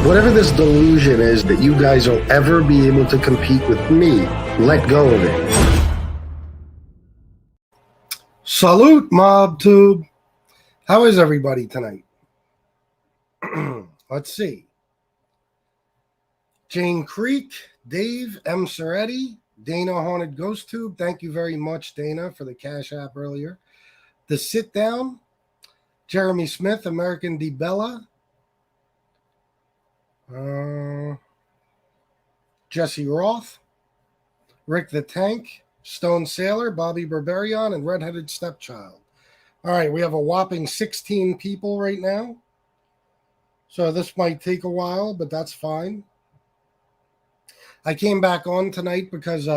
Whatever this delusion is that you guys will ever be able to compete with me, let go of it. Salute, MobTube. How is everybody tonight? Let's see. Jane Creek, Dave, M. Soretti, Dana Haunted Ghost Tube. Thank you very much, Dana, for the Cash App earlier. The Sit Down, Jeremy Smith, American DeBella, Jesse Roth, Rick the Tank, Stone Sailor, Bobby Barbarian, and Redheaded Stepchild. All right, we have a whopping 16 people right now. So this might take a while, but that's fine. I came back on tonight because,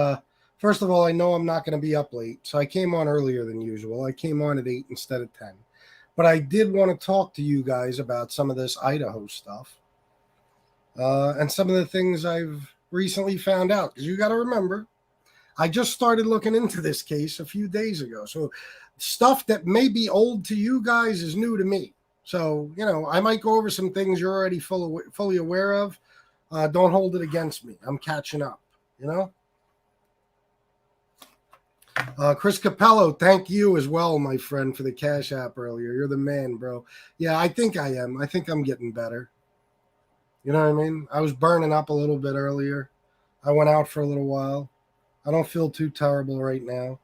first of all, I know I'm not going to be up late. So I came on earlier than usual. I came on at 8 instead of 10. But I did want to talk to you guys about some of this Idaho stuff. And some of the things I've recently found out. Because you got to remember, I just started looking into this case a few days ago. So stuff that may be old to you guys is new to me. So, you know, I might go over some things you're already fully aware of. Don't hold it against me. I'm catching up, you know. Chris Capello, thank you as well, my friend, for the Cash App earlier. You're the man, bro. Yeah, I think I am. I think I'm getting better. You know what I mean? I was burning up a little bit earlier. I went out for a little while. I don't feel too terrible right now.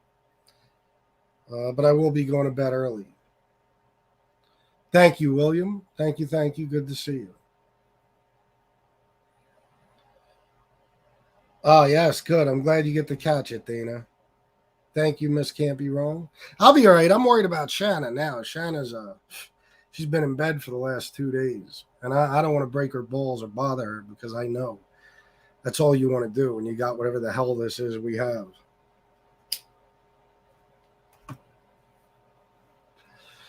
But I will be going to bed early. Thank you, William. Thank you. Good to see you. Oh, yes, good. I'm glad you get to catch it, Dana. Thank you, Miss Can't Be Wrong. I'll be all right. I'm worried about Shanna now. Shanna's she's been in bed for the last 2 days. And I don't want to break her balls or bother her because I know that's all you want to do when you got whatever the hell this is we have.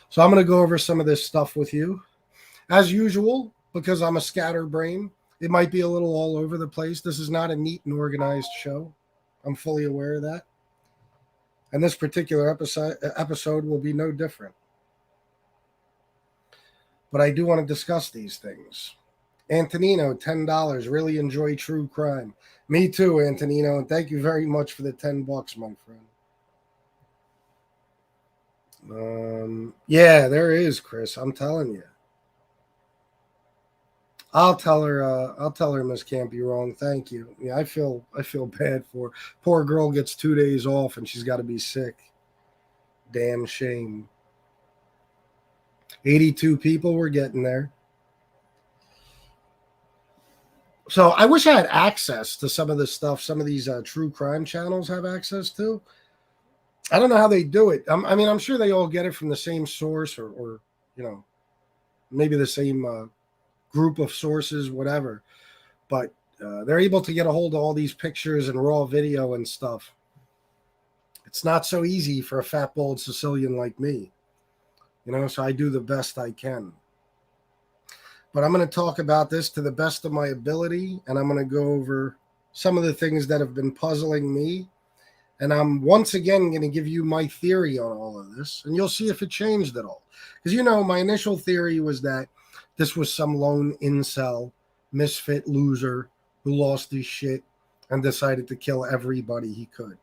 So I'm going to go over some of this stuff with you. As usual, because I'm a scatterbrain, it might be a little all over the place. This is not a neat and organized show. I'm fully aware of that. And this particular episode will be no different. But I do want to discuss these things. Antonino, $10. Really enjoy true crime. Me too, Antonino. And thank you very much for the $10, my friend. Yeah, there is, Chris. I'm telling you. I'll tell her Miss Can't Be Wrong. Thank you. Yeah, I feel bad for her. Poor girl gets 2 days off and she's got to be sick. Damn shame. 82 people, we're getting there. So I wish I had access to some of this stuff. Some of these true crime channels have access to. I don't know how they do it. I mean, I'm sure they all get it from the same source or you know, maybe the same group of sources, whatever. But they're able to get a hold of all these pictures and raw video and stuff. It's not so easy for a fat, bald Sicilian like me. You know, so I do the best I can. But I'm going to talk about this to the best of my ability, and I'm going to go over some of the things that have been puzzling me. And I'm once again going to give you my theory on all of this, and you'll see if it changed at all. Because, you know, my initial theory was that this was some lone incel, misfit loser who lost his shit and decided to kill everybody he could.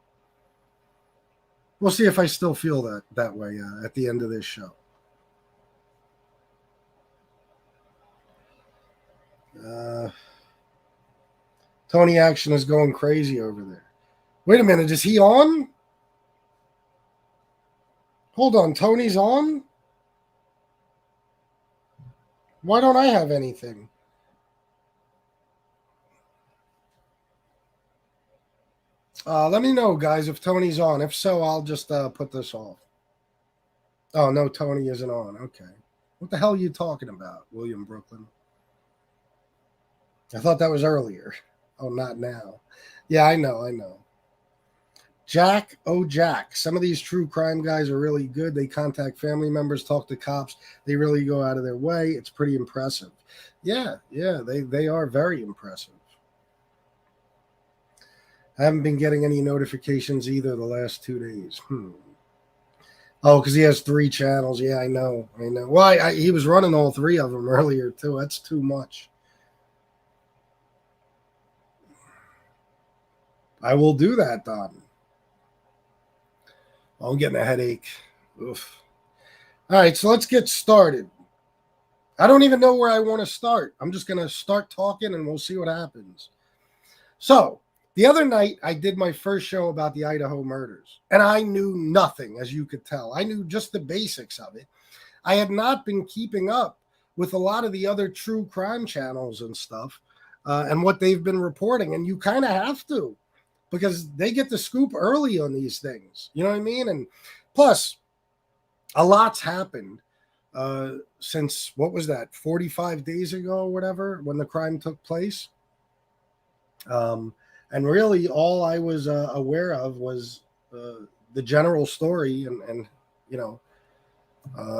We'll see if I still feel that way at the end of this show. Tony Action is going crazy over there. Wait a minute, is he on? Hold on, Tony's on? Why don't I have anything? Let me know, guys, if Tony's on. If so, I'll just put this off. Oh, no, Tony isn't on. Okay. What the hell are you talking about, William Brooklyn? I thought that was earlier. Oh, not now. Yeah, I know. Jack, oh, Jack. Some of these true crime guys are really good. They contact family members, talk to cops. They really go out of their way. It's pretty impressive. Yeah, they are very impressive. I haven't been getting any notifications either the last 2 days. Oh, because he has 3 channels. Yeah, I know. Well, he was running all 3 of them earlier, too. That's too much. I will do that, Don. I'm getting a headache. Oof. All right, so let's get started. I don't even know where I want to start. I'm just going to start talking and we'll see what happens. So, the other night, I did my first show about the Idaho murders, and I knew nothing, as you could tell. I knew just the basics of it. I had not been keeping up with a lot of the other true crime channels and stuff and what they've been reporting, and you kind of have to because they get the scoop early on these things. You know what I mean? And plus, a lot's happened since, what was that, 45 days ago or whatever, when the crime took place. And really, all I was aware of was the general story and you know,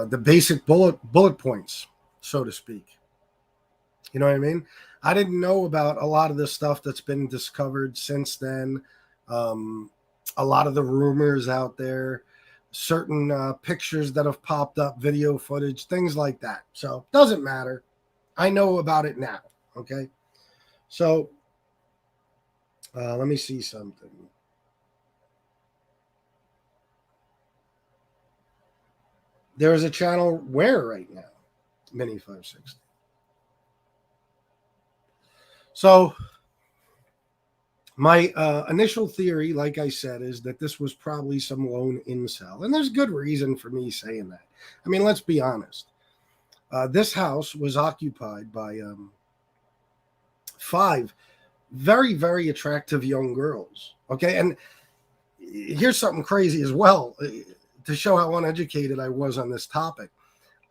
the basic bullet points, so to speak. You know what I mean? I didn't know about a lot of the stuff that's been discovered since then. A lot of the rumors out there, certain pictures that have popped up, video footage, things like that. So doesn't matter. I know about it now. Okay. So let me see something. There is a channel where right now, Mini 560. So my initial theory, like I said, is that this was probably some lone incel. And there's good reason for me saying that. I mean, let's be honest. This house was occupied by 5 very, very attractive young girls. Okay. And here's something crazy as well to show how uneducated I was on this topic.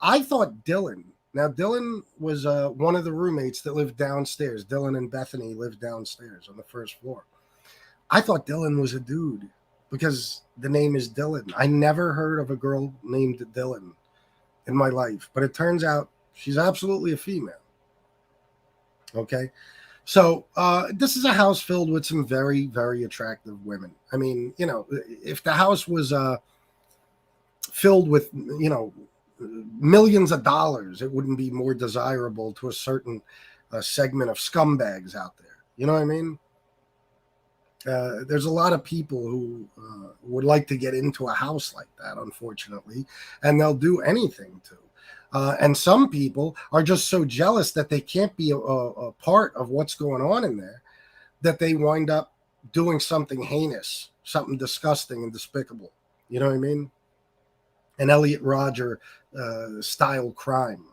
I thought Dylan. Now, Dylan was one of the roommates that lived downstairs. Dylan and Bethany lived downstairs on the first floor. I thought Dylan was a dude because the name is Dylan. I never heard of a girl named Dylan in my life, but it turns out she's absolutely a female. Okay. So this is a house filled with some very, very attractive women. I mean, you know, if the house was filled with, you know, millions of dollars, it wouldn't be more desirable to a certain segment of scumbags out there. You know what I mean? There's a lot of people who would like to get into a house like that, unfortunately, and they'll do anything to. And some people are just so jealous that they can't be a part of what's going on in there that they wind up doing something heinous, something disgusting and despicable. You know what I mean? An Elliot Rodger style crime.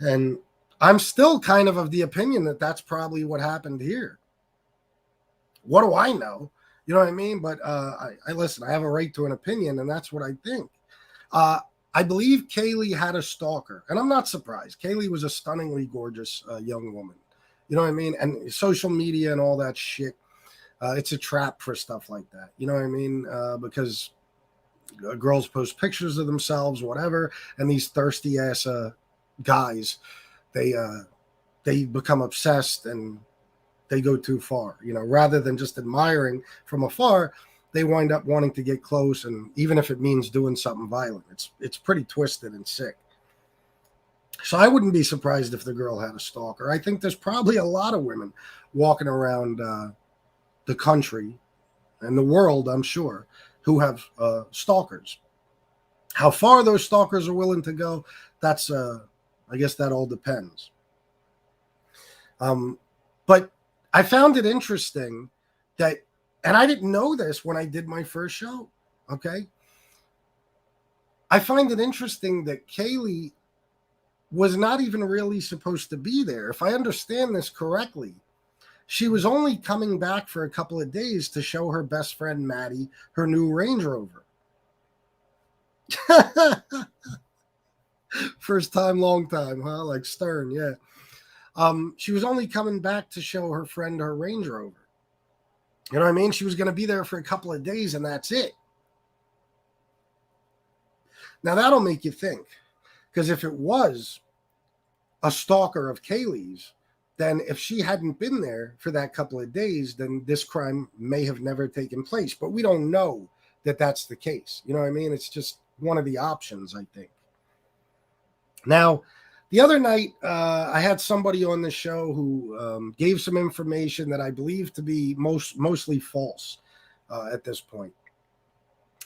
And I'm still kind of the opinion that that's probably what happened here. What do I know? You know what I mean? But I listen, I have a right to an opinion, and that's what I think. I believe Kaylee had a stalker, and I'm not surprised. Kaylee was a stunningly gorgeous young woman. You know what I mean? And social media and all that shit, it's a trap for stuff like that. You know what I mean? Because girls post pictures of themselves, whatever, and these thirsty ass guys, they become obsessed and they go too far. You know, rather than just admiring from afar, they wind up wanting to get close, and even if it means doing something violent, it's pretty twisted and sick. So I wouldn't be surprised if the girl had a stalker. I think there's probably a lot of women walking around the country and the world, I'm sure, who have stalkers. How far those stalkers are willing to go, that's I guess that all depends. But I found it interesting that, and I didn't know this when I did my first show, okay? I find it interesting that Kaylee was not even really supposed to be there. If I understand this correctly, she was only coming back for a couple of days to show her best friend Maddie her new Range Rover. First time, long time, huh? Like Stern, yeah. She was only coming back to show her friend her Range Rover. You know what I mean? She was going to be there for a couple of days and that's it. Now that'll make you think, because if it was a stalker of Kaylee's, then if she hadn't been there for that couple of days, then this crime may have never taken place. But we don't know that that's the case. You know what I mean? It's just one of the options, I think. Now, The other night, I had somebody on the show who gave some information that I believe to be mostly false at this point.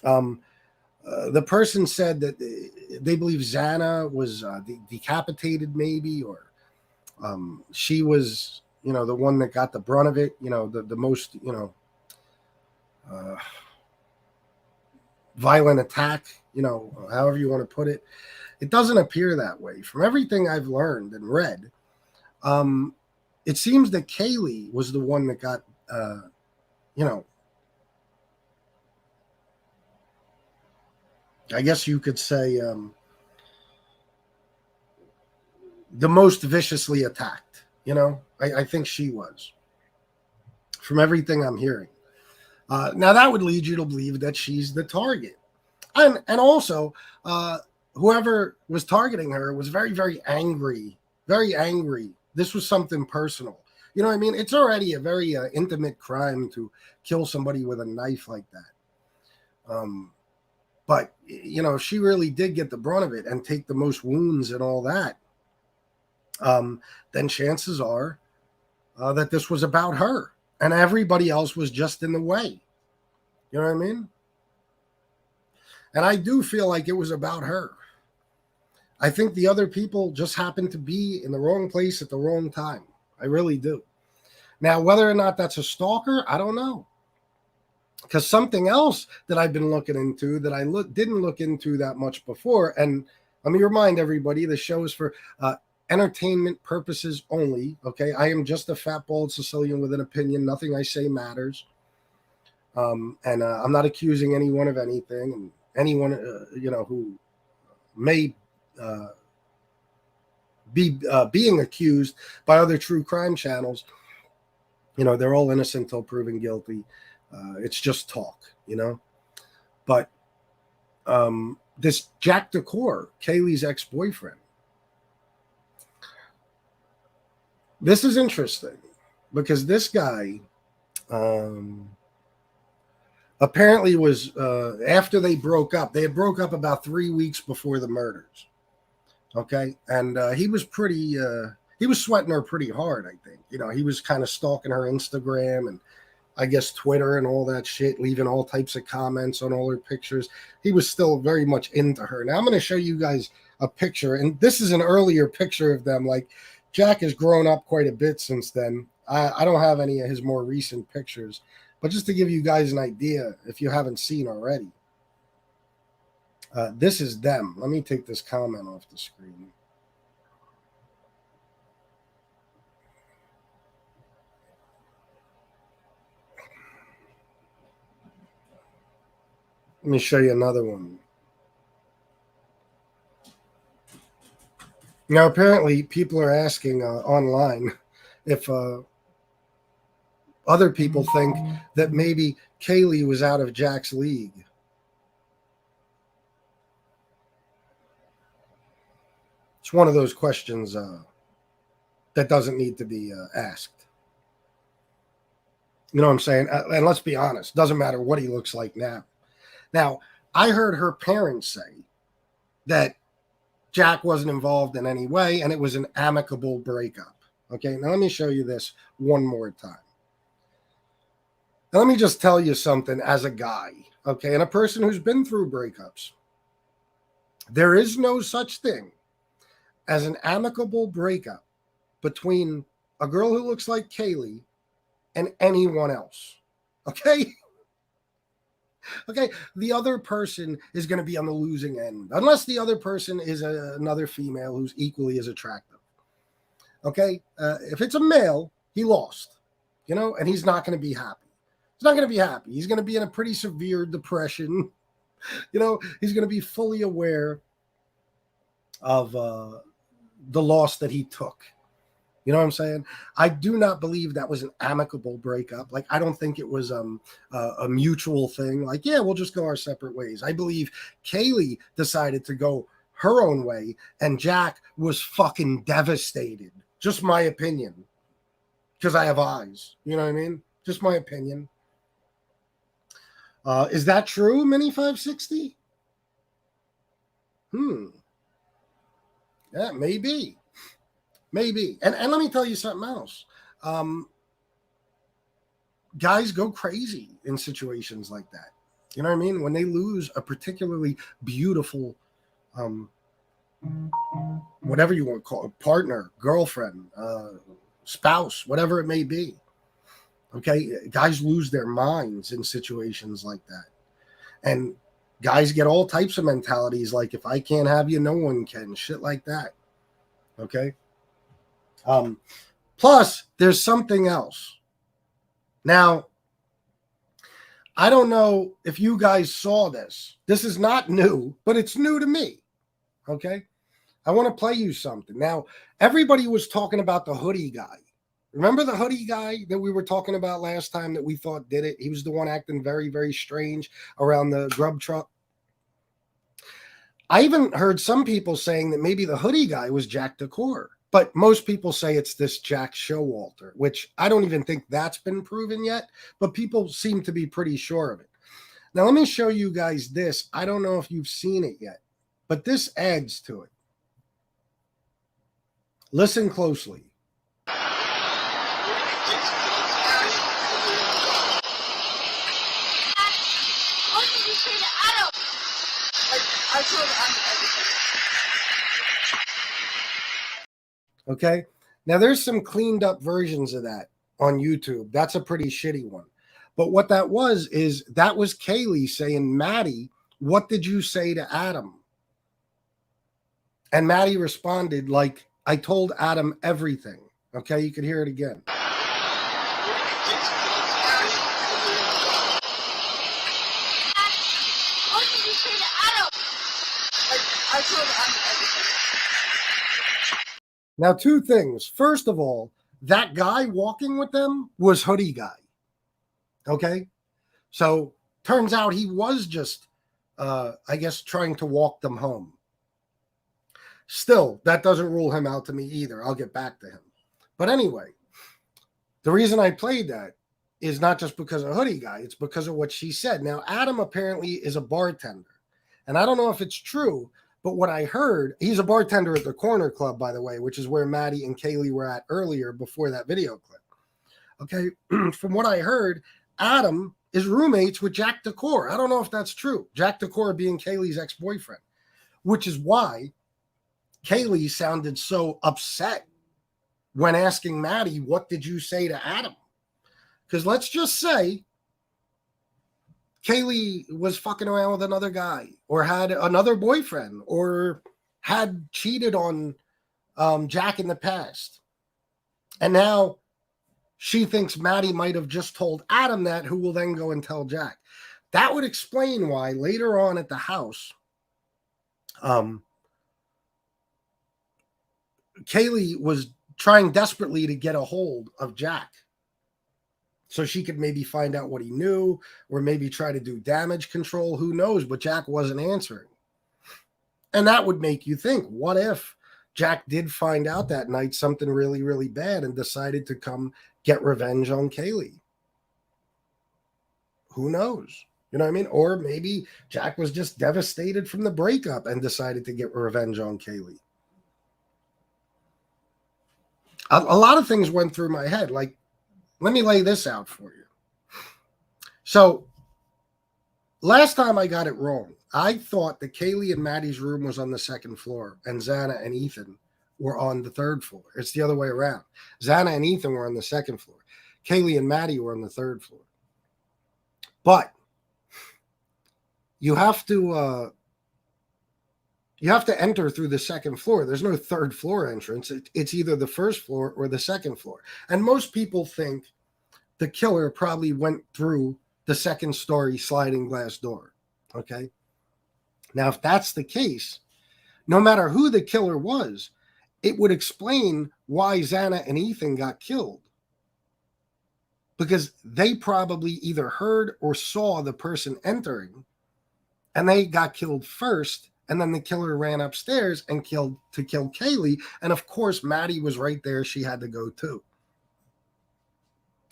The person said that they believe Xana was decapitated, maybe, or she was, the one that got the brunt of it. The most, violent attack. However you want to put it. It doesn't appear that way. From everything I've learned and read, it seems that Kaylee was the one that got, I guess you could say, the most viciously attacked. I think she was, from everything I'm hearing. Now that would lead you to believe that she's the target, and also whoever was targeting her was very, very angry, very angry. This was something personal. You know what I mean? It's already a very intimate crime to kill somebody with a knife like that. But, if she really did get the brunt of it and take the most wounds and all that, then chances are that this was about her and everybody else was just in the way. You know what I mean? And I do feel like it was about her. I think the other people just happened to be in the wrong place at the wrong time. I really do. Now, whether or not that's a stalker, I don't know. Because something else that I've been looking into that I didn't look into that much before, and let me remind everybody, the show is for entertainment purposes only, okay? I am just a fat, bald Sicilian with an opinion. Nothing I say matters. And I'm not accusing anyone of anything. And anyone, who may be being accused by other true crime channels, they're all innocent until proven guilty. It's just talk, But this Jack Decor, Kaylee's ex-boyfriend, this is interesting because this guy apparently was, after they broke up, they had broke up about 3 weeks before the murders. Okay. And he was pretty, he was sweating her pretty hard, I think. He was kind of stalking her Instagram and I guess Twitter and all that shit, leaving all types of comments on all her pictures. He was still very much into her. Now I'm going to show you guys a picture, and this is an earlier picture of them. Like, Jack has grown up quite a bit since then. I don't have any of his more recent pictures, but just to give you guys an idea, if you haven't seen already, this is them. Let me take this comment off the screen. Let me show you another one. Now, apparently, people are asking online if other people think that maybe Kaylee was out of Jack's league. It's one of those questions that doesn't need to be asked. You know what I'm saying? And let's be honest, doesn't matter what he looks like now. Now, I heard her parents say that Jack wasn't involved in any way, and it was an amicable breakup. Okay, now let me show you this one more time. Now, let me just tell you something as a guy, okay, and a person who's been through breakups. There is no such thing as an amicable breakup between a girl who looks like Kaylee and anyone else, okay? Okay, the other person is going to be on the losing end, unless the other person is another female who's equally as attractive. Okay, if it's a male, he lost, and he's not going to be happy. He's not going to be happy. He's going to be in a pretty severe depression. He's going to be fully aware of the loss that he took. You know what I'm saying? I do not believe that was an amicable breakup. Like, I don't think it was a mutual thing. Like, yeah, we'll just go our separate ways. I believe Kaylee decided to go her own way, and Jack was fucking devastated. Just my opinion, because I have eyes. You know what I mean? Just my opinion. Is that true, Mini 560? Yeah, maybe. Maybe. And let me tell you something else. Guys go crazy in situations like that. You know what I mean? When they lose a particularly beautiful, um, whatever you want to call it, partner, girlfriend, spouse, whatever it may be. Okay. Guys lose their minds in situations like that. And guys get all types of mentalities like, if I can't have you, no one can. Shit like that. Okay. Plus, there's something else. Now, I don't know if you guys saw this. This is not new, but it's new to me. Okay. I want to play you something. Now, everybody was talking about the hoodie guy. Remember the hoodie guy that we were talking about last time that we thought did it? He was the one acting very, very strange around the grub truck. I even heard some people saying that maybe the hoodie guy was Jack Decor. But most people say it's this Jack Showalter, which I don't even think that's been proven yet, but people seem to be pretty sure of it. Now, let me show you guys this. I don't know if you've seen it yet, but this adds to it. Listen closely. Okay. Now there's some cleaned up versions of that on YouTube. That's a pretty shitty one. But what that was Kaylee saying, Maddie, what did you say to Adam? And Maddie responded like, I told Adam everything. Okay. You could hear it again. What did you say to Adam? I told Adam everything. Now, two things. First of all, that guy walking with them was hoodie guy. Okay. So turns out he was just, I guess, trying to walk them home. Still, that doesn't rule him out to me either. I'll get back to him. But anyway, the reason I played that is not just because of hoodie guy. It's because of what she said. Now, Adam apparently is a bartender. And I don't know if it's true, but what I heard, he's a bartender at the Corner Club, by the way, which is where Maddie and Kaylee were at earlier before that video clip. Okay. From what I heard, Adam is roommates with Jack Decor. I don't know if that's true. Jack Decor being Kaylee's ex-boyfriend, which is why Kaylee sounded so upset when asking Maddie, what did you say to Adam? Because let's just say Kaylee was fucking around with another guy or had another boyfriend or had cheated on Jack in the past. And now she thinks Maddie might have just told Adam that, who will then go and tell Jack. That would explain why later on at the house, Kaylee was trying desperately to get a hold of Jack so she could maybe find out what he knew or maybe try to do damage control. Who knows? But Jack wasn't answering. And that would make you think, what if Jack did find out that night something really, really bad and decided to come get revenge on Kaylee? Who knows? You know what I mean? Or maybe Jack was just devastated from the breakup and decided to get revenge on Kaylee. A lot of things went through my head. Like, let me lay this out for you. So last time I got it wrong. I thought that Kaylee and Maddie's room was on the second floor and Xana and Ethan were on the third floor. It's the other way around. Xana and Ethan were on the second floor. Kaylee and Maddie were on the third floor. But you have to enter through the second floor. There's no third floor entrance. It's either the first floor or the second floor. And most people think the killer probably went through the second story sliding glass door. Okay. Now, if that's the case, no matter who the killer was, it would explain why Xana and Ethan got killed. Because they probably either heard or saw the person entering and they got killed first. And then the killer ran upstairs and kill Kaylee. And of course, Maddie was right there. She had to go too.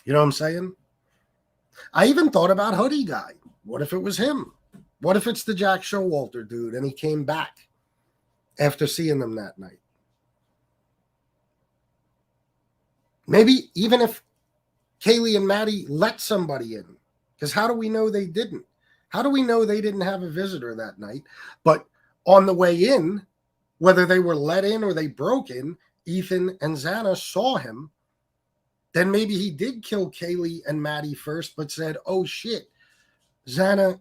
You know what I'm saying? I even thought about Hoodie Guy. What if it was him? What if it's the Jack Showalter dude and he came back after seeing them that night? Maybe even if Kaylee and Maddie let somebody in, because how do we know they didn't? How do we know they didn't have a visitor that night? But on the way in, whether they were let in or they broke in, Ethan and Xana saw him. Then maybe he did kill Kaylee and Maddie first, but said, oh shit, Xana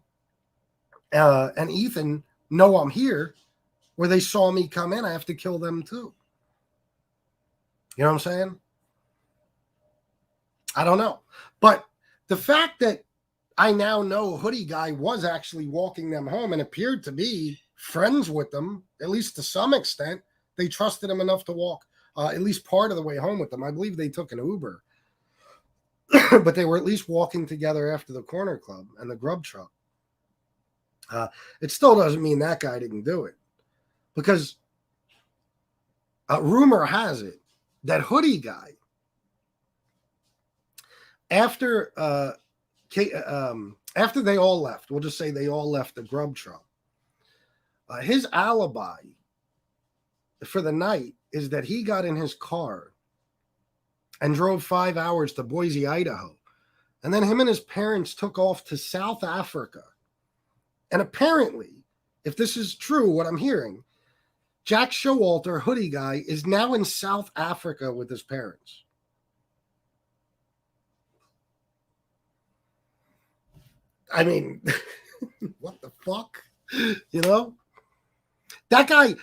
and Ethan know I'm here, where they saw me come in. I have to kill them too. You know what I'm saying? I don't know. But the fact that I now know Hoodie Guy was actually walking them home and appeared to be friends with them, at least to some extent. They trusted him enough to walk at least part of the way home with them. I believe they took an Uber. But they were at least walking together after the corner club and the grub truck. It still doesn't mean that guy didn't do it. Because rumor has it that Hoodie Guy, after they all left, we'll just say they all left the grub truck, his alibi for the night is that he got in his car and drove 5 hours to Boise, Idaho. And then him and his parents took off to South Africa. And apparently, if this is true, what I'm hearing, Jack Showalter, Hoodie Guy, is now in South Africa with his parents. I mean, what the fuck? You know? That guy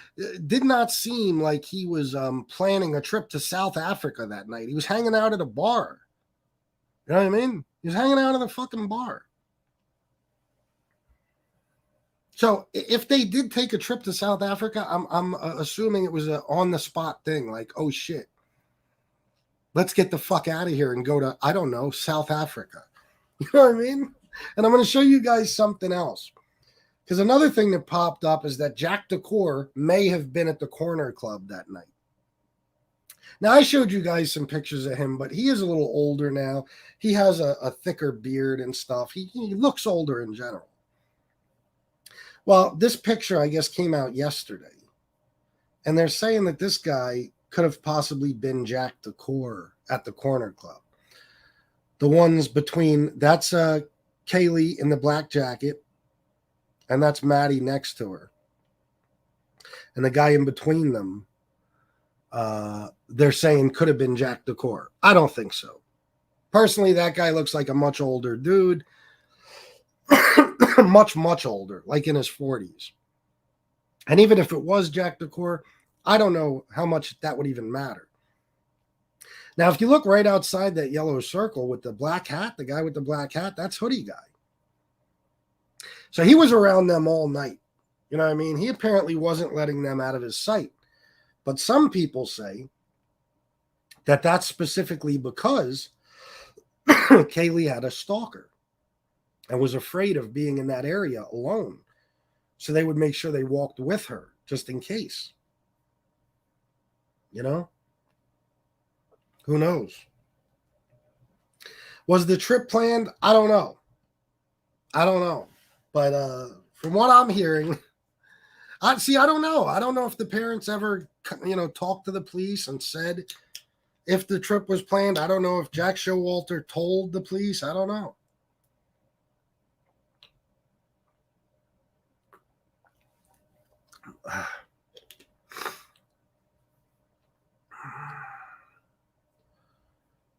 did not seem like he was planning a trip to South Africa that night. He was hanging out at a bar. You know what I mean? He was hanging out at a fucking bar. So if they did take a trip to South Africa, I'm assuming it was an on-the-spot thing. Like, oh, shit. Let's get the fuck out of here and go to, I don't know, South Africa. You know what I mean? And I'm going to show you guys something else. Because another thing that popped up is that Jack Decor may have been at the corner club that night. Now, I showed you guys some pictures of him, but he is a little older now. He has a thicker beard and stuff. He looks older in general. Well, this picture, I guess, came out yesterday. And they're saying that this guy could have possibly been Jack Decor at the corner club. The ones between, that's Kaylee in the black jacket, and that's Maddie next to her. And the guy in between them, they're saying could have been Jack Decor. I don't think so. Personally, that guy looks like a much older dude. much, much older, like in his 40s. And even if it was Jack Decor, I don't know how much that would even matter. Now, if you look right outside that yellow circle with the black hat, the guy with the black hat, that's Hoodie Guy. So he was around them all night. You know what I mean? He apparently wasn't letting them out of his sight. But some people say that that's specifically because Kaylee had a stalker and was afraid of being in that area alone. So they would make sure they walked with her just in case. You know? Who knows? Was the trip planned? I don't know. But from what I'm hearing, I don't know. I don't know if the parents ever, talked to the police and said if the trip was planned. I don't know if Jack Showalter told the police. I don't know.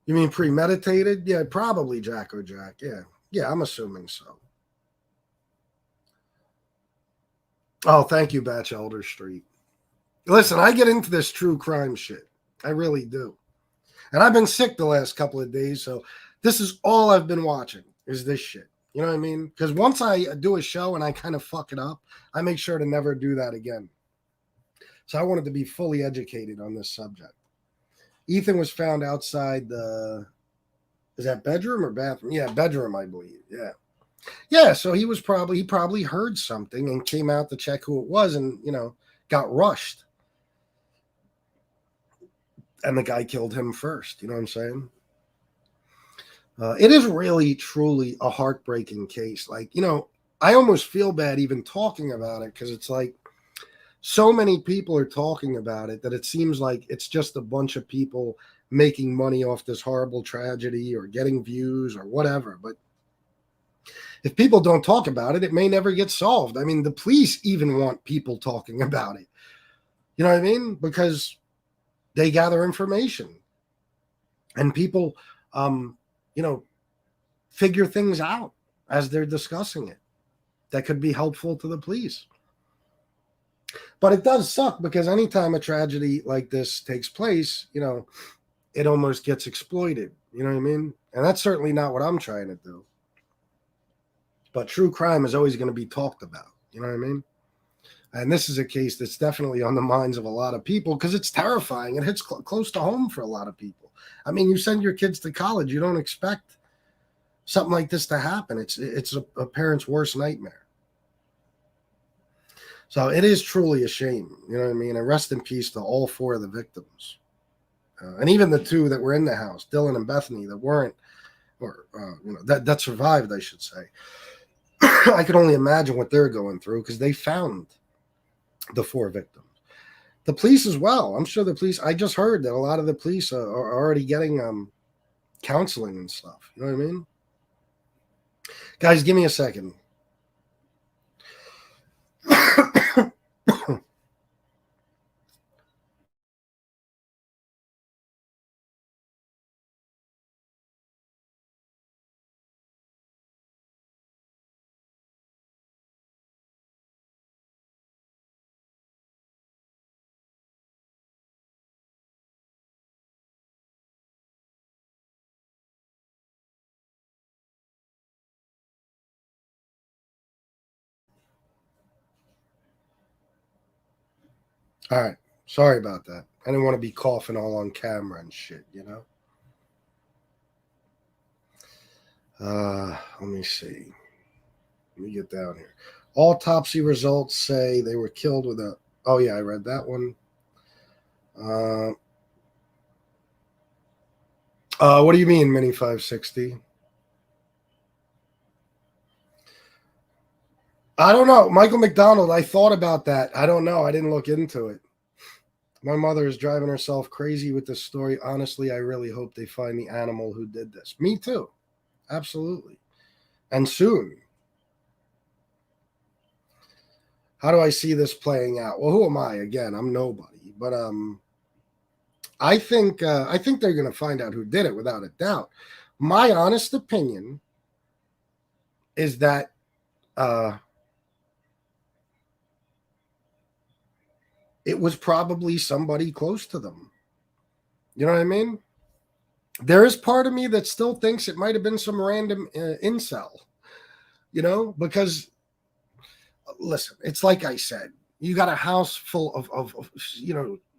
You mean premeditated? Yeah, probably Jack or Jack. Yeah, I'm assuming so. Oh, thank you, Batch Elder Street. Listen, I get into this true crime shit. I really do. And I've been sick the last couple of days, so this is all I've been watching is this shit. You know what I mean? Because once I do a show and I kind of fuck it up, I make sure to never do that again. So I wanted to be fully educated on this subject. Ethan was found outside is that bedroom or bathroom? Yeah, bedroom, I believe. Yeah, so he probably heard something and came out to check who it was and, got rushed. And the guy killed him first. You know what I'm saying? It is really, truly a heartbreaking case. Like, I almost feel bad even talking about it because it's like so many people are talking about it that it seems like it's just a bunch of people making money off this horrible tragedy or getting views or whatever. But if people don't talk about it, it may never get solved. I mean, the police even want people talking about it. You know what I mean? Because they gather information and people, figure things out as they're discussing it that could be helpful to the police. But it does suck because anytime a tragedy like this takes place, it almost gets exploited. You know what I mean? And that's certainly not what I'm trying to do. But true crime is always going to be talked about. You know what I mean? And this is a case that's definitely on the minds of a lot of people because it's terrifying. It hits close to home for a lot of people. I mean, you send your kids to college, you don't expect something like this to happen. It's a parent's worst nightmare. So it is truly a shame. You know what I mean? And rest in peace to all 4 of the victims. And even the 2 that were in the house, Dylan and Bethany, that weren't, or that survived, I should say. I can only imagine what they're going through because they found the 4 victims. The police as well. I'm sure the police, I just heard that a lot of the police are already getting counseling and stuff. You know what I mean? Guys, give me a second. All right. Sorry about that. I didn't want to be coughing all on camera and shit, Let me see. Let me get down here. Autopsy results say they were killed with a... Oh, yeah, I read that one. What do you mean, Mini 560? I don't know. Michael McDonald, I thought about that. I don't know. I didn't look into it. My mother is driving herself crazy with this story. Honestly, I really hope they find the animal who did this. Me too. Absolutely. And soon. How do I see this playing out? Well, who am I? Again, I'm nobody. But I think they're going to find out who did it without a doubt. My honest opinion is that it was probably somebody close to them. You know what I mean? There is part of me that still thinks it might have been some random incel, because listen, it's like I said, you got a house full of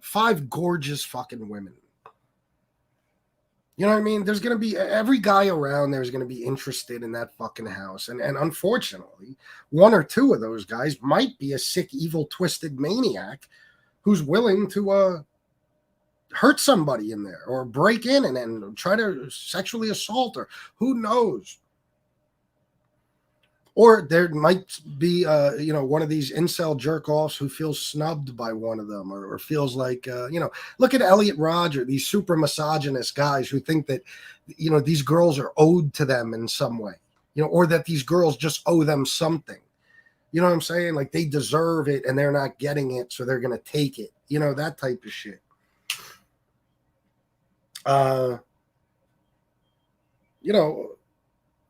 5 gorgeous fucking women. You know what I mean? There's going to be every guy around there's going to be interested in that fucking house. And unfortunately, 1 or 2 of those guys might be a sick, evil, twisted maniac who's willing to hurt somebody in there or break in and try to sexually assault her. Who knows? Or there might be, one of these incel jerk-offs who feels snubbed by one of them or feels like, look at Elliot Rodger, these super misogynist guys who think that, these girls are owed to them in some way, or that these girls just owe them something. You know what I'm saying? Like they deserve it and they're not getting it, so they're going to take it. That type of shit.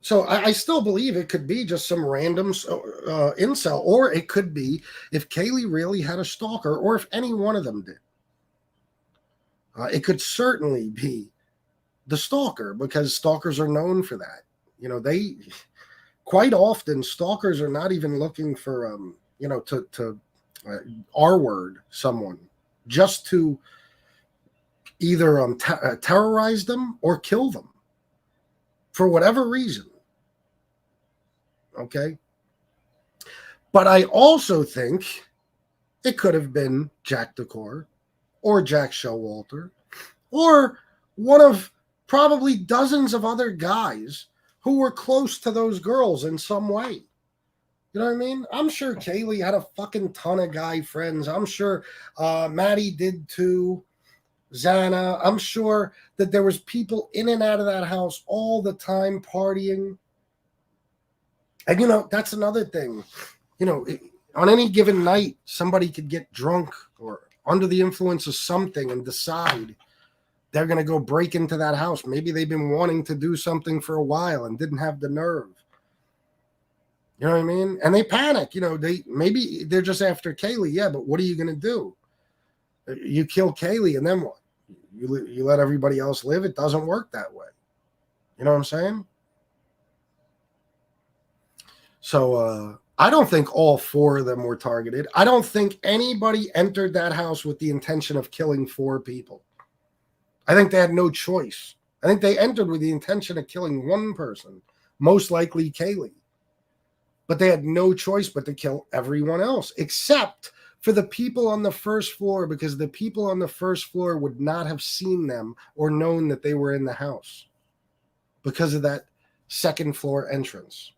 So I still believe it could be just some random incel, or it could be if Kaylee really had a stalker, or if any one of them did. It could certainly be the stalker because stalkers are known for that. They quite often stalkers are not even looking for to R-word someone just to either terrorize them or kill them for whatever reason. Okay. But I also think it could have been Jack Decor or Jack Showalter or one of probably dozens of other guys who were close to those girls in some way. You know what I mean? I'm sure Kaylee had a fucking ton of guy friends. I'm sure Maddie did too. Xana. I'm sure that there was people in and out of that house all the time partying. And, that's another thing. On any given night, somebody could get drunk or under the influence of something and decide they're going to go break into that house. Maybe they've been wanting to do something for a while and didn't have the nerve. You know what I mean? And they panic. Maybe they're just after Kaylee. Yeah, but what are you going to do? You kill Kaylee and then what? You let everybody else live? It doesn't work that way. You know what I'm saying? So I don't think all 4 of them were targeted. I don't think anybody entered that house with the intention of killing 4 people. I think they had no choice. I think they entered with the intention of killing 1 person, most likely Kaylee. But they had no choice but to kill everyone else, except for the people on the first floor, because the people on the first floor would not have seen them or known that they were in the house because of that second floor entrance.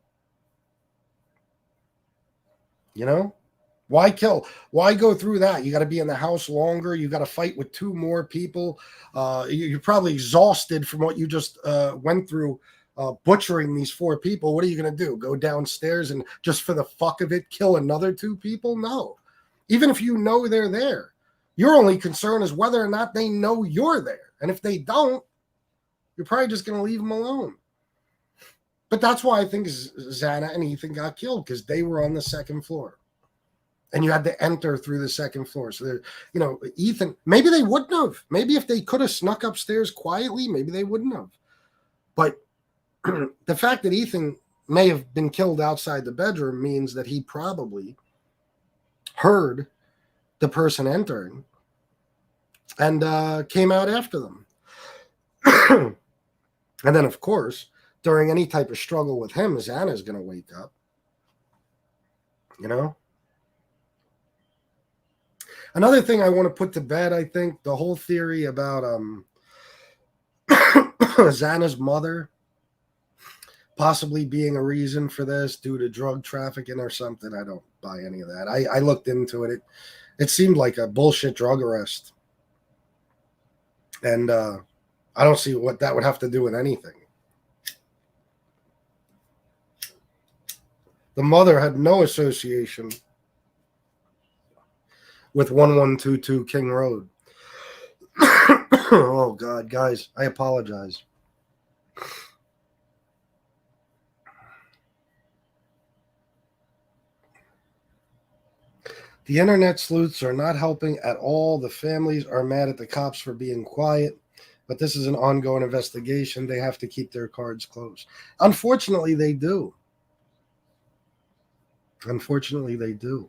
Why kill? Why go through that? You got to be in the house longer. You got to fight with 2 more people. You're probably exhausted from what you just went through, butchering these 4 people. What are you going to do? Go downstairs and just for the fuck of it, kill another 2 people? No. Even if you know they're there, your only concern is whether or not they know you're there. And if they don't, you're probably just going to leave them alone. But that's why I think Xana and Ethan got killed, because they were on the second floor. And you had to enter through the second floor. So, Ethan, maybe they wouldn't have. Maybe if they could have snuck upstairs quietly, maybe they wouldn't have. But the fact that Ethan may have been killed outside the bedroom means that he probably heard the person entering and came out after them. And then, of course, during any type of struggle with him, Xana's going to wake up. Another thing I want to put to bed, I think, the whole theory about Xana's mother possibly being a reason for this due to drug trafficking or something. I don't buy any of that. I looked into it. It seemed like a bullshit drug arrest. And I don't see what that would have to do with anything. The mother had no association with 1122 King Road. Oh, God, guys, I apologize. The internet sleuths are not helping at all. The families are mad at the cops for being quiet, but this is an ongoing investigation. They have to keep their cards close. Unfortunately, they do. Unfortunately, they do.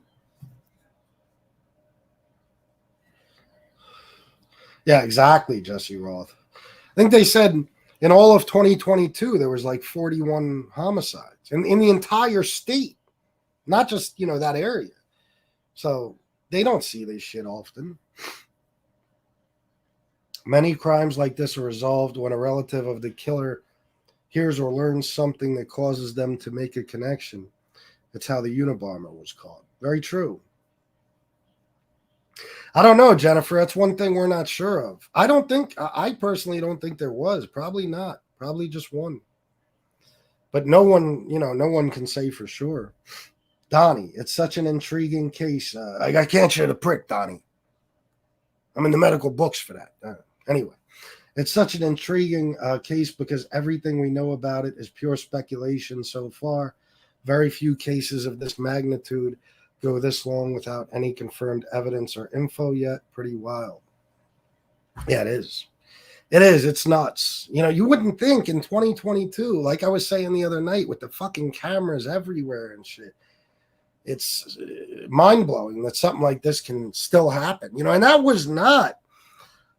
Yeah, exactly, Jesse Roth. I think they said in all of 2022, there was like 41 homicides in the entire state, not just, that area. So they don't see this shit often. Many crimes like this are resolved when a relative of the killer hears or learns something that causes them to make a connection. That's how the Unabomber was caught. Very true. I don't know, Jennifer. That's one thing we're not sure of. I personally don't think there was. Probably not. Probably just one. But no one can say for sure. Donnie, it's such an intriguing case. I can't share the prick, Donnie. I'm in the medical books for that. Anyway, it's such an intriguing case because everything we know about it is pure speculation so far. Very few cases of this magnitude go this long without any confirmed evidence or info yet. Pretty wild. Yeah, it is. It is. It's nuts. You wouldn't think in 2022, like I was saying the other night, with the fucking cameras everywhere and shit. It's mind-blowing that something like this can still happen. And that was not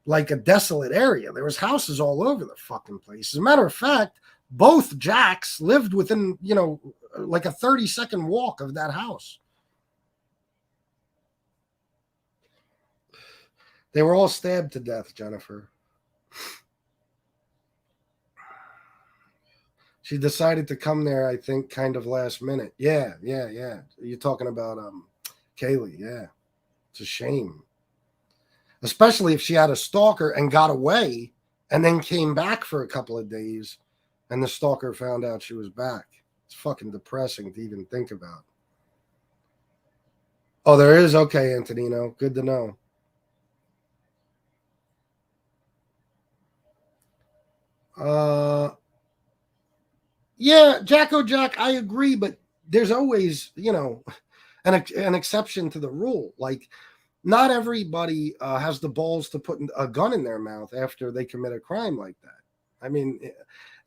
like a desolate area. There was houses all over the fucking place. As a matter of fact, both Jacks lived within, like a 30-second walk of that house. They were all stabbed to death, Jennifer. She decided to come there, I think, kind of last minute. Yeah. You're talking about Kaylee, yeah. It's a shame. especially if she had a stalker and got away and then came back for a couple of days and the stalker found out she was back. It's fucking depressing to even think about. Oh, there is? Okay, Antonino. Good to know. Yeah, Jacko Jack, I agree, but there's always, an exception to the rule. Like, not everybody has the balls to put a gun in their mouth after they commit a crime like that. I mean,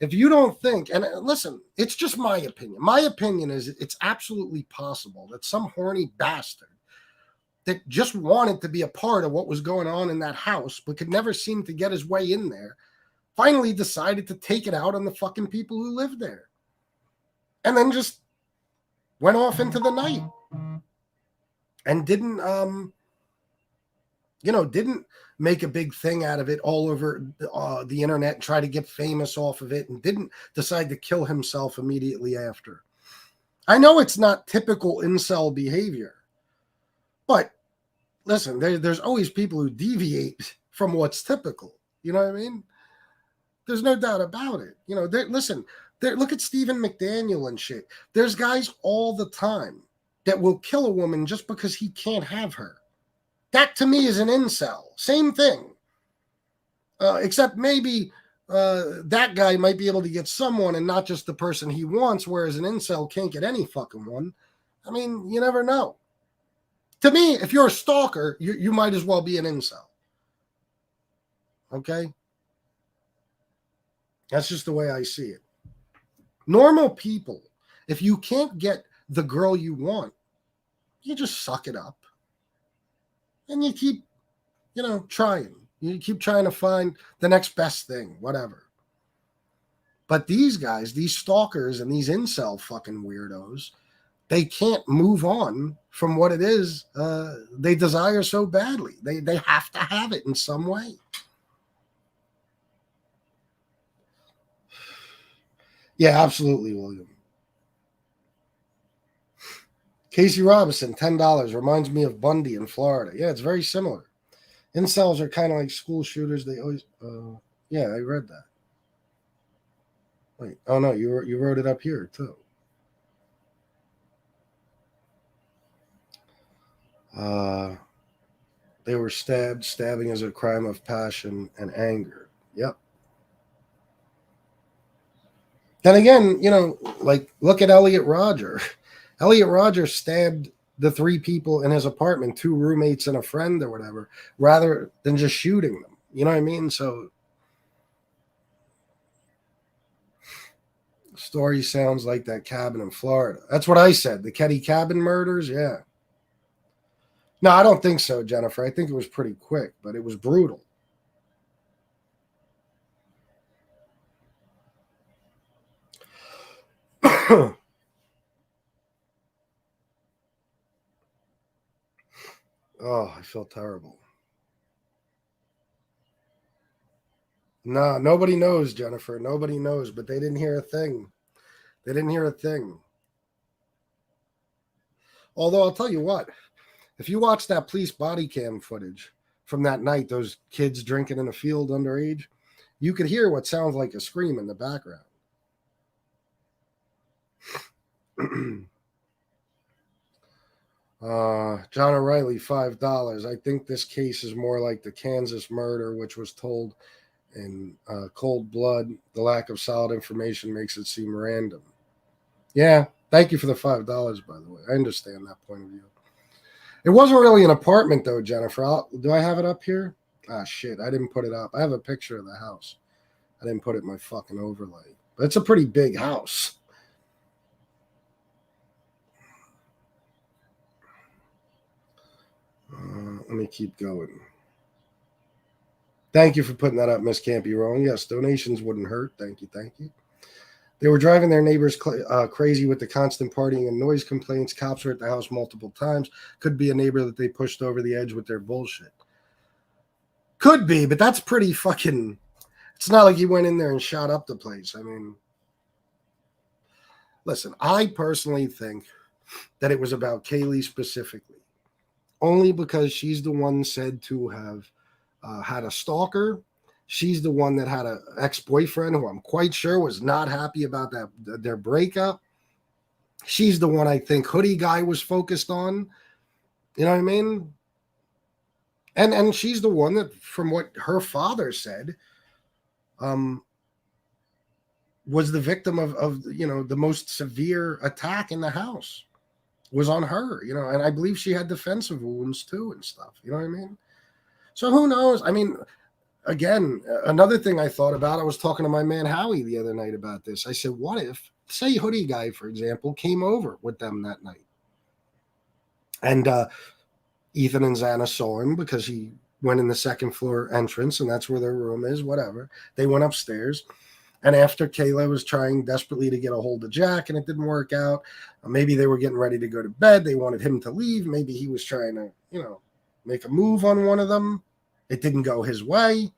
if you don't think, and listen, it's just my opinion. My opinion is it's absolutely possible that some horny bastard that just wanted to be a part of what was going on in that house, but could never seem to get his way in there, finally decided to take it out on the fucking people who lived there. And then just went off into the night and didn't make a big thing out of it all over the internet and try to get famous off of it, and didn't decide to kill himself immediately after. I know it's not typical incel behavior, but listen, there's always people who deviate from what's typical. You know what I mean? There's no doubt about it. Look at Stephen McDaniel and shit. There's guys all the time that will kill a woman just because he can't have her. That to me is an incel. Same thing. Except maybe that guy might be able to get someone and not just the person he wants, whereas an incel can't get any fucking one. I mean, you never know. To me, if you're a stalker, you might as well be an incel. Okay? That's just the way I see it. Normal people, if you can't get the girl you want, you just suck it up. And you keep, trying. You keep trying to find the next best thing, whatever. But these guys, these stalkers and these incel fucking weirdos, they can't move on from what it is they desire so badly. They have to have it in some way. Yeah, absolutely, William. Casey Robinson, $10, reminds me of Bundy in Florida. Yeah, it's very similar. Incels are kind of like school shooters. They always, yeah, I read that. Wait, oh no, you wrote it up here too. They were stabbed. Stabbing is a crime of passion and anger. Yep. Then again, like look at Elliot Rodger. Elliot Rodger stabbed the 3 people in his apartment, 2 roommates and a friend or whatever, rather than just shooting them. You know what I mean? So story sounds like that cabin in Florida. That's what I said. The Ketty cabin murders. Yeah. No, I don't think so, Jennifer. I think it was pretty quick, but it was brutal. Oh, I feel terrible. No, nobody knows, Jennifer. Nobody knows, but they didn't hear a thing. They didn't hear a thing. Although I'll tell you what, if you watch that police body cam footage from that night, those kids drinking in a field underage, you could hear what sounds like a scream in the background. John O'Reilly, $5. I think this case is more like the Kansas murder, which was told in cold blood. The lack of solid information makes it seem random. Yeah, thank you for the $5, by the way. I understand that point of view. It wasn't really an apartment, though, Jennifer. Do I have it up here? Ah, shit, I didn't put it up. I have a picture of the house. I didn't put it in my fucking overlay. But it's a pretty big house. Let me keep going. Thank you for putting that up, Miss Can't Be Wrong. Yes, donations wouldn't hurt. Thank you, thank you. They were driving their neighbors crazy with the constant partying and noise complaints. Cops were at the house multiple times. Could be a neighbor that they pushed over the edge with their bullshit. Could be, but that's pretty fucking... It's not like he went in there and shot up the place. I mean, listen, I personally think that it was about Kaylee specifically. Only because she's the one said to have had a stalker. She's the one that had an ex-boyfriend who I'm quite sure was not happy about their breakup. She's the one I think Hoodie Guy was focused on. You know what I mean? And she's the one that, from what her father said, was the victim of the most severe attack in the house was on her, and I believe she had defensive wounds too and stuff. You know what I mean? So who knows? I mean, again, another thing I thought about, I was talking to my man Howie the other night about this. I said, what if, say Hoodie Guy, for example, came over with them that night? And Ethan and Xana saw him because he went in the second floor entrance, and that's where their room is, whatever. They went upstairs. And after Kayla was trying desperately to get a hold of Jack and it didn't work out, maybe they were getting ready to go to bed. They wanted him to leave. Maybe he was trying to, make a move on one of them. It didn't go his way.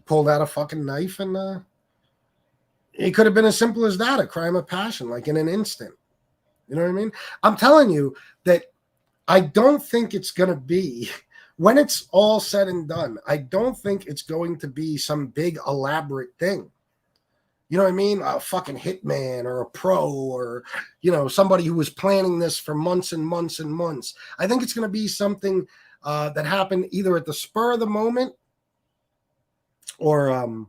Pulled out a fucking knife, and it could have been as simple as that, a crime of passion, like in an instant. You know what I mean? I'm telling you that I don't think it's going to be, when it's all said and done, I don't think it's going to be some big elaborate thing. You know what I mean? A fucking hitman or a pro or, somebody who was planning this for months and months and months. I think it's going to be something that happened either at the spur of the moment or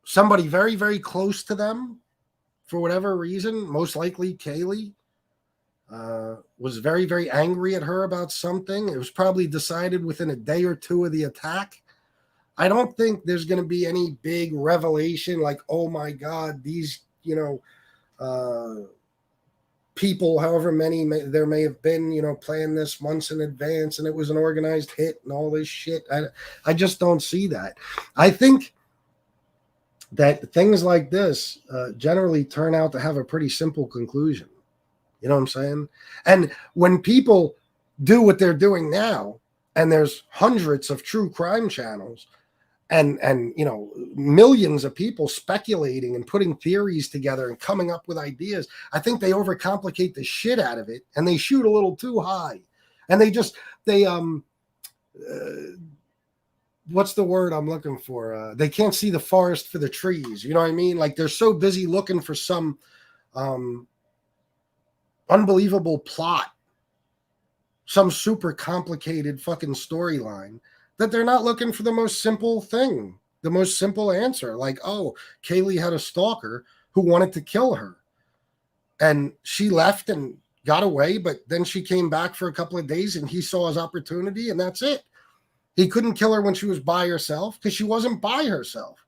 somebody very, very close to them for whatever reason. Most likely Kaylee was very, very angry at her about something. It was probably decided within a day or two of the attack. I don't think there's going to be any big revelation like, oh my God, these, people, however many there may have been, playing this months in advance and it was an organized hit and all this shit. I just don't see that. I think that things like this generally turn out to have a pretty simple conclusion. You know what I'm saying? And when people do what they're doing now, and there's hundreds of true crime channels, and millions of people speculating and putting theories together and coming up with ideas, I think they overcomplicate the shit out of it and they shoot a little too high. And what's the word I'm looking for? They can't see the forest for the trees. You know what I mean? Like they're so busy looking for some unbelievable plot, some super complicated fucking storyline, that they're not looking for the most simple thing, the most simple answer. Like, oh, Kaylee had a stalker who wanted to kill her. And she left and got away, but then she came back for a couple of days and he saw his opportunity and that's it. He couldn't kill her when she was by herself because she wasn't by herself.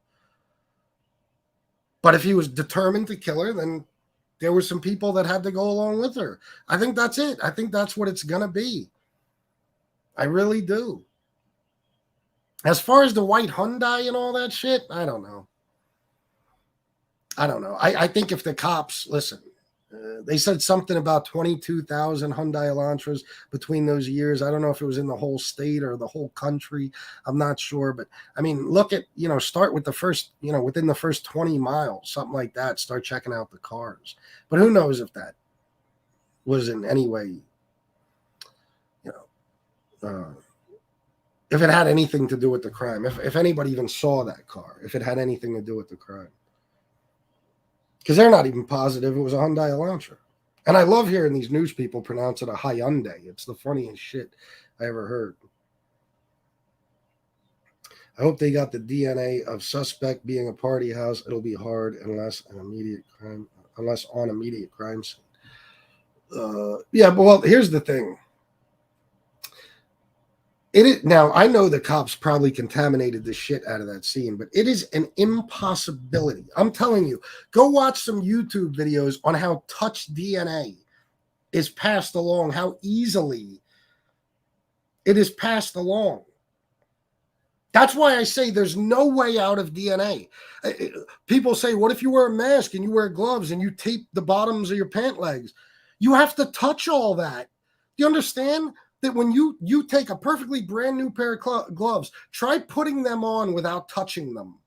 But if he was determined to kill her, then there were some people that had to go along with her. I think that's it. I think that's what it's going to be. I really do. As far as the white Hyundai and all that shit, I don't know. I think if the cops, listen, they said something about 22,000 Hyundai Elantras between those years. I don't know if it was in the whole state or the whole country. I'm not sure. But, I mean, look at, start with the first, within the first 20 miles, something like that. Start checking out the cars. But who knows if that was in any way, if it had anything to do with the crime, if anybody even saw that car, if it had anything to do with the crime. Because they're not even positive it was a Hyundai Elantra. And I love hearing these news people pronounce it a Hyundai. It's the funniest shit I ever heard. I hope they got the DNA of suspect being a party house. It'll be hard unless on immediate crime scene. Yeah, but well, here's the thing. Now, I know the cops probably contaminated the shit out of that scene, but it is an impossibility. I'm telling you, go watch some YouTube videos on how touch DNA is passed along, how easily it is passed along. That's why I say there's no way out of DNA. People say, what if you wear a mask and you wear gloves and you tape the bottoms of your pant legs? You have to touch all that. Do you understand? That when you take a perfectly brand new pair of gloves, try putting them on without touching them.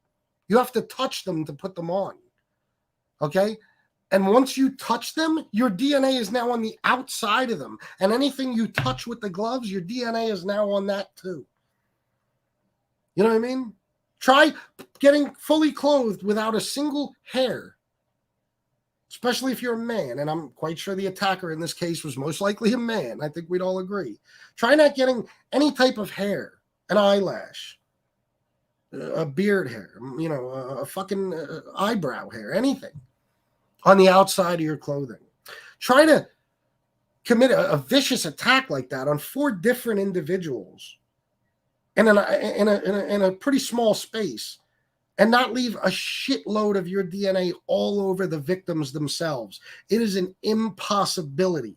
You have to touch them to put them on. Okay? And once you touch them, your DNA is now on the outside of them. And anything you touch with the gloves, your DNA is now on that too. You know what I mean? Try getting fully clothed without a single hair, especially if you're a man. And I'm quite sure the attacker in this case was most likely a man. I think we'd all agree. Try not getting any type of hair, an eyelash, a beard hair, a fucking eyebrow hair, anything on the outside of your clothing. Try to commit a vicious attack like that on 4 different individuals in a pretty small space, and not leave a shitload of your DNA all over the victims themselves. It is an impossibility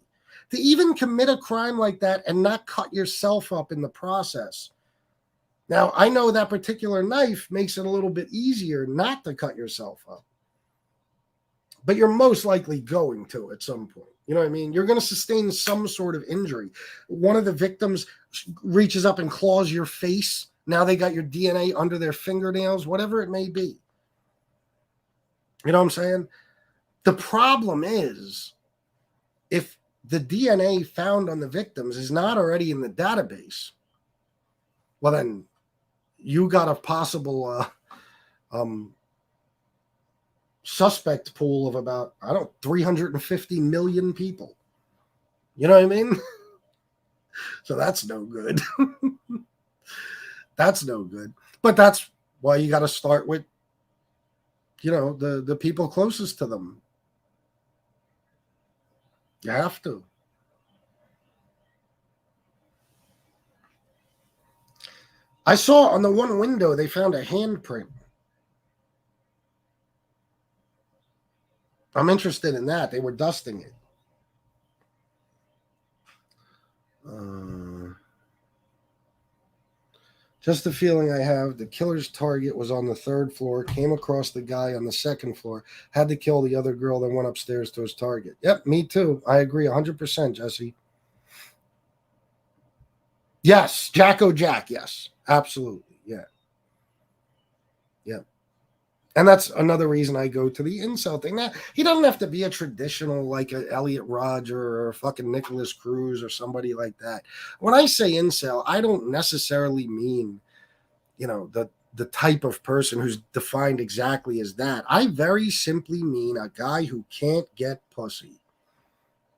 to even commit a crime like that and not cut yourself up in the process. Now, I know that particular knife makes it a little bit easier not to cut yourself up, but you're most likely going to at some point. You know what I mean? You're going to sustain some sort of injury. One of the victims reaches up and claws your face. Now they got your DNA under their fingernails, whatever it may be. You know what I'm saying? The problem is, if the DNA found on the victims is not already in the database, well, then you got a possible suspect pool of about, 350 million people. You know what I mean? So that's no good. That's no good. But that's why you got to start with, the people closest to them. You have to. I saw on the one window they found a handprint. I'm interested in that. They were dusting it. Just the feeling I have, the killer's target was on the 3rd floor, came across the guy on the 2nd floor, had to kill the other girl, then went upstairs to his target. Yep, me too. I agree 100%, Jesse. Yes, Jacko Jack, yes. Absolutely, yeah. Yeah. And that's another reason I go to the incel thing. Now, he doesn't have to be a traditional, like a Elliot Rodger or a fucking Nicholas Cruz or somebody like that. When I say incel, I don't necessarily mean, the type of person who's defined exactly as that. I very simply mean a guy who can't get pussy.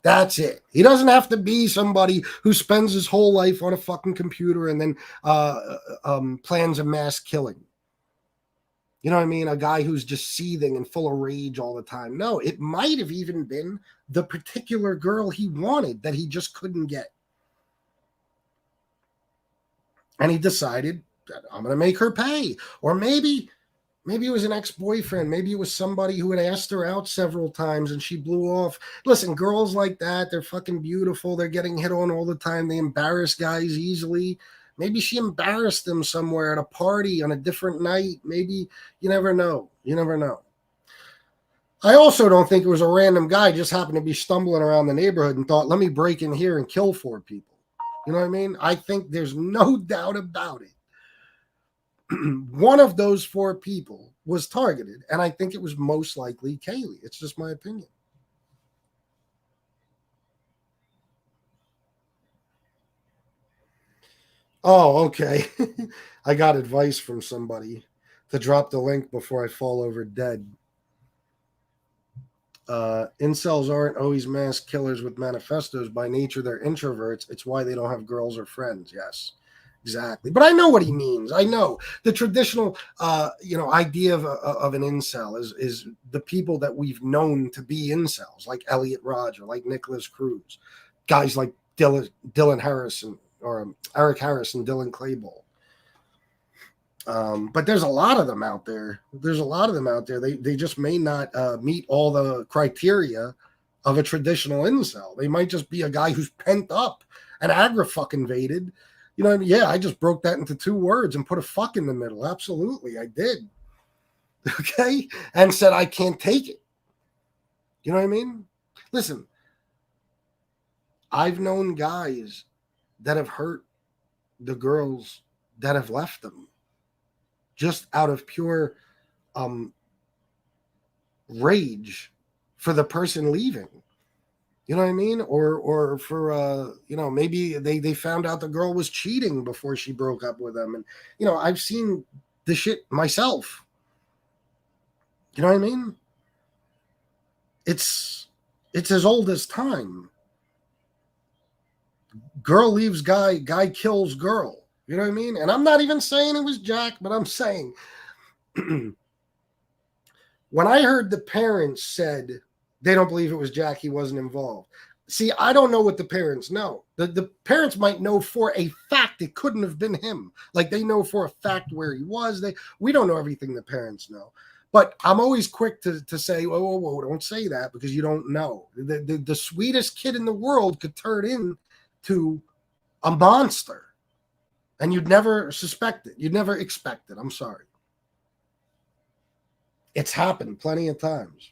That's it. He doesn't have to be somebody who spends his whole life on a fucking computer and then plans a mass killing. You know what I mean? A guy who's just seething and full of rage all the time. No, it might have even been the particular girl he wanted that he just couldn't get. And he decided that I'm going to make her pay. Or maybe it was an ex-boyfriend. Maybe it was somebody who had asked her out several times and she blew off. Listen, girls like that, they're fucking beautiful. They're getting hit on all the time. They embarrass guys easily. Maybe she embarrassed them somewhere at a party on a different night. Maybe, you never know. You never know. I also don't think it was a random guy just happened to be stumbling around the neighborhood and thought, let me break in here and kill 4 people. You know what I mean? I think there's no doubt about it. One of those 4 people was targeted, and I think it was most likely Kaylee. It's just my opinion. Oh, okay. I got advice from somebody to drop the link before I fall over dead. Incels aren't always mass killers with manifestos. By nature, they're introverts. It's why they don't have girls or friends. Yes, exactly. But I know what he means. I know the traditional, idea of an incel is the people that we've known to be incels, like Elliot Rodger, like Nicholas Cruz, guys like Dylan Harrison or Eric Harris and Dylan Clayball. But there's a lot of them out there. They just may not meet all the criteria of a traditional incel. They might just be a guy who's pent up and aggra-fucking-vated. You know what I mean? Yeah, I just broke that into 2 words and put a fuck in the middle. Absolutely, I did. Okay? And said, I can't take it. You know what I mean? Listen, I've known guys that have hurt the girls that have left them just out of pure rage for the person leaving. You know what I mean? Or for maybe they found out the girl was cheating before she broke up with them. And I've seen the shit myself. You know what I mean? It's as old as time. Girl leaves guy, guy kills girl. You know what I mean? And I'm not even saying it was Jack, but I'm saying when I heard the parents said they don't believe it was Jack, he wasn't involved. See, I don't know what the parents know. The parents might know for a fact it couldn't have been him. Like they know for a fact where he was. We don't know everything the parents know. But I'm always quick to say, whoa, don't say that because you don't know. The sweetest kid in the world could turn into a monster. And you'd never suspect it. You'd never expect it. I'm sorry. It's happened plenty of times.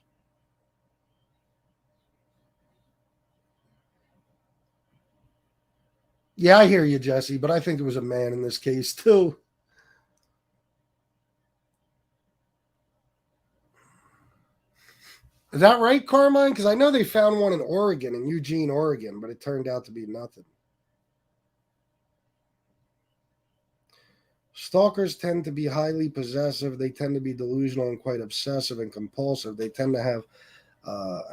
Yeah, I hear you, Jesse, but I think it was a man in this case, too. Is that right, Carmine? Because I know they found one in Oregon, in Eugene, Oregon, but it turned out to be nothing. Stalkers tend to be highly possessive. They tend to be delusional and quite obsessive and compulsive. They tend to have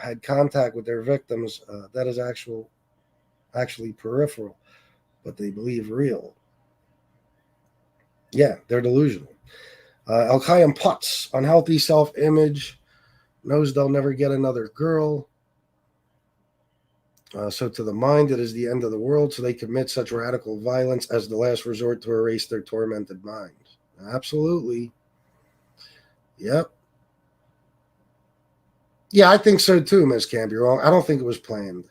had contact with their victims. That is actually peripheral, but they believe real. Yeah, they're delusional. Al-Qayyum Putz, unhealthy self-image, knows they'll never get another girl. So to the mind, it is the end of the world, so they commit such radical violence as the last resort to erase their tormented minds. Absolutely. Yep. Yeah, I think so too, Miss Campion. I don't think it was planned.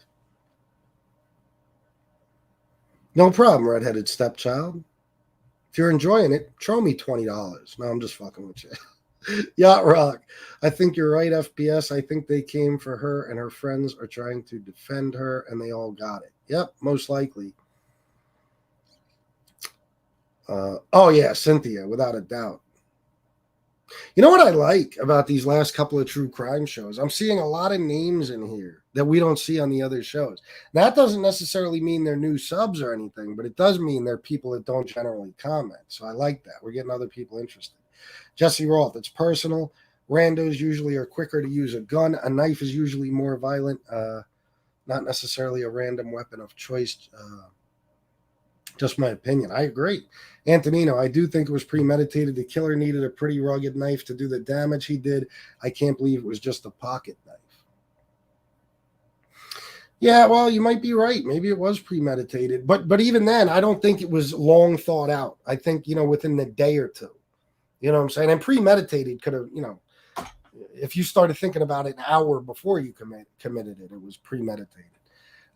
No problem, redheaded stepchild. If you're enjoying it, throw me $20. No, I'm just fucking with you. Yacht Rock. I think you're right, FBS. I think they came for her and her friends are trying to defend her and they all got it. Yep, most likely. Oh, yeah, Cynthia, without a doubt. You know what I like about these last couple of true crime shows? I'm seeing a lot of names in here that we don't see on the other shows. That doesn't necessarily mean they're new subs or anything, but it does mean they're people that don't generally comment. So I like that. We're getting other people interested. Jesse Roth, it's personal. Randos usually are quicker to use a gun. A knife is usually more violent, not necessarily a random weapon of choice. Just my opinion. I agree. Antonino, I do think it was premeditated. The killer needed a pretty rugged knife to do the damage he did. I can't believe it was just a pocket knife. Yeah, well, you might be right. Maybe it was premeditated. But even then, I don't think it was long thought out. I think, within the day or two. You know what I'm saying? And premeditated could have, if you started thinking about it an hour before you committed it, it was premeditated.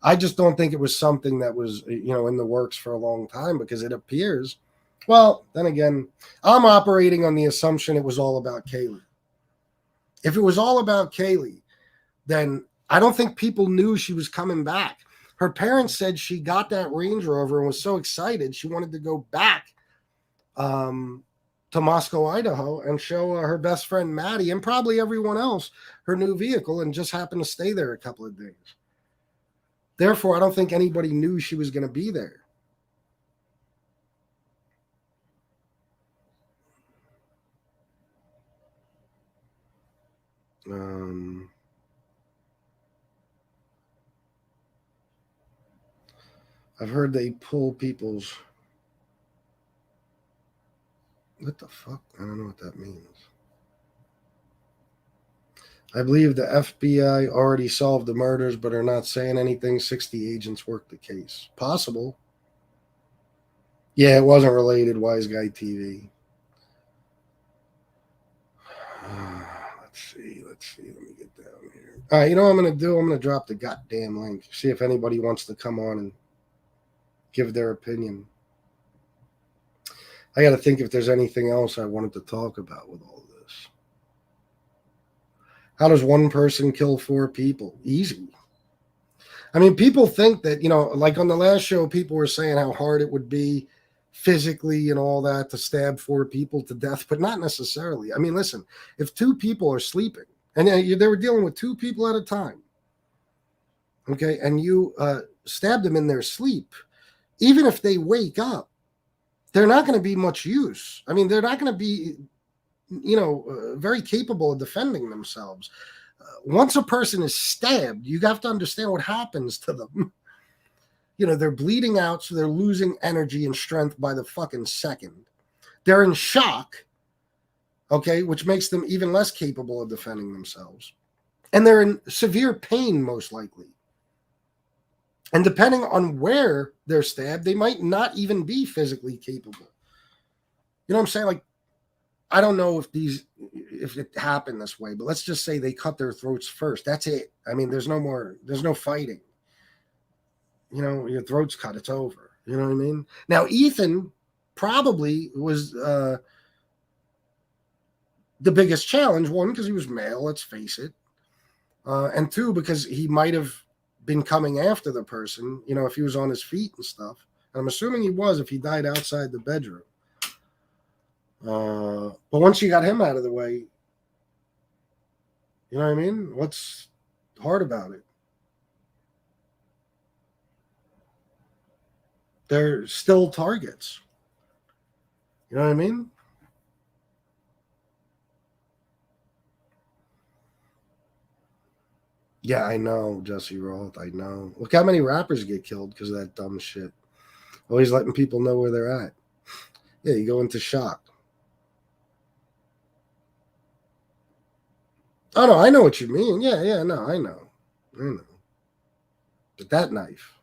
I just don't think it was something that was, in the works for a long time because it appears. Well, then again, I'm operating on the assumption it was all about Kaylee. If it was all about Kaylee, then I don't think people knew she was coming back. Her parents said she got that Range Rover and was so excited she wanted to go back to Moscow, Idaho, and show her best friend Maddie and probably everyone else her new vehicle and just happened to stay there a couple of days. Therefore, I don't think anybody knew she was going to be there. I've heard they pull people's... What the fuck? I don't know what that means. I believe the FBI already solved the murders but are not saying anything. 60 agents worked the case. Possible. Yeah, it wasn't related. Wise Guy TV. Let's see. Let me get down here. All right, you know what I'm going to do? I'm going to drop the goddamn link. See if anybody wants to come on and give their opinion. I got to think if there's anything else I wanted to talk about with all this. How does one person kill 4 people? Easy. I mean, people think that, like on the last show, people were saying how hard it would be physically and all that to stab 4 people to death, but not necessarily. I mean, listen, if 2 people are sleeping, and they were dealing with 2 people at a time, okay, and you stab them in their sleep, even if they wake up, they're not going to be much use. I mean, they're not going to be, very capable of defending themselves. Once a person is stabbed, you have to understand what happens to them. They're bleeding out, so they're losing energy and strength by the fucking second. They're in shock, okay, which makes them even less capable of defending themselves. And they're in severe pain, most likely. And depending on where they're stabbed, they might not even be physically capable. You know what I'm saying? Like, I don't know if it happened this way, but let's just say they cut their throats first. That's it. I mean, there's no fighting. Your throat's cut, it's over. You know what I mean? Now, Ethan probably was the biggest challenge. One, because he was male, let's face it. And two, because he might have been coming after the person, if he was on his feet and stuff. And I'm assuming he was if he died outside the bedroom. But once you got him out of the way, you know what I mean? What's hard about it? They're still targets. You know what I mean? Yeah, I know, Jesse Roth. I know. Look how many rappers get killed because of that dumb shit. Always letting people know where they're at. Yeah, you go into shock. Oh, no, I know what you mean. Yeah, no, I know. But that knife.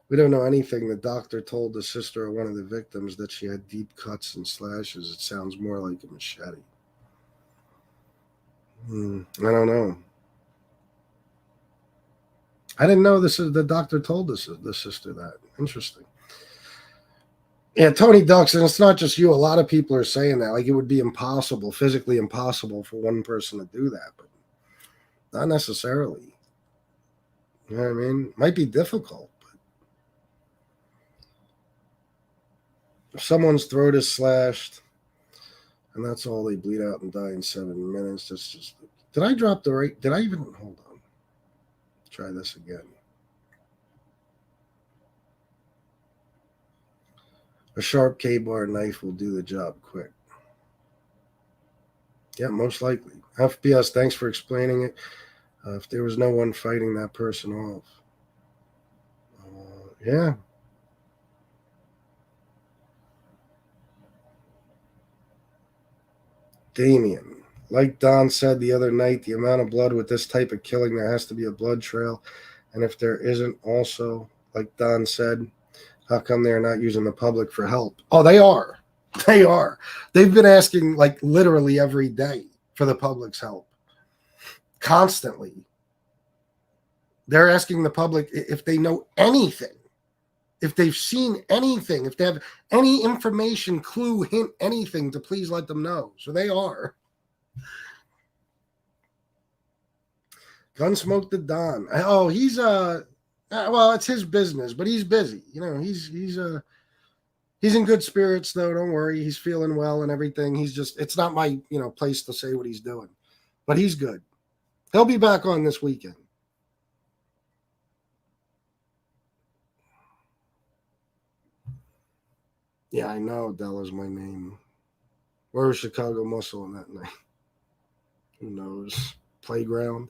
We don't know anything. The doctor told the sister of one of the victims that she had deep cuts and slashes. It sounds more like a machete. I don't know. I didn't know the doctor told the sister that. Interesting. Yeah, Tony Ducks, and it's not just you. A lot of people are saying that. Like, it would be impossible, physically impossible for one person to do that, but not necessarily. You know what I mean? Might be difficult, but if someone's throat is slashed and that's all, they bleed out and die in 7 minutes, that's just... Did I drop the right... Did I even... Hold on. Try this again. A sharp K-bar knife will do the job quick. Yeah, most likely. FBS, thanks for explaining it. If there was no one fighting that person off. Yeah. Damien. Like Don said the other night, the amount of blood with this type of killing, there has to be a blood trail. And if there isn't also, like Don said, how come they're not using the public for help? Oh, they are. They are. They've been asking, like, literally every day for the public's help. Constantly. They're asking the public if they know anything, if they've seen anything, if they have any information, clue, hint, anything, to please let them know. So they are. Gunsmoke the Don. Oh, he's well, it's his business, but he's busy. He's in good spirits though. Don't worry, he's feeling well and everything. He's just, it's not my place to say what he's doing, but he's good. He'll be back on this weekend. Yeah, I know Della's my name. Where was Chicago Muscle on that night? Who knows? Playground.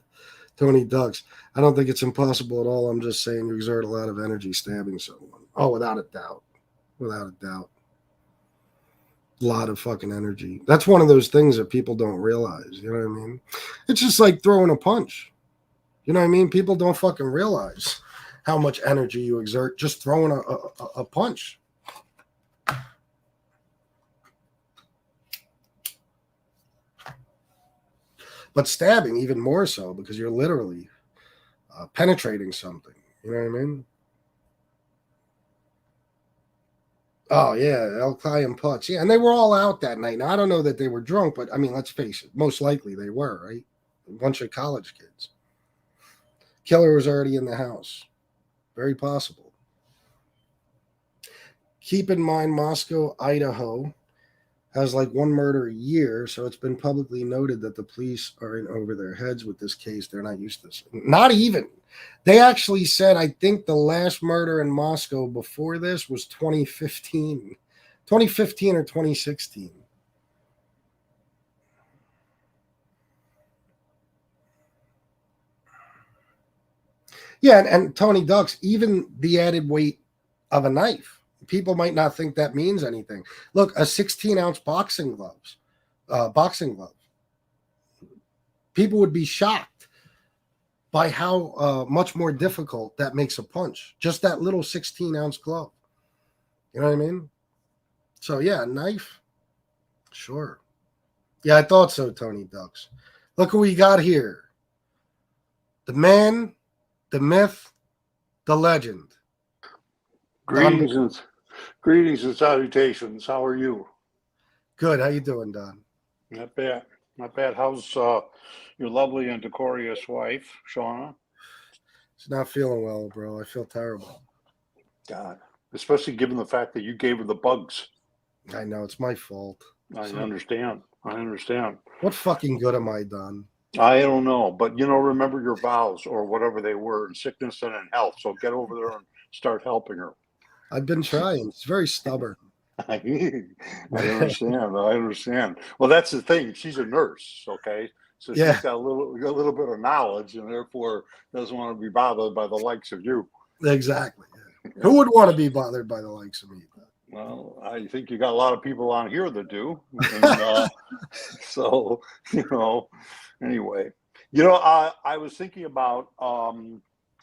Tony Ducks. I don't think it's impossible at all. I'm just saying you exert a lot of energy stabbing someone. Oh, without a doubt. Without a doubt. A lot of fucking energy. That's one of those things that people don't realize. You know what I mean? It's just like throwing a punch. You know what I mean? People don't fucking realize how much energy you exert just throwing a punch. But stabbing even more so, because you're literally penetrating something. You know what I mean? Oh, yeah, El Kai and Putz. Yeah, and they were all out that night. Now, I don't know that they were drunk, but, I mean, let's face it. Most likely they were, right? A bunch of college kids. Killer was already in the house. Very possible. Keep in mind, Moscow, Idaho has like one murder a year, so it's been publicly noted that the police are in over their heads with this case. They're not used to this. Not even. They actually said, I think the last murder in Moscow before this was 2015. 2015 or 2016. Yeah, and Tony Ducks, even the added weight of a knife. People might not think that means anything. Look, a 16-ounce boxing glove. People would be shocked by how much more difficult that makes a punch. Just that little 16-ounce glove. You know what I mean? So yeah, a knife. Sure. Yeah, I thought so, Tony Ducks. Look who we got here. The man, the myth, the legend. Don. Greetings and salutations. How are you? Good. How you doing, Don? Not bad. Not bad. How's your lovely and decorous wife, Shauna? She's not feeling well, bro. I feel terrible. God, especially given the fact that you gave her the bugs. I know it's my fault. I understand. What fucking good am I, Don? I don't know, but remember your vows or whatever they were in sickness and in health. So get over there and start helping her. I've been trying. It's very stubborn. I understand. Well, that's the thing. She's a nurse, okay? So she's got a little bit of knowledge, and therefore doesn't want to be bothered by the likes of you. Exactly. Yeah. Who would want to be bothered by the likes of me? Well, I think you got a lot of people on here that do. And, so, anyway. I was thinking about a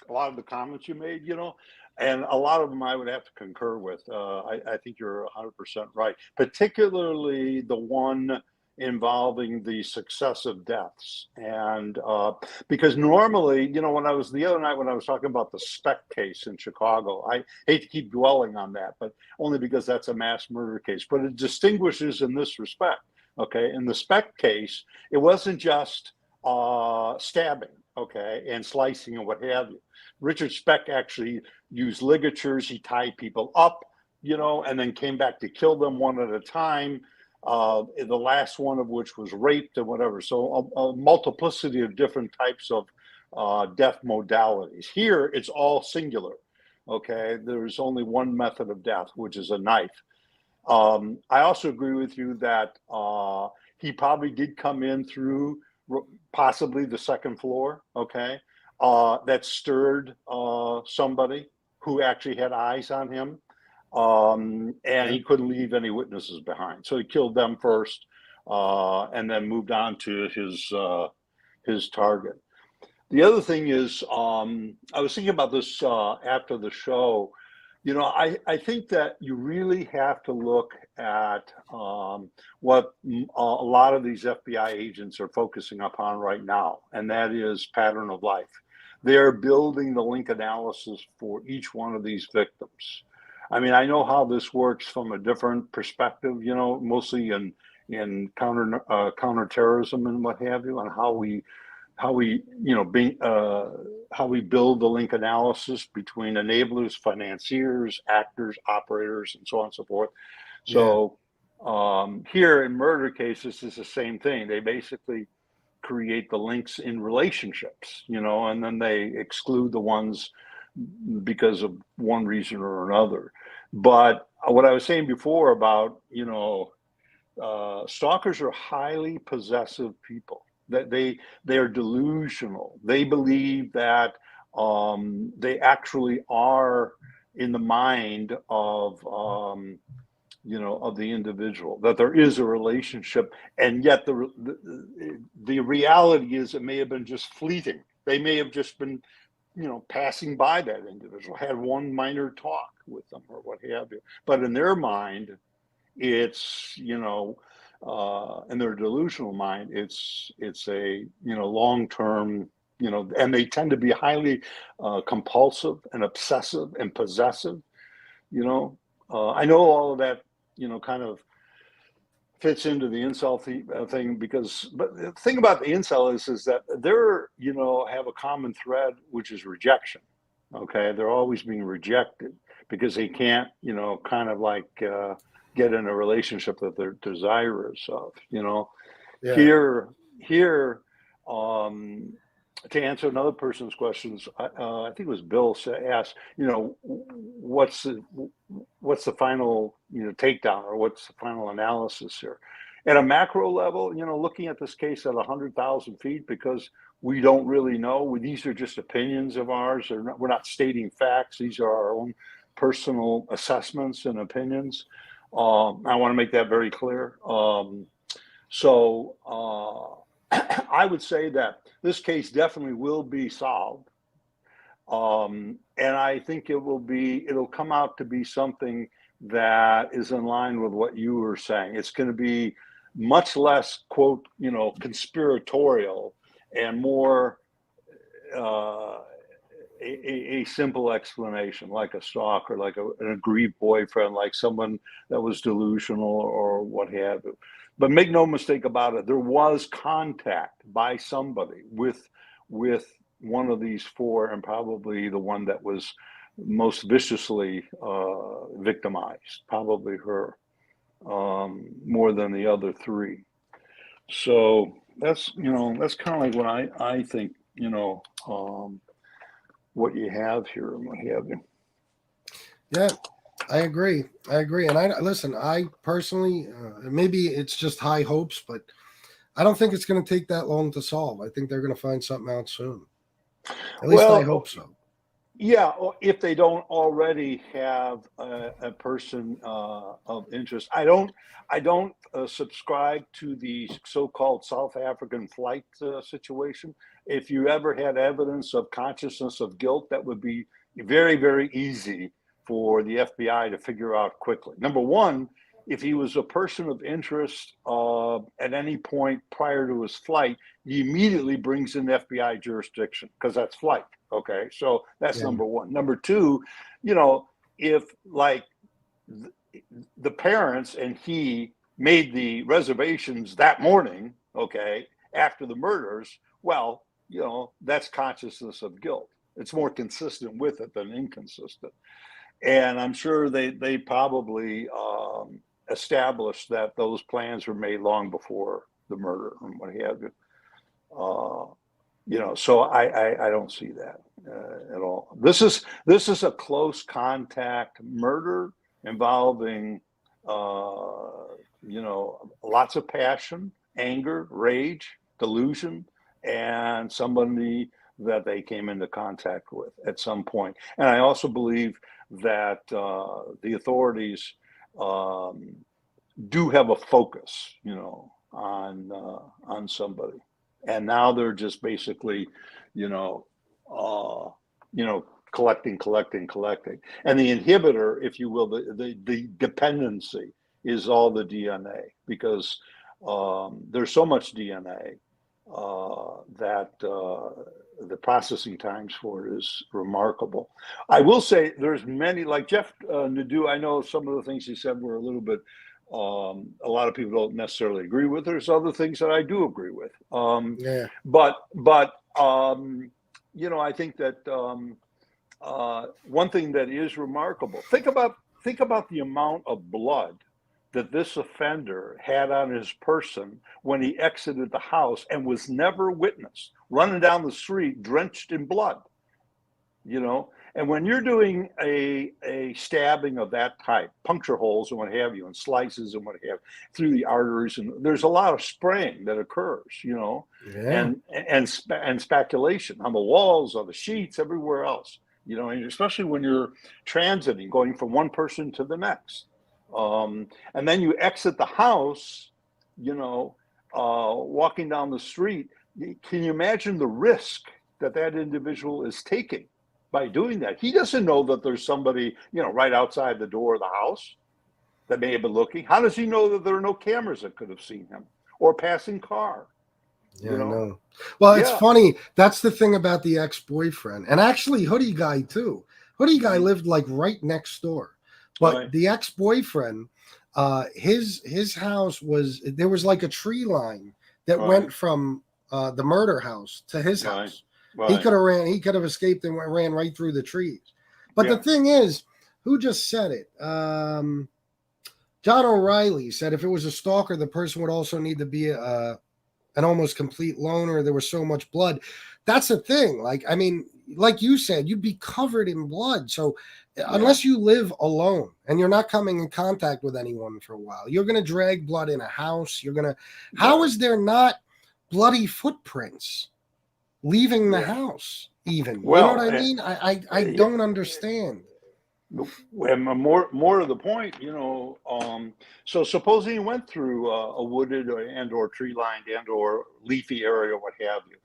lot of the comments you made, and a lot of them I would have to concur with. I think you're 100% right, particularly the one involving the successive deaths. And because normally, when I was the other night when I was talking about the Speck case in Chicago, I hate to keep dwelling on that, but only because that's a mass murder case. But it distinguishes in this respect. Okay, in the Speck case, it wasn't just stabbing, okay, and slicing and what have you. Richard Speck actually used ligatures. He tied people up, and then came back to kill them one at a time. The last one of which was raped and whatever. So a multiplicity of different types of death modalities. Here, it's all singular. Okay, there's only one method of death, which is a knife. I also agree with you that he probably did come in through possibly the second floor. Okay, that stirred somebody who actually had eyes on him. And he couldn't leave any witnesses behind. So he killed them first and then moved on to his target. The other thing is, I was thinking about this after the show. I think that you really have to look at what a lot of these FBI agents are focusing upon right now, and that is pattern of life. They're building the link analysis for each one of these victims. I mean, I know how this works from a different perspective, mostly in counterterrorism and what have you, and how we build the link analysis between enablers, financiers, actors, operators, and so on and so forth. So here in murder cases, it's the same thing. They basically create the links in relationships, and then they exclude the ones because of one reason or another. But what I was saying before about, stalkers are highly possessive people. That they are delusional. They believe that they actually are in the mind of of the individual, that there is a relationship, and yet the reality is it may have been just fleeting. They may have just been passing by that individual, had one minor talk with them or what have you. But in their mind, it's, in their delusional mind, it's a, long-term, and they tend to be highly compulsive and obsessive and possessive, I know all of that, kind of fits into the incel thing but the thing about the incel is that they're, have a common thread, which is rejection. Okay. They're always being rejected because they can't, kind of like, get in a relationship that they're desirous of. Yeah. Here, to answer another person's questions, I think it was Bill asked, what's the final, takedown, or what's the final analysis here? At a macro level, looking at this case at 100,000 feet, because we don't really know. These are just opinions of ours. We're not stating facts. These are our own personal assessments and opinions. I want to make that very clear. So I would say that this case definitely will be solved. And I think it'll come out to be something that is in line with what you were saying. It's going to be much less, quote, conspiratorial, and more a simple explanation, like a stalker, like an aggrieved boyfriend, like someone that was delusional or what have you. But make no mistake about it, there was contact by somebody with one of these four, and probably the one that was most viciously victimized, probably her, more than the other three. So that's kind of like what I think, what you have here and what have you. Yeah, I agree. And I personally, maybe it's just high hopes, but I don't think it's going to take that long to solve. I think they're going to find something out soon. At least I hope so. Yeah, if they don't already have a person of interest. I don't subscribe to the so-called South African flight situation. If you ever had evidence of consciousness of guilt, that would be very, very easy for the FBI to figure out quickly. Number one, if he was a person of interest at any point prior to his flight, he immediately brings in FBI jurisdiction, because that's flight. Okay, so that's number one. Number two, if like the parents and he made the reservations that morning, okay, after the murders, well, that's consciousness of guilt. It's more consistent with it than inconsistent. And I'm sure they probably established that those plans were made long before the murder and what have you. So I don't see that at all. This is a close contact murder involving lots of passion, anger, rage, delusion, and somebody that they came into contact with at some point. And I also believe that the authorities do have a focus, on somebody. And now they're just basically, collecting. And the inhibitor, if you will, the dependency is all the DNA, because there's so much DNA that the processing times for it is remarkable. I will say there's many, like Jeff Nadeau, I know some of the things he said were a little bit, a lot of people don't necessarily agree with. There's other things that I do agree with. But I think that one thing that is remarkable, think about the amount of blood that this offender had on his person when he exited the house and was never witnessed, running down the street drenched in blood. And when you're doing a stabbing of that type, puncture holes and what have you, and slices and what have you, through the arteries, and there's a lot of spraying that occurs, and speculation on the walls, on the sheets, everywhere else, and especially when you're transiting, going from one person to the next. And then you exit the house, walking down the street. Can you imagine the risk that individual is taking by doing that? He doesn't know that there's somebody, right outside the door of the house that may have been looking. How does he know that there are no cameras that could have seen him, or a passing car? Yeah, I know. Well, it's funny. That's the thing about the ex-boyfriend, and actually Hoodie Guy too. Hoodie Guy lived like right next door, but the ex-boyfriend, his house there was like a tree line that went from the murder house to his house. He could have escaped and ran right through the trees. But the thing is, who just said it? John O'Reilly said if it was a stalker, the person would also need to be an almost complete loner. There was so much blood. That's the thing. Like, I mean, like you said, you'd be covered in blood. So unless you live alone and you're not coming in contact with anyone for a while, you're going to drag blood in a house. How is there not bloody footprints leaving the house even? Well, you know what I mean? I don't understand. And more to the point, so supposing you went through a wooded or tree lined and or leafy area, what have you.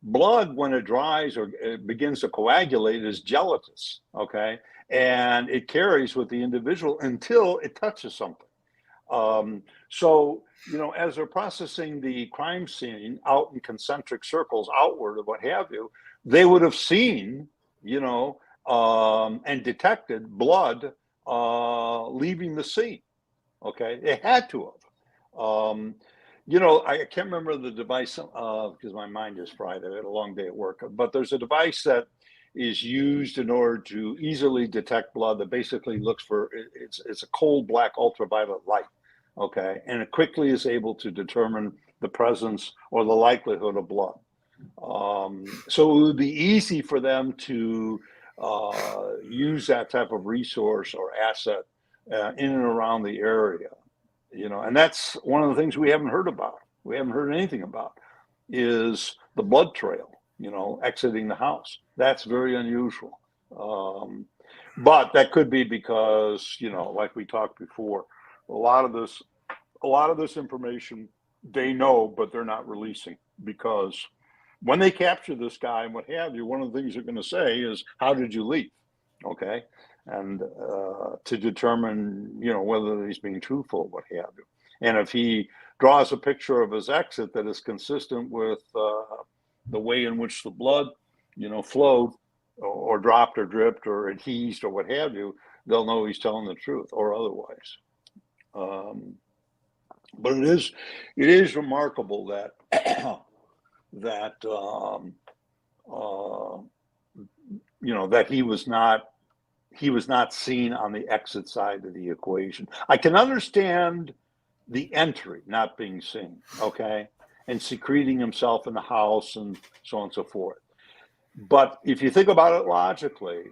Blood, when it dries or it begins to coagulate, is gelatinous, okay, and it carries with the individual until it touches something. So as they're processing the crime scene out in concentric circles outward or what have you, they would have seen, and detected blood leaving the scene. Okay, they had to have. I can't remember the device because my mind is fried. I had a long day at work, but there's a device that is used in order to easily detect blood that basically looks for it's a cold black ultraviolet light. Okay, and it quickly is able to determine the presence or the likelihood of blood. So it would be easy for them to use that type of resource or asset in and around the area, and that's one of the things we haven't heard about. We haven't heard anything about is the blood trail, exiting the house. That's very unusual. But that could be because, like we talked before, a lot of this information they know, but they're not releasing because when they capture this guy and what have you, one of the things they're going to say is, how did you leave? Okay. And to determine, whether he's being truthful, what have you. And if he draws a picture of his exit that is consistent with the way in which the blood, flowed or dropped or dripped or adhesed or what have you, they'll know he's telling the truth or otherwise. But it is remarkable that that that he was not seen on the exit side of the equation. I can understand the entry not being seen, okay, and secreting himself in the house and so on and so forth. But if you think about it logically,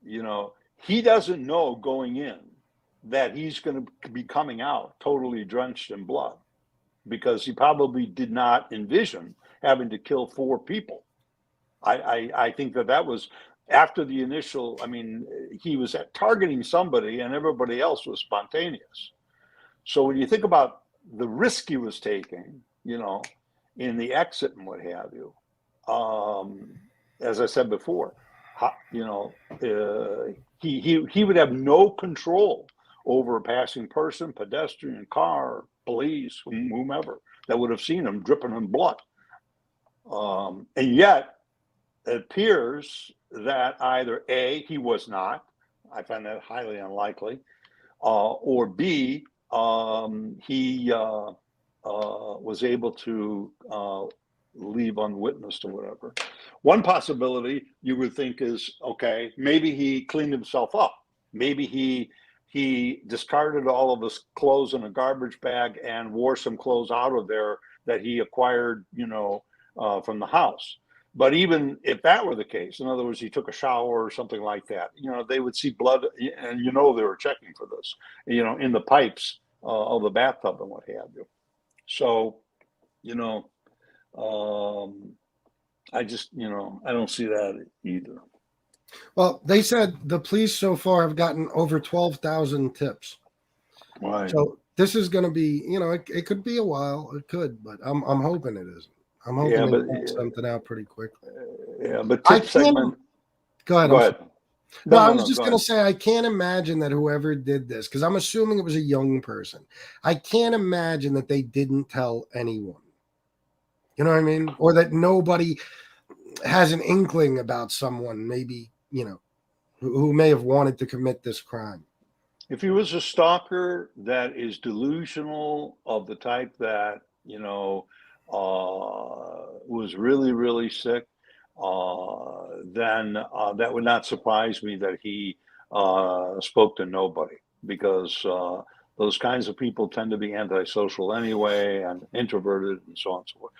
he doesn't know going in that he's going to be coming out totally drenched in blood because he probably did not envision having to kill 4 people. I think that was after the initial, he was targeting somebody and everybody else was spontaneous. So when you think about the risk he was taking, in the exit and what have you, as I said before, he would have no control over a passing person, pedestrian, car, police, whomever that would have seen him dripping in blood. And yet it appears that either A, he was not, I find that highly unlikely, or B, he was able to leave unwitnessed or whatever. One possibility you would think is, okay, maybe he cleaned himself up. Maybe he discarded all of his clothes in a garbage bag and wore some clothes out of there that he acquired, from the house. But even if that were the case, in other words, he took a shower or something like that, they would see blood, and they were checking for this, in the pipes of the bathtub and what have you. So, I just, I don't see that either. Well, they said the police so far have gotten over 12,000 tips. Right. So this is going to be, it could be a while. It could, but I'm hoping it isn't. I'm hoping they get something out pretty quickly. Yeah, but tip segment. Go ahead. Go ahead. No, I was just going to say, I can't imagine that whoever did this, because I'm assuming it was a young person. I can't imagine that they didn't tell anyone. You know what I mean? Or that nobody has an inkling about someone, maybe, who may have wanted to commit this crime. If he was a stalker that is delusional of the type that, was really, really sick, then that would not surprise me that he spoke to nobody. because those kinds of people tend to be antisocial anyway and introverted and so on and so forth.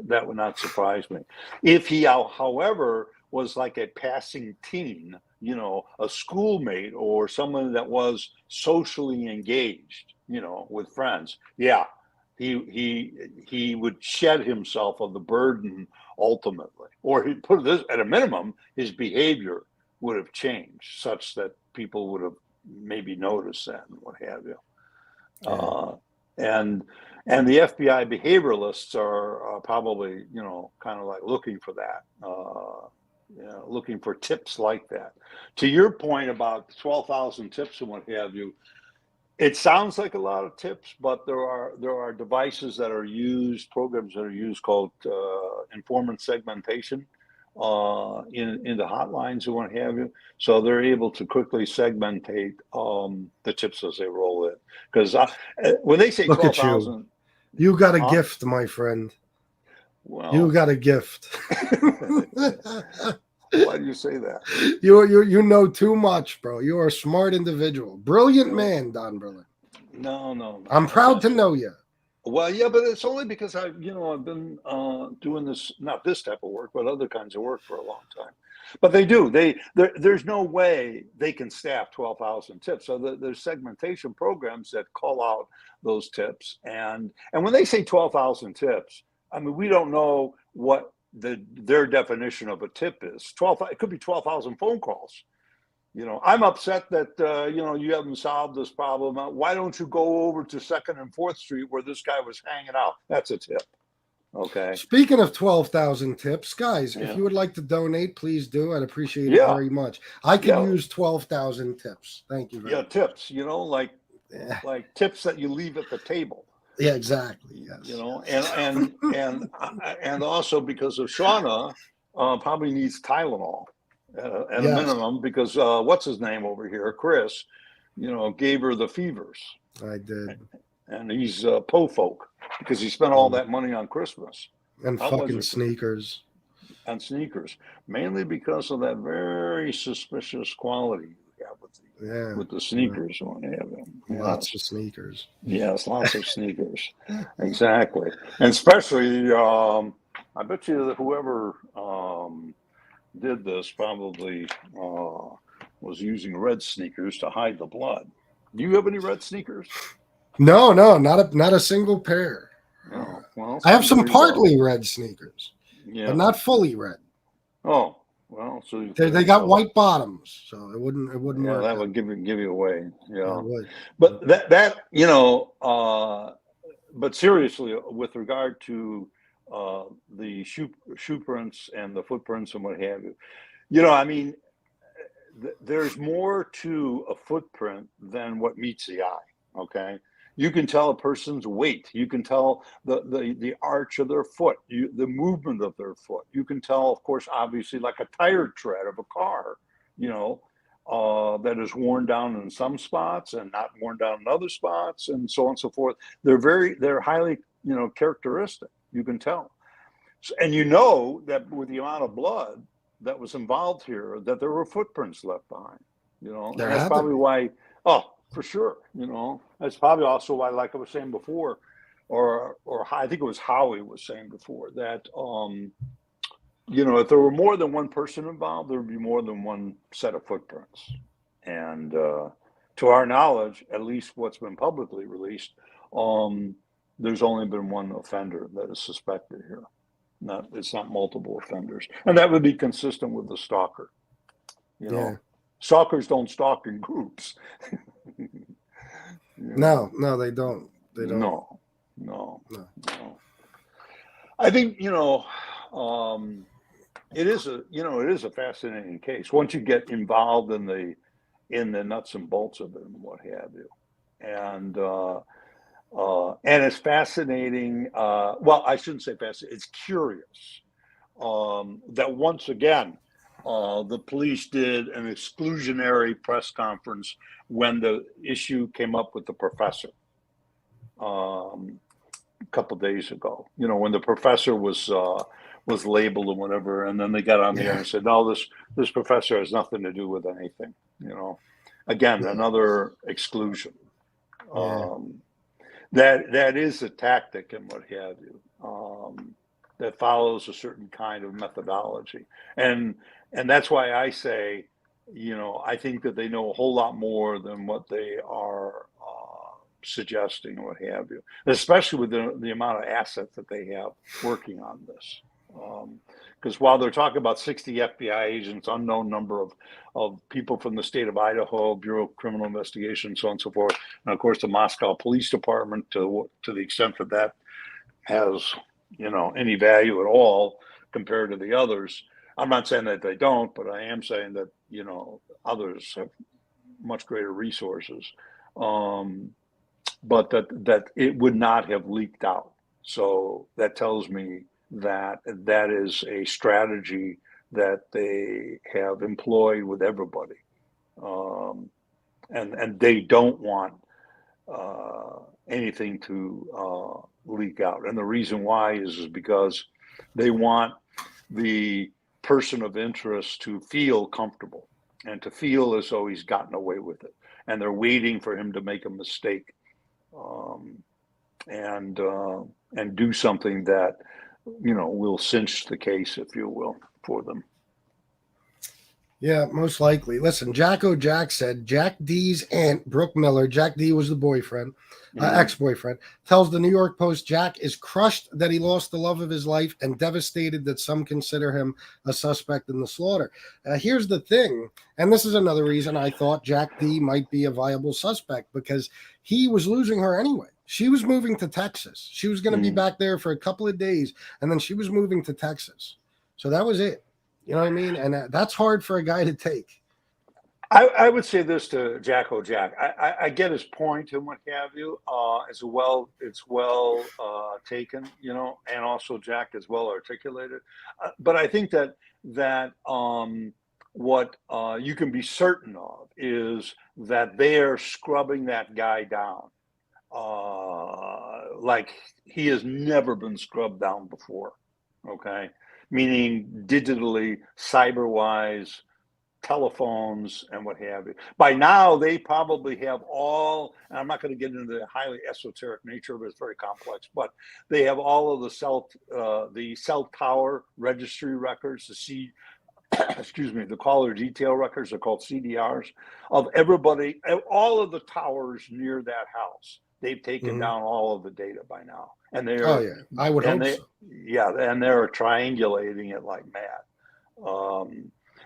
That would not surprise me. If he, however, was like a passing teen, you know, a schoolmate or someone that was socially engaged, you know, with friends, yeah, he would shed himself of the burden ultimately, or he put this at a minimum, his behavior would have changed such that people would have maybe noticed that and what have you. Yeah. And the FBI behavioralists are probably, you know, kind of like looking for that, you know, looking for tips like that. To your point about 12,000 tips and what have you, it sounds like a lot of tips, but there are devices that are used, programs that are used called informant segmentation in the hotlines and what have you. So they're able to quickly segmentate the tips as they roll in. Because when they say Look at 12,000, you got a huh? gift, my friend. You Well, got a gift. why do you say that? You know too much, bro. You are a smart individual, brilliant No, man, Don Berlin. no. I'm That's proud not to true. know you. Well, yeah, but it's only because I've been doing this, not this type of work, but other kinds of work for a long time. But they do. There's no way they can staff 12,000 tips. So there's segmentation programs that call out those tips. And when they say 12,000 tips, I mean, we don't know what their definition of a tip is. It could be 12,000 phone calls. You know, I'm upset that you haven't solved this problem. Why don't you go over to 2nd and 4th Street where this guy was hanging out? That's a tip. Okay. Speaking of 12,000 tips, guys, if Yeah. you would like to donate, please do. I'd appreciate it Yeah. very much. I could Yeah. use 12,000 tips. Thank you very Yeah. much. Tips. You know, like tips that you leave at the table. Yeah, exactly. Yes. You know, and also because of Shauna, probably needs Tylenol at a Yes. minimum because what's his name over here, Chris, you know, gave her the fevers. I did. And he's po folk because he spent all that money on Christmas. And How was fucking it? sneakers. And sneakers, mainly because of that very suspicious quality you have with the sneakers. Lots of sneakers. Yes, lots of sneakers. Exactly. And especially, I bet you that whoever did this probably was using red sneakers to hide the blood. Do you have any red sneakers? No, not a single pair. Oh, well, I have some there you go. partly red sneakers, Yeah. but not fully red. Oh, well, so They got white bottoms, so it wouldn't yeah, work. that would give you away. Yeah, It would. but that but seriously, with regard to the shoe prints and the footprints and what have you, I mean, there's more to a footprint than what meets the eye. Okay. You can tell a person's weight. You can tell the arch of their foot, the movement of their foot. You can tell, of course, obviously, like a tire tread of a car, that is worn down in some spots and not worn down in other spots, and so on and so forth. They're highly, characteristic. You can tell, and that with the amount of blood that was involved here, that there were footprints left behind. And that's probably why. Oh, for sure. That's probably also why, like I was saying before, or I think it was Howie was saying before that, if there were more than one person involved, there would be more than one set of footprints. And to our knowledge, at least what's been publicly released, there's only been one offender that is suspected here. It's not multiple offenders, and that would be consistent with the stalker. Stalkers don't stalk in groups. No, they don't. They don't. No. I think it is a fascinating case once you get involved in the nuts and bolts of it and what have you, and it's fascinating. Well, I shouldn't say fascinating. It's curious that once again. The police did an exclusionary press conference when the issue came up with the professor a couple of days ago. When the professor was labeled and whatever, and then they got on the air and said, "No, this professor has nothing to do with anything." again, another exclusion. Yeah. That is a tactic and what have you, that follows a certain kind of methodology. And that's why I say, I think that they know a whole lot more than what they are suggesting or what have you, especially with the amount of assets that they have working on this. Because while they're talking about 60 FBI agents, unknown number of people from the state of Idaho, Bureau of Criminal Investigation, so on and so forth, and of course the Moscow Police Department, to the extent that that has any value at all compared to the others. I'm not saying that they don't, but I am saying that others have much greater resources, but that it would not have leaked out. So that tells me that that is a strategy that they have employed with everybody, and they don't want anything to leak out. And the reason why is because they want the person of interest to feel comfortable and to feel as though he's gotten away with it, and they're waiting for him to make a mistake, and do something that will cinch the case, if you will, for them. Yeah, most likely. Listen, Jacko Jack said Jack D's aunt, Brooke Miller, Jack D was the boyfriend, ex-boyfriend, tells the New York Post Jack is crushed that he lost the love of his life and devastated that some consider him a suspect in the slaughter. Here's the thing, and this is another reason I thought Jack D might be a viable suspect, because he was losing her anyway. She was moving to Texas. She was going to be back there for a couple of days, and then she was moving to Texas. So that was it. You know what I mean? And that's hard for a guy to take. I would say this to Jacko Jack. I get his point and what have you. It's well taken, and also Jack is well articulated. But I think that what you can be certain of is that they are scrubbing that guy down like he has never been scrubbed down before. Okay. Meaning digitally, cyber-wise, telephones, and what have you. By now, they probably have all, and I'm not going to get into the highly esoteric nature of it, it's very complex, but they have all of the cell tower registry records, the caller detail records, they're called CDRs, of everybody, all of the towers near that house. They've taken down all of the data by now. And they're, I would hope so. Yeah, and they're triangulating it like mad.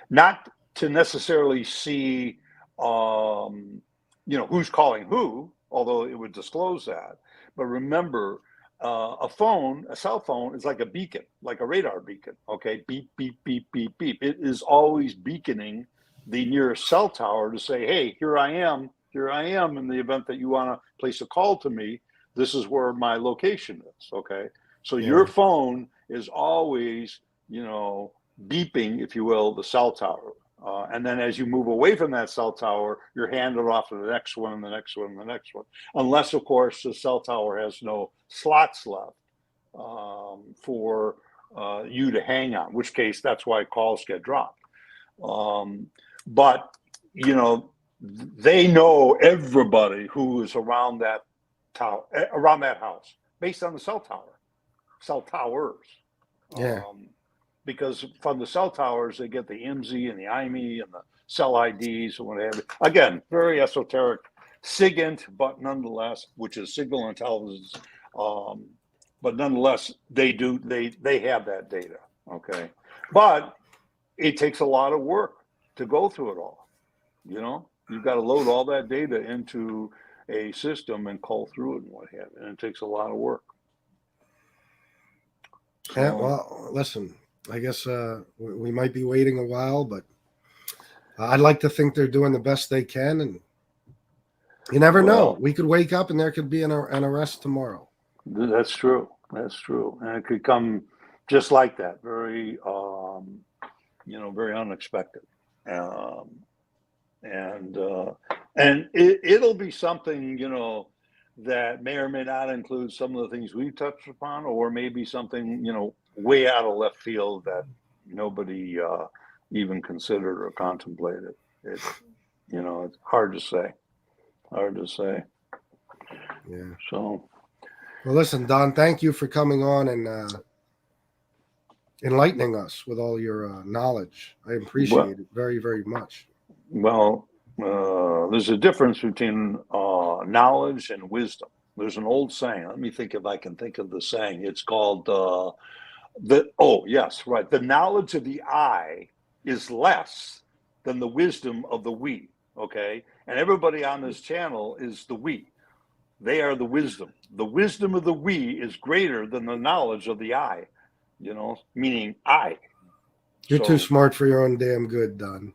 Not to necessarily see, who's calling who, although it would disclose that. But remember, a cell phone is like a beacon, like a radar beacon. Okay, beep, beep, beep, beep, beep. It is always beaconing the nearest cell tower to say, hey, here I am in the event that you want to place a call to me. This is where my location is. Okay. So your phone is always, beeping, if you will, the cell tower. And then as you move away from that cell tower, you're handed off to the next one and the next one and the next one. Unless, of course, the cell tower has no slots left for you to hang on, in which case that's why calls get dropped. But, they know everybody who is around that tower, around that house, based on the cell towers. Because from the cell towers, they get the IMSI and the IME and the cell IDs and whatever. Again, very esoteric, SIGINT, but nonetheless, which is signal intelligence. But nonetheless, they have that data. Okay. But it takes a lot of work to go through it all. You've got to load all that data into a system and call through it and what have you. And it takes a lot of work. So, yeah, well, listen, I guess we might be waiting a while, but I'd like to think they're doing the best they can. And you never know. We could wake up and there could be an arrest tomorrow. That's true. That's true. And it could come just like that. Very, very unexpected. And it'll be something, that may or may not include some of the things we've touched upon, or maybe something, way out of left field that nobody even considered or contemplated. It's hard to say. Hard to say. Yeah. So, Well, listen, Don, thank you for coming on and enlightening us with all your knowledge. I well, appreciate it very, very much. well, there's a difference between knowledge and wisdom. There's an old saying. Let me think if I can think of the saying. It's called yes, right. The knowledge of the I is less than the wisdom of the we. Okay, and everybody on this channel is the we. They are the wisdom. The wisdom of the we is greater than the knowledge of the I. Meaning I. You're too So, smart for your own damn good, Don.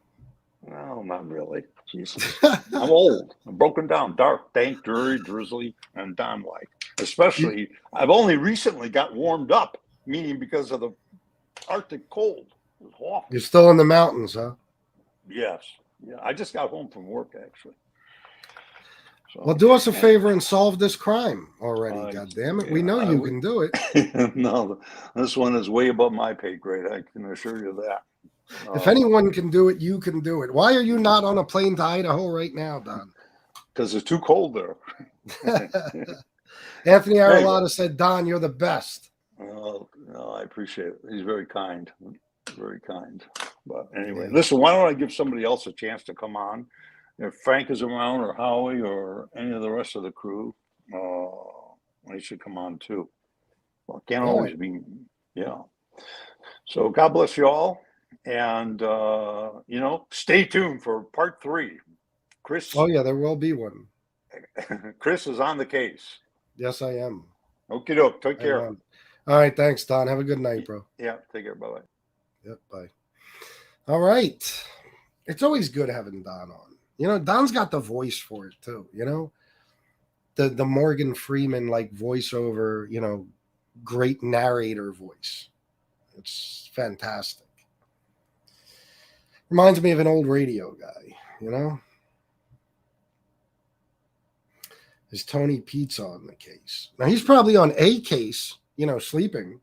no, not really. Jesus. I'm old. I'm broken down, dark, dank, dreary, drizzly, and Don-like. Especially, I've only recently got warmed up, meaning because of the Arctic cold. It was awful. You're still in the mountains, huh? Yes. Yeah. I just got home from work, actually. So, Well, do us a favor and solve this crime already. God damn it. We know you can do it. No, this one is way above my pay grade. I can assure you that. If anyone can do it, you can do it. Why are you not on a plane to Idaho right now, Don? Because it's too cold there. Anthony Aralotta said, Don, you're the best. No, I appreciate it. He's very kind. Very kind. But anyway, listen, why don't I give somebody else a chance to come on? If Frank is around or Howie or any of the rest of the crew, they should come on too. Well, it can't always be, So God bless you all. And, stay tuned for part 3. Chris. Oh, yeah, there will be one. Chris is on the case. Yes, I am. Okie doke. Take care. All right. Thanks, Don. Have a good night, bro. Yeah. Take care. Bye-bye. Yep. Bye. All right. It's always good having Don on. Don's got the voice for it too, the Morgan Freeman like voiceover, great narrator voice. It's fantastic. Reminds me of an old radio guy, Is Tony Pizza on the case? Now he's probably on a case, sleeping.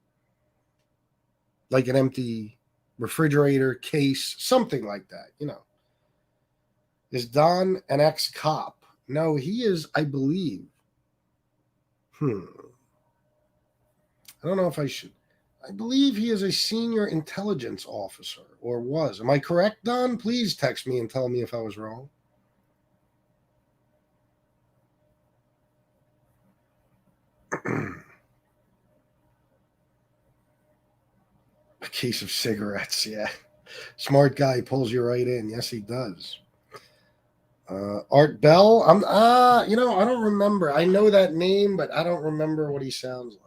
Like an empty refrigerator case, something like that, Is Don an ex-cop? No, he is, I believe. I don't know if I should. I believe he is a senior intelligence officer, or was. Am I correct, Don? Please text me and tell me if I was wrong. A case of cigarettes, yeah. Smart guy, pulls you right in. Yes, he does. Art Bell. I don't remember. I know that name, but I don't remember what he sounds like.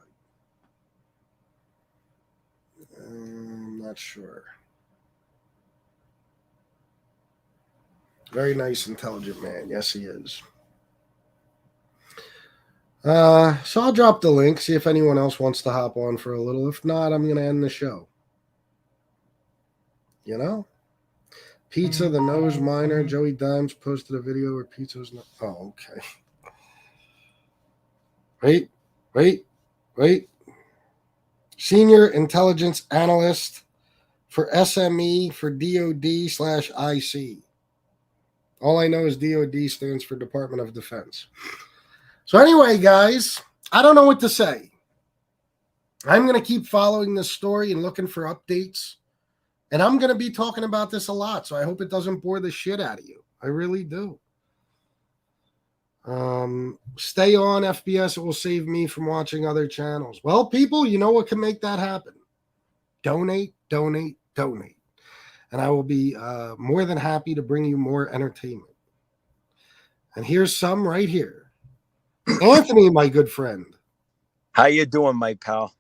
I'm not sure. Very nice, intelligent man. Yes, he is. So I'll drop the link, see if anyone else wants to hop on for a little. If not, I'm going to end the show. Pizza, the nose miner, Joey Dimes posted a video where pizza's not. Oh, okay. Wait. Senior intelligence analyst for SME for DOD/IC. All I know is DOD stands for Department of Defense. So anyway, guys, I don't know what to say. I'm going to keep following this story and looking for updates. And I'm going to be talking about this a lot, so I hope it doesn't bore the shit out of you. I really do. Stay on FBS. It will save me from watching other channels. Well, people, you know what can make that happen. Donate. And I will be more than happy to bring you more entertainment. And here's some right here. Anthony, my good friend. How you doing, my pal?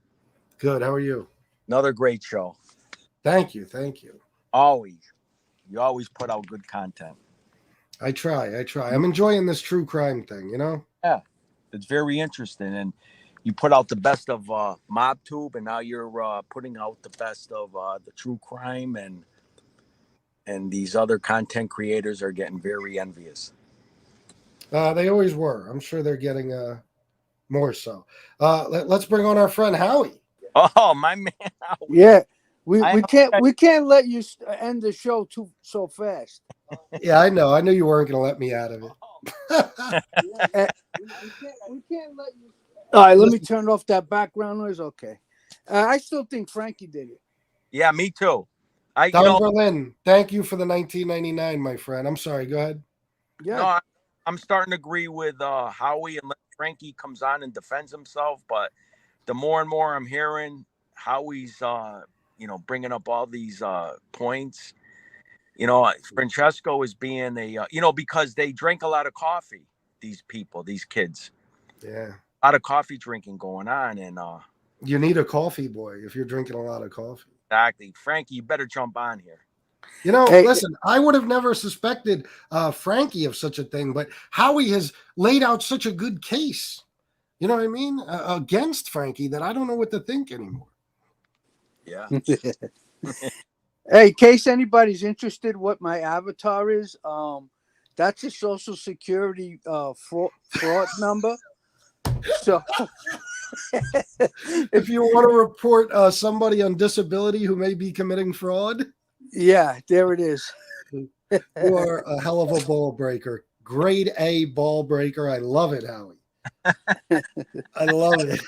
Good. How are you? Another great show. Thank you. Always. You always put out good content. I try. I'm enjoying this true crime thing, Yeah, it's very interesting. And you put out the best of MobTube, and now you're putting out the best of the true crime, and these other content creators are getting very envious. They always were. I'm sure they're getting more so. Let's bring on our friend Howie. Oh, my man. Yeah. We can't let you end the show so fast. Yeah, I know. I knew you weren't going to let me out of it. We can't let you. All right, let me turn off that background noise. Okay. I still think Frankie did it. Yeah, me too. Don Berlin, thank you for the 1999, my friend. I'm sorry. Go ahead. Yeah. No, I'm starting to agree with Howie, unless Frankie comes on and defends himself. But the more and more I'm hearing Howie's, bringing up all these points, Francesco is being because they drink a lot of coffee. These people, these kids, yeah, a lot of coffee drinking going on, and you need a coffee boy if you're drinking a lot of coffee. Exactly, Frankie, you better jump on here. Listen, I would have never suspected Frankie of such a thing, but Howie has laid out such a good case, you know what I mean, against Frankie that I don't know what to think anymore. Yeah. Hey, in case anybody's interested what my avatar is, that's a Social Security fraud number. So if you want to report somebody on disability who may be committing fraud, yeah, there it is. You are a hell of a ball breaker. Grade A ball breaker. I love it, Howie. I love it.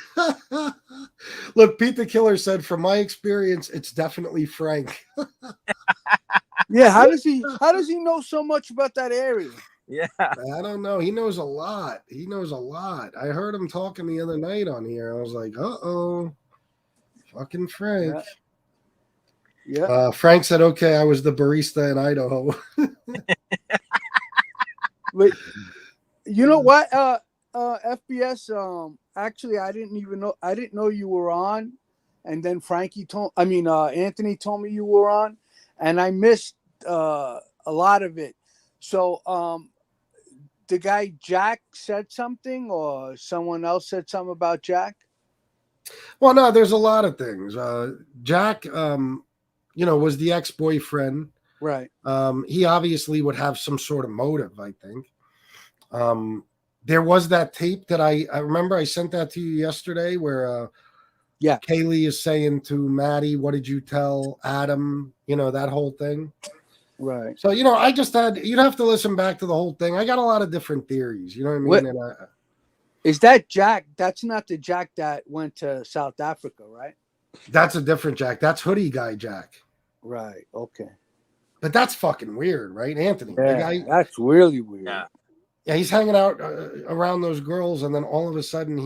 Look, Pete the Killer said, from my experience, it's definitely Frank. Yeah, how does he know so much about that area? Yeah. I don't know. He knows a lot. I heard him talking the other night on here. I was like, uh-oh. Fucking Frank. Yeah. Frank said, okay, I was the barista in Idaho. But you know what? FBS, actually I didn't know you were on. And then Anthony told me you were on, and I missed a lot of it. So the guy Jack said something, or someone else said something about Jack? Well, no, there's a lot of things. Jack, was the ex-boyfriend. Right. He obviously would have some sort of motive, I think. There was that tape that I remember I sent that to you yesterday where Kaylee is saying to Maddie, what did you tell Adam? That whole thing. Right. So, you'd have to listen back to the whole thing. I got a lot of different theories, you know what I mean? Is that Jack? That's not the Jack that went to South Africa, right? That's a different Jack. That's hoodie guy Jack. Right. Okay. But that's fucking weird, right, Anthony? Yeah, that's really weird. Yeah, he's hanging out around those girls, and then all of a sudden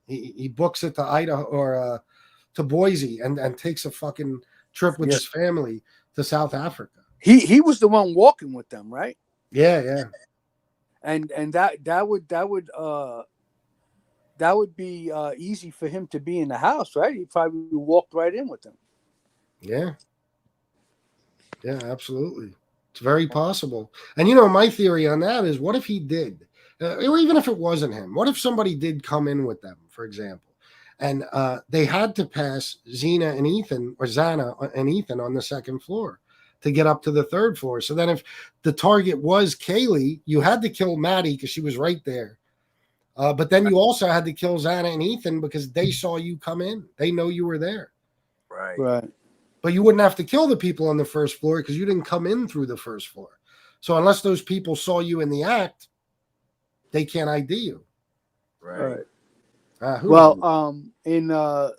he books it to Idaho or to Boise and takes a fucking trip with his family to South Africa. He was the one walking with them, right? Yeah. And that would be easy for him to be in the house, right? He probably walked right in with them. Yeah, absolutely. It's very possible. And my theory on that is, what if he did, or even if it wasn't him? What if somebody did come in with them, for example, and they had to pass Zana and Ethan on the second floor to get up to the third floor? So then if the target was Kaylee, you had to kill Maddie because she was right there. But then you also had to kill Zana and Ethan because they saw you come in. They know you were there. Right. But you wouldn't have to kill the people on the first floor because you didn't come in through the first floor. So unless those people saw you in the act, they can't ID you. Right. In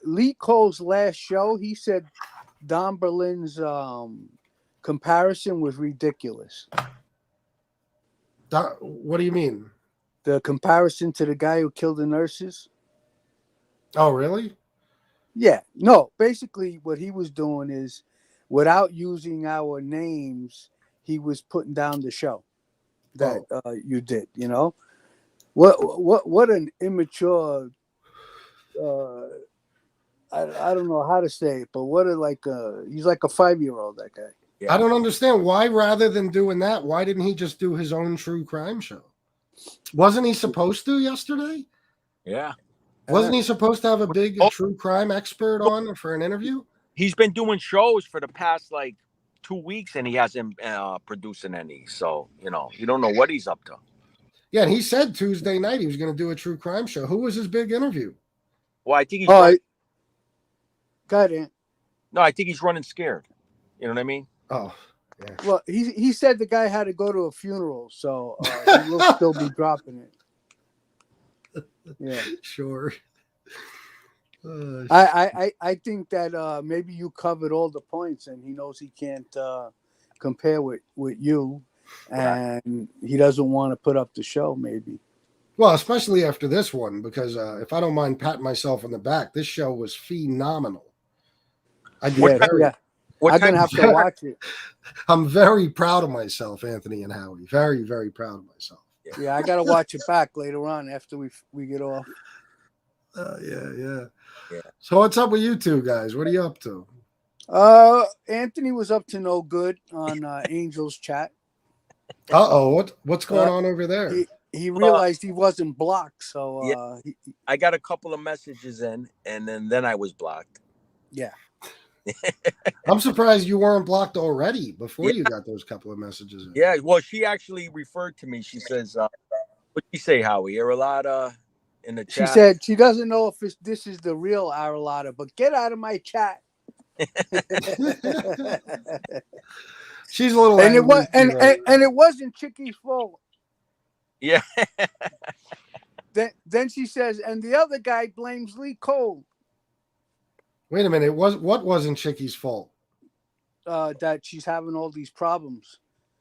Lee Cole's last show, he said Don Berlin's comparison was ridiculous. What do you mean? The comparison to the guy who killed the nurses? Oh, really? Yeah. No, basically what he was doing is, without using our names, he was putting down the show that you did, What an immature, I don't know how to say it, but he's like a 5-year-old, that guy. Yeah. I don't understand why, rather than doing that, why didn't he just do his own true crime show? Wasn't he supposed to yesterday? Yeah. Wasn't he supposed to have a big true crime expert on for an interview? He's been doing shows for the past 2 weeks, and he hasn't producing any. So, you don't know what he's up to. Yeah, and he said Tuesday night he was going to do a true crime show. Who was his big interview? Well, I think he's... Got it. No, I think he's running scared. You know what I mean? Oh, yeah. Well, he said the guy had to go to a funeral, so he will still be dropping it. Yeah. Sure. I think that maybe you covered all the points, and he knows he can't compare with you, and he doesn't want to put up the show. Maybe. Well, especially after this one, because if I don't mind patting myself on the back, this show was phenomenal. I did Yeah. What I'm time? gonna have to watch it. I'm very proud of myself, Anthony and Howie. Very, very proud of myself. Yeah, I gotta watch it back later on after we get off. Yeah. Yeah. So what's up with you two guys? What are you up to? Anthony was up to no good on Angel's chat. What's going on over there? He realized he wasn't blocked, so Yeah. I got a couple of messages in, and then I was blocked. Yeah. I'm surprised you weren't blocked already before Yeah. you got those couple of messages in. Yeah, well, she actually referred to me. She says, "What you say, Howie? Aralata in the She chat." said she doesn't know if this is the real Aralata, but get out of my chat. She's a little and it was angry, and it wasn't Chicky's fault. Yeah. Then she says, and the other guy blames Lee Cole. Wait a minute. What wasn't Chicky's fault? That she's having all these problems.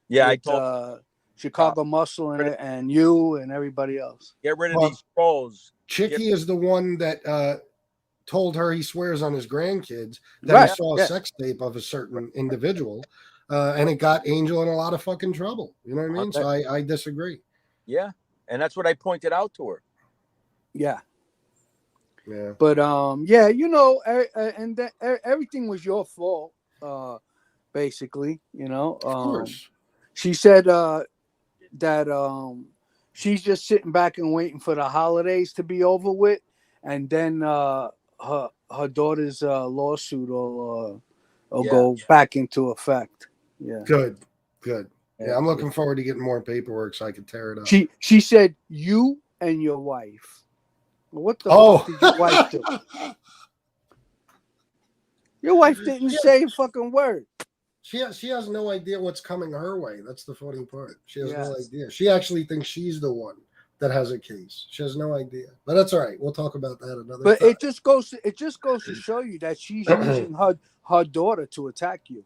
Yeah, with, I told Chicago Muscle and you and everybody else. get rid of these trolls. Chicky is the one that told her he swears on his grandkids that he saw a sex tape of a certain individual, and it got Angel in a lot of fucking trouble. You know what I mean? So I disagree. Yeah, and that's what I pointed out to her. Yeah. Yeah. But yeah, you know, and that everything was your fault, basically. You know, Of course. she said that she's just sitting back and waiting for the holidays to be over with, and then her daughter's lawsuit will go back into effect. Yeah. Good. Yeah, I'm looking forward to getting more paperwork so I can tear it up. She said you and your wife. What the fuck did your wife do? Your wife didn't say a fucking word. She has no idea what's coming her way. That's the funny part. She has no idea. She actually thinks she's the one that has a case. She has no idea. But that's all right. We'll talk about that another time. But it just goes to show you that she's using her daughter to attack you.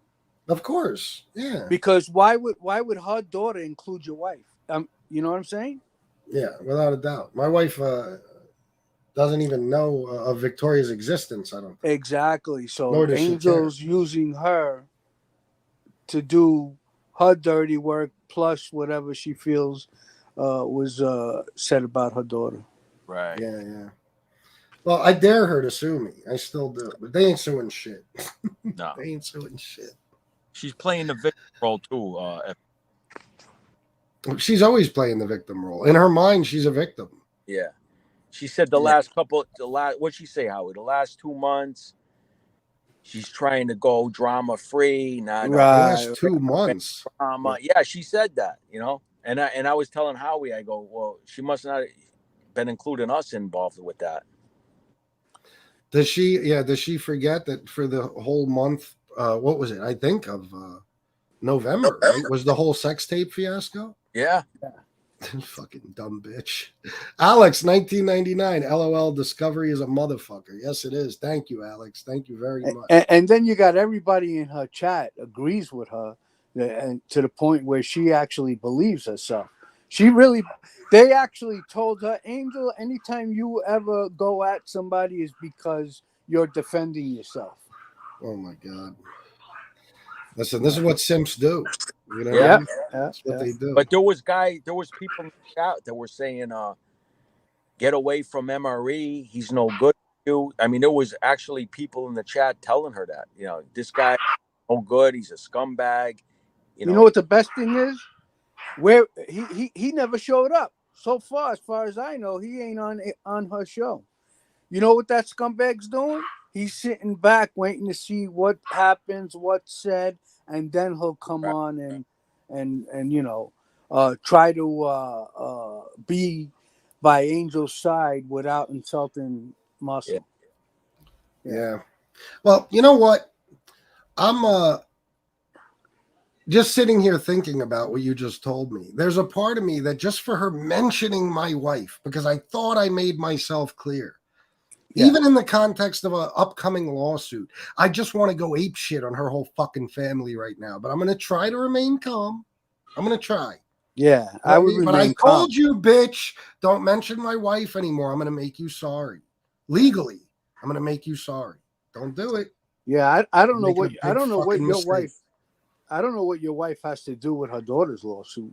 Of course. Yeah. Because why would her daughter include your wife? You know what I'm saying? Yeah, without a doubt. My wife doesn't even know of Victoria's existence, I don't think. Exactly. So Angel's using her to do her dirty work plus whatever she feels was said about her daughter. Right. Yeah. Well, I dare her to sue me. I still do. But they ain't suing shit. No. They ain't suing shit. She's playing the victim role too. She's always playing the victim role. In her mind, she's a victim. Yeah. She said what'd she say, Howard? The last 2 months, she's trying to go drama free. The last 2 months. Drama. Yeah, she said that, you know. And I was telling Howie, I go, well, she must not been including us involved with that. Does she forget that for the whole month, what was it? I think of November, right? Was the whole sex tape fiasco? Yeah. Fucking dumb bitch. Alex, 1999. LOL, Discovery is a motherfucker. Yes, it is. Thank you, Alex. Thank you very much. And then you got everybody in her chat agrees with her, and to the point where she actually believes herself. They actually told her, Angel, anytime you ever go at somebody is because you're defending yourself. Oh my God. Listen, this is what simps do. You know, Yeah. That's what they do. But there was people in the chat that were saying, get away from MRE. He's no good for you. I mean, there was actually people in the chat telling her that, you know, this guy no good. He's a scumbag. You know what the best thing is? Where he never showed up. So far as I know, he ain't on her show. You know what that scumbag's doing? He's sitting back waiting to see what happens, what's said, and then he'll come on and you know try to be by Angel's side without insulting Muscle. Yeah. Well, you know what? I'm just sitting here thinking about what you just told me. There's a part of me that just for her mentioning my wife, because I thought I made myself clear, Yeah. even in the context of an upcoming lawsuit, I just want to go ape shit on her whole fucking family right now. But I'm going to try to remain calm. I'm going to try. Yeah, I would But I remain calm. told you, bitch, don't mention my wife anymore. I'm going to make you sorry. Legally, I'm going to make you sorry. Don't do it. Yeah, I don't know Making a what big fucking your mistake. wife. I don't know what your wife has to do with her daughter's lawsuit.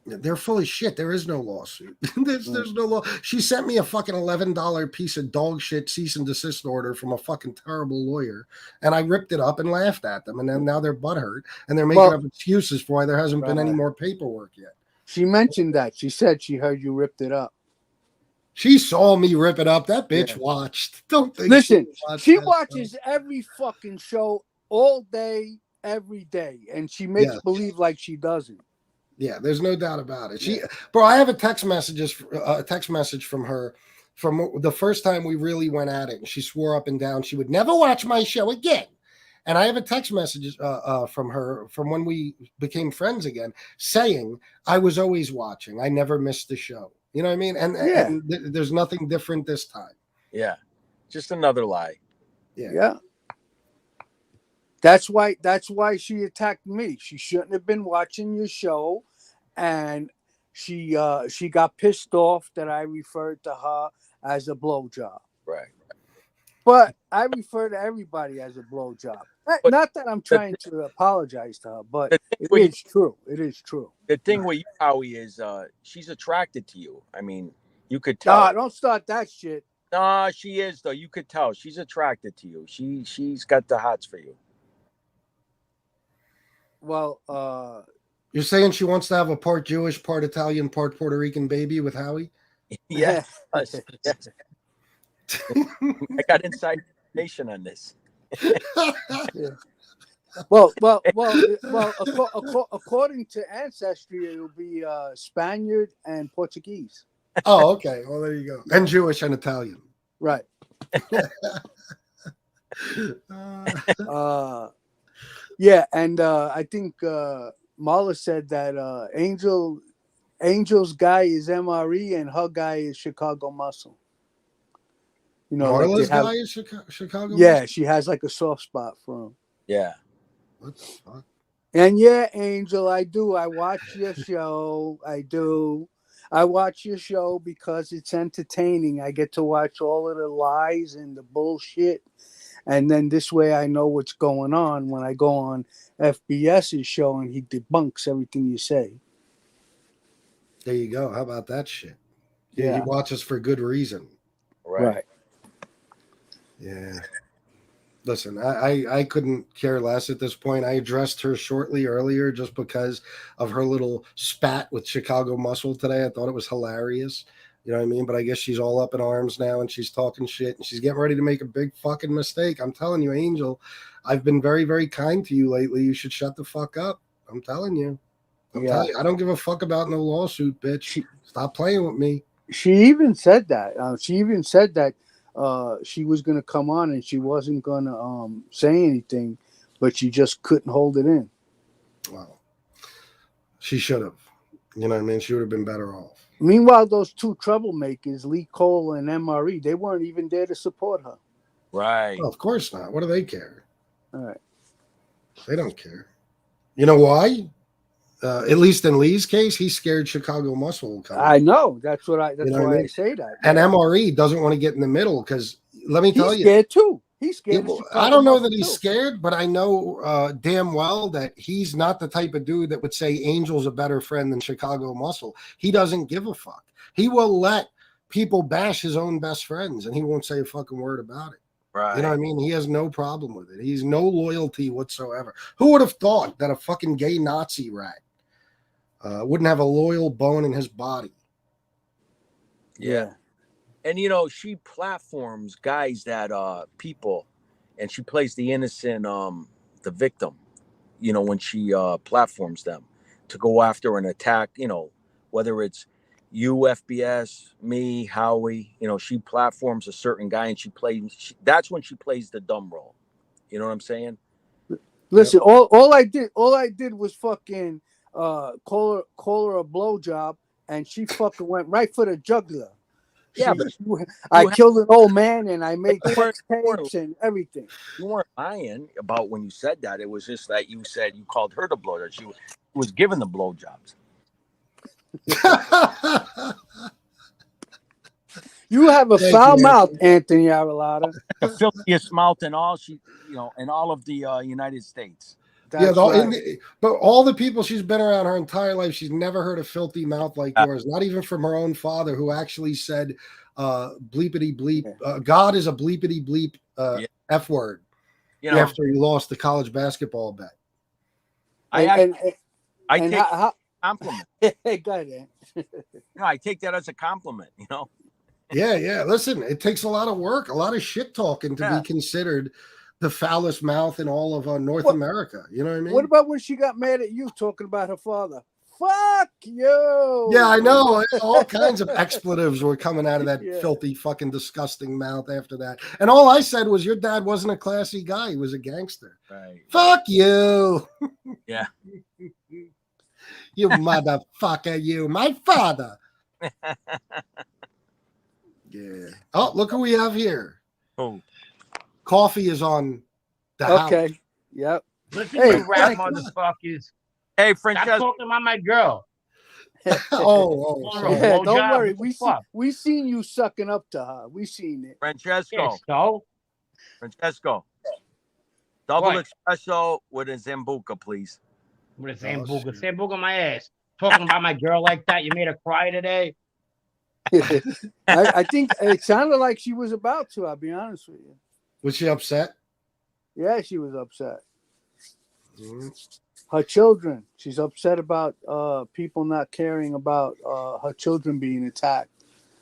They're full of shit. There is no lawsuit. There's no law. She sent me a fucking $11 piece of dog shit cease and desist order from a fucking terrible lawyer, and I ripped it up and laughed at them. And then now they're butthurt and they're making up excuses for why there hasn't been any more paperwork yet. She mentioned that. She said she heard you ripped it up. She saw me rip it up. That bitch watched. Don't think. Listen, she that watches stuff. every fucking show all day, every day, and she makes believe like she doesn't. Yeah, there's no doubt about it. Bro, I have a text message from her from the first time we really went at it, and she swore up and down she would never watch my show again. And I have a text message from her from when we became friends again, saying I was always watching. I never missed the show. You know what I mean? And there's nothing different this time. Yeah, just another lie. Yeah. That's why she attacked me. She shouldn't have been watching your show, and she got pissed off that I referred to her as a blowjob. Right. But I refer to everybody as a blowjob. Not that I'm trying to apologize to her, but it is true. It is true. The thing with you, Howie, is she's attracted to you. I mean, you could tell. Nah, don't start that shit. Nah, she is though. You could tell she's attracted to you. She's got the hots for you. Well, you're saying she wants to have a part Jewish, part Italian, part Puerto Rican baby with Howie? Yeah. Yes. I got inside information on this. Well. According to ancestry, it will be Spaniard and Portuguese. Oh, okay. Well, there you go. And Jewish and Italian. Right. Yeah, and I think Marla said that Angel's guy is MRE and her guy is Chicago Muscle. You know, Marla's guy is Chicago. Yeah, Muscle? she has like a soft spot for him. Yeah. What the fuck? And yeah, Angel, I do. I watch your show. I do. I watch your show because it's entertaining. I get to watch all of the lies and the bullshit. And then this way I know what's going on when I go on FBS's show and he debunks everything you say. There you go. How about that shit? Yeah. He watches for good reason. Right. Yeah. Listen, I couldn't care less at this point. I addressed her shortly earlier just because of her little spat with Chicago Muscle today. I thought it was hilarious. You know what I mean? But I guess she's all up in arms now and she's talking shit and she's getting ready to make a big fucking mistake. I'm telling you, Angel, I've been very, very kind to you lately. You should shut the fuck up. I'm telling you. Telling you, I don't give a fuck about no lawsuit, bitch. Stop playing with me. She even said that. She was going to come on and she wasn't going to say anything, but she just couldn't hold it in. Well, she should have. You know what I mean? She would have been better off. Meanwhile, those two troublemakers, Lee Cole and MRE, they weren't even there to support her. Right. Well, of course not. What do they care? All right. They don't care. You know why? At least in Lee's case, he's scared Chicago Muscle. I know. That's why I say that. And MRE doesn't want to get in the middle because let me tell you. He's scared too. He's scared. I don't know that he's scared, but I know damn well that he's not the type of dude that would say Angel's a better friend than Chicago Muscle. He doesn't give a fuck. He will let people bash his own best friends and he won't say a fucking word about it. Right. You know what I mean? He has no problem with it. He's no loyalty whatsoever. Who would have thought that a fucking gay Nazi rat wouldn't have a loyal bone in his body? Yeah. And, you know, she platforms guys that people, and she plays the innocent, the victim, you know, when she platforms them to go after and attack, you know, whether it's you, FBS, me, Howie, you know, she platforms a certain guy and that's when she plays the dumb role, You know what I'm saying? Listen, all I did was fucking call her a blowjob, and she fucking went right for the jugular. Yeah, but I killed an old man, and I made You weren't- sex tapes and everything. you weren't lying about when you said that. It was just that you said you called her the blowjob. She was giving the blowjobs. You have a Thank foul you, mouth, Anthony Arellata. The filthiest mouth in all in all of the United States. That's right. But all the people she's been around her entire life, she's never heard a filthy mouth like yours. Not even from her own father, who actually said, "Bleepity bleep." God is a bleepity bleep f word. You know, After he lost the college basketball bet. I take a compliment. Hey, go ahead. I take that as a compliment. You know. Yeah. Listen, it takes a lot of work, a lot of shit talking to be considered the foulest mouth in all of North America. You know what I mean? What about when she got mad at you talking about her father? Fuck you. Yeah, I know. All kinds of expletives were coming out of that filthy, fucking disgusting mouth after that. And all I said was, your dad wasn't a classy guy. He was a gangster. Right. Fuck you. Yeah. You motherfucker, you. My father. Yeah. Oh, look who we have here. Oh. Coffee is on the house. Okay. Yep. Listen, you rap motherfuckers. Hey, Stop Francesco. talking about my girl. Sorry. Yeah, don't worry. We seen you sucking up to her. We seen it. Francesco. So? Francesco. Double What? espresso with a Zambuca, please. With a Sambuca. Sambuca my ass. Talking about my girl like that. You made her cry today. I think it sounded like she was about to. I'll be honest with you. Was she upset? Yeah, she was upset. Mm-hmm. Her children. She's upset about people not caring about her children being attacked.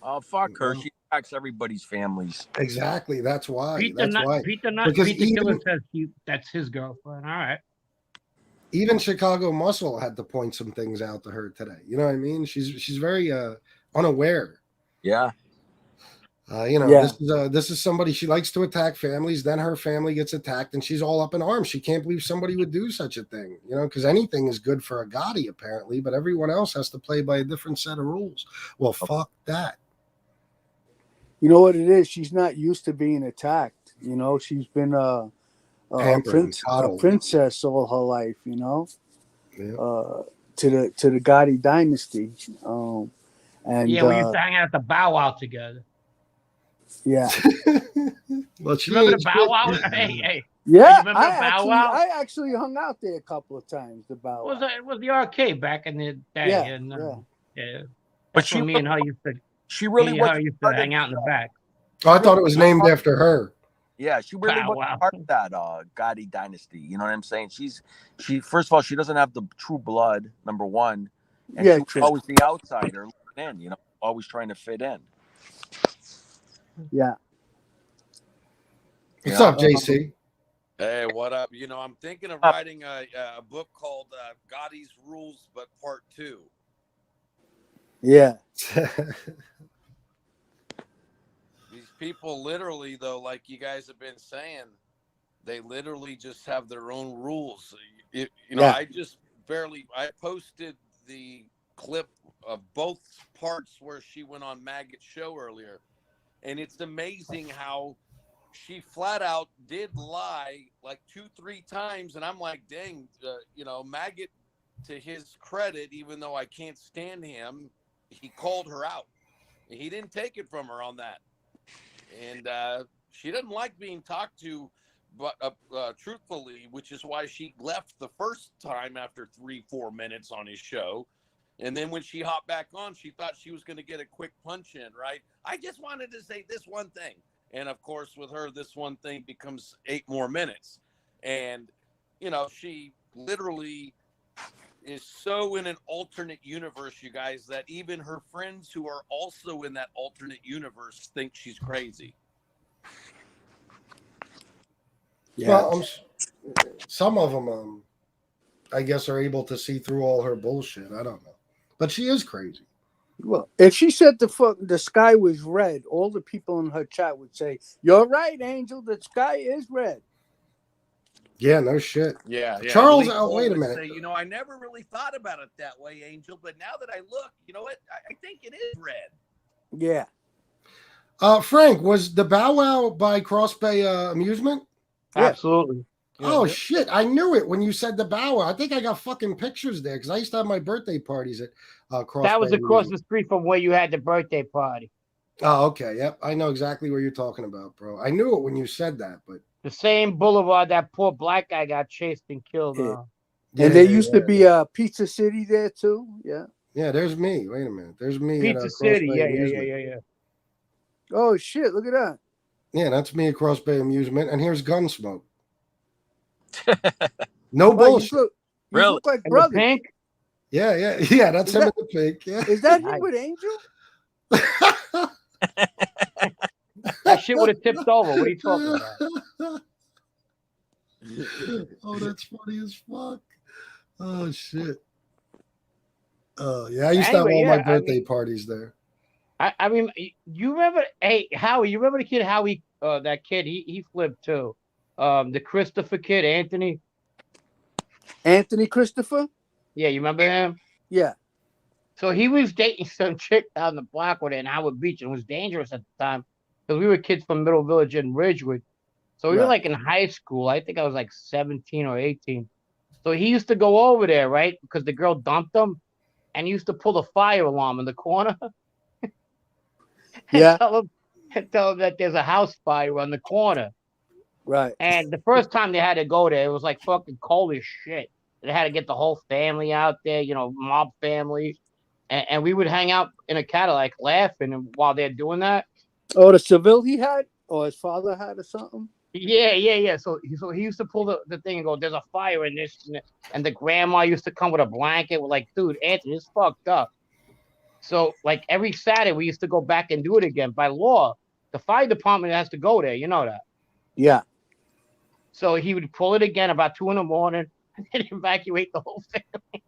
Oh, fuck her. She attacks everybody's families. Exactly. That's why. Peter Killer says that's his girlfriend. All right. Even Chicago Muscle had to point some things out to her today. You know what I mean? She's very unaware. Yeah. This is somebody, she likes to attack families. Then her family gets attacked, and she's all up in arms. She can't believe somebody would do such a thing. You know, because anything is good for a Gotti apparently, but everyone else has to play by a different set of rules. Well, fuck that. You know what it is? She's not used to being attacked. You know, she's been a princess all her life. You know, to the Gotti dynasty. And yeah, we used to hang out at the Bow Wow together. Yeah. Well, remember the Bow Wow? Hey. Yeah, I actually hung out there a couple of times. The Bow Wow. It was the arcade back in the day. Yeah. But me and her used to. She really used to hang out in the back. Oh, I thought it was named after her. Yeah, she really was part of that Gotti dynasty. You know what I'm saying? She first of all, she doesn't have the true blood, number one. And she's always the outsider looking in, always trying to fit in. Yeah. What's up, JC? Hey, what up? I'm thinking of writing a book called Gotti's Rules, but Part 2. Yeah. These people literally, though, like you guys have been saying, they literally just have their own rules. I posted the clip of both parts where she went on Maggot's show earlier, and it's amazing how she flat out did lie like 2-3 times, and I'm like, dang, Maggot, to his credit, even though I can't stand him, he called her out. He didn't take it from her on that. And she doesn't like being talked to, but truthfully, which is why she left the first time after 3-4 minutes on his show. And then when she hopped back on, she thought she was going to get a quick punch in, right? I just wanted to say this one thing. And of course, with her, this one thing becomes 8 more minutes. And, she literally is so in an alternate universe, you guys, that even her friends who are also in that alternate universe think she's crazy. Yeah. Well, some of them, I guess, are able to see through all her bullshit. I don't know. But she is crazy. Well, if she said the sky was red, all the people in her chat would say, "You're right, Angel. The sky is red." Yeah, no shit. Yeah. Charles, Lee Cole wait a would minute. say, I never really thought about it that way, Angel, but now that I look, you know what? I think it is red. Yeah. Frank, was the Bow Wow by Cross Bay Amusement? Yeah. Absolutely. Oh Yeah. shit! I knew it when you said the Bow Wow. I think I got fucking pictures there because I used to have my birthday parties at Cross That Bay was across Amusement. the street from where you had the birthday party. Oh, okay. Yep, I know exactly what you're talking about, bro. I knew it when you said that, but The same boulevard that poor black guy got chased and killed. Yeah. yeah, And there yeah, used to be a Pizza City there too. Yeah. yeah. There's me. Wait a minute. There's me Pizza at Cross City. Bay Yeah. Amusement. Oh shit! Look at that. Yeah, that's me at Cross Bay Amusement, and here's Gunsmoke. No Oh, bullshit. you Really? look like And the brothers. pink. Yeah. That's Is him that- in the pink. Yeah. Is that Nice. him with Angel? That shit would have tipped over. What are you talking about? Oh, that's funny as fuck. Oh shit. Oh yeah, I used to have Anyway, all my yeah, I birthday mean- parties there. I mean, you remember? Hey, Howie, you remember the kid Howie? That kid, he flipped too. The Christopher kid, Anthony. Anthony Christopher? Yeah, you remember him? Yeah. So he was dating some chick down the block with it in Howard Beach, and it was dangerous at the time because we were kids from Middle Village and Ridgewood. So we were Right. like in high school. I think I was like 17 or 18. So he used to go over there, right? Because the girl dumped him, and he used to pull the fire alarm in the corner. Yeah. Tell him that there's a house fire on the corner. Right. And the first time they had to go there, it was like fucking cold as shit. They had to get the whole family out there, mob family. And we would hang out in a Cadillac laughing while they're doing that. Oh, the Seville he had, or his father had, or something. Yeah. So he used to pull the thing and go, "There's a fire in this," and the grandma used to come with a blanket. We're like, "Dude, Anthony, it's fucked up." So like every Saturday we used to go back and do it again. By law, the fire department has to go there. You know that. Yeah. So he would pull it again about 2 a.m. and evacuate the whole family.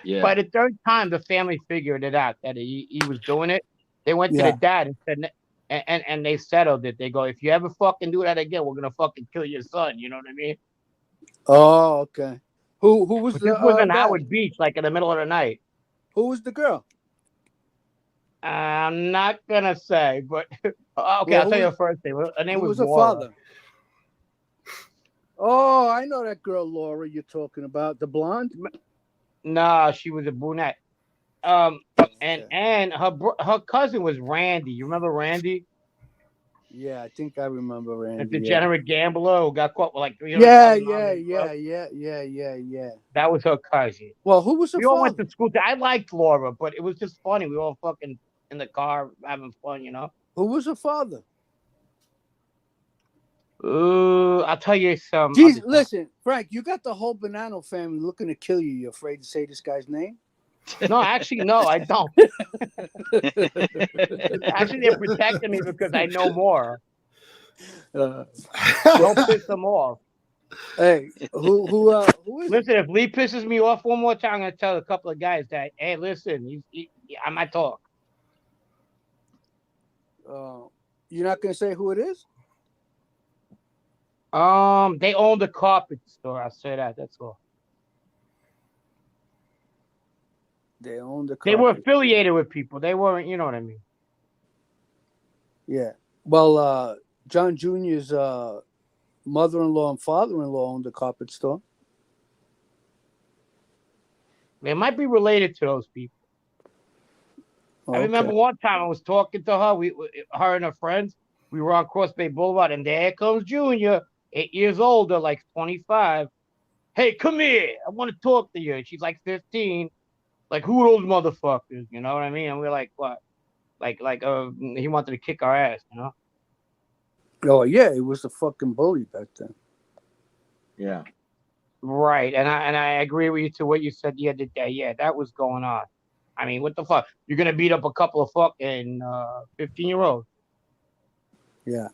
Yeah. By the third time, the family figured it out that he was doing it. They went to Yeah. the dad and said, and they settled it. They go, "If you ever fucking do that again, we're gonna fucking kill your son." You know what I mean? Oh, okay. Who was But the this was in guy? Howard Beach, like in the middle of the night. Who was the girl? I'm not gonna say, but okay, Well, I'll tell you her first name. Her name Who was was her Laura. father? Oh, I know that girl, Laura. You're talking about the blonde. Nah, she was a brunette. And Okay. her cousin was Randy. You remember Randy, Yeah, I think I remember the Randy. degenerate gambler who got caught with like Yeah. $300,000? Yeah. That was her cousin. Well, who was her We all father? went to school. I liked Laura, but it was just funny. We were all fucking in the car having fun, Who was her father? I'll tell you some. Jeez, listen, Frank, you got the whole Bonanno family looking to kill you. You're afraid to say this guy's name? No, actually, no, I don't. Actually, they're protecting me because I know more. Don't piss them off. Hey, who is it? Listen, if Lee pisses me off one more time, I'm gonna tell a couple of guys that, hey, listen, I might talk. You're not gonna say who it is? They owned a carpet store. I'll say that. That's all. They own the. They were carpet. affiliated with people. They weren't. You know what I mean? Yeah. Well, John Jr.'s mother-in-law and father-in-law owned the carpet store. They might be related to those people. I remember one time I was talking to her. Her and her friends. We were on Cross Bay Boulevard, and there comes Junior, 8 years older, like 25. Hey, come here. I want to talk to you. And she's like 15. Like, who are those motherfuckers? You know what I mean? And we're like, what? Like, he wanted to kick our ass, you know? Oh yeah, he was a fucking bully back then. Yeah. Right. And I agree with you to what you said the other day. Yeah, that was going on. I mean, what the fuck? You're gonna beat up a couple of fucking 15-year-olds. Yeah.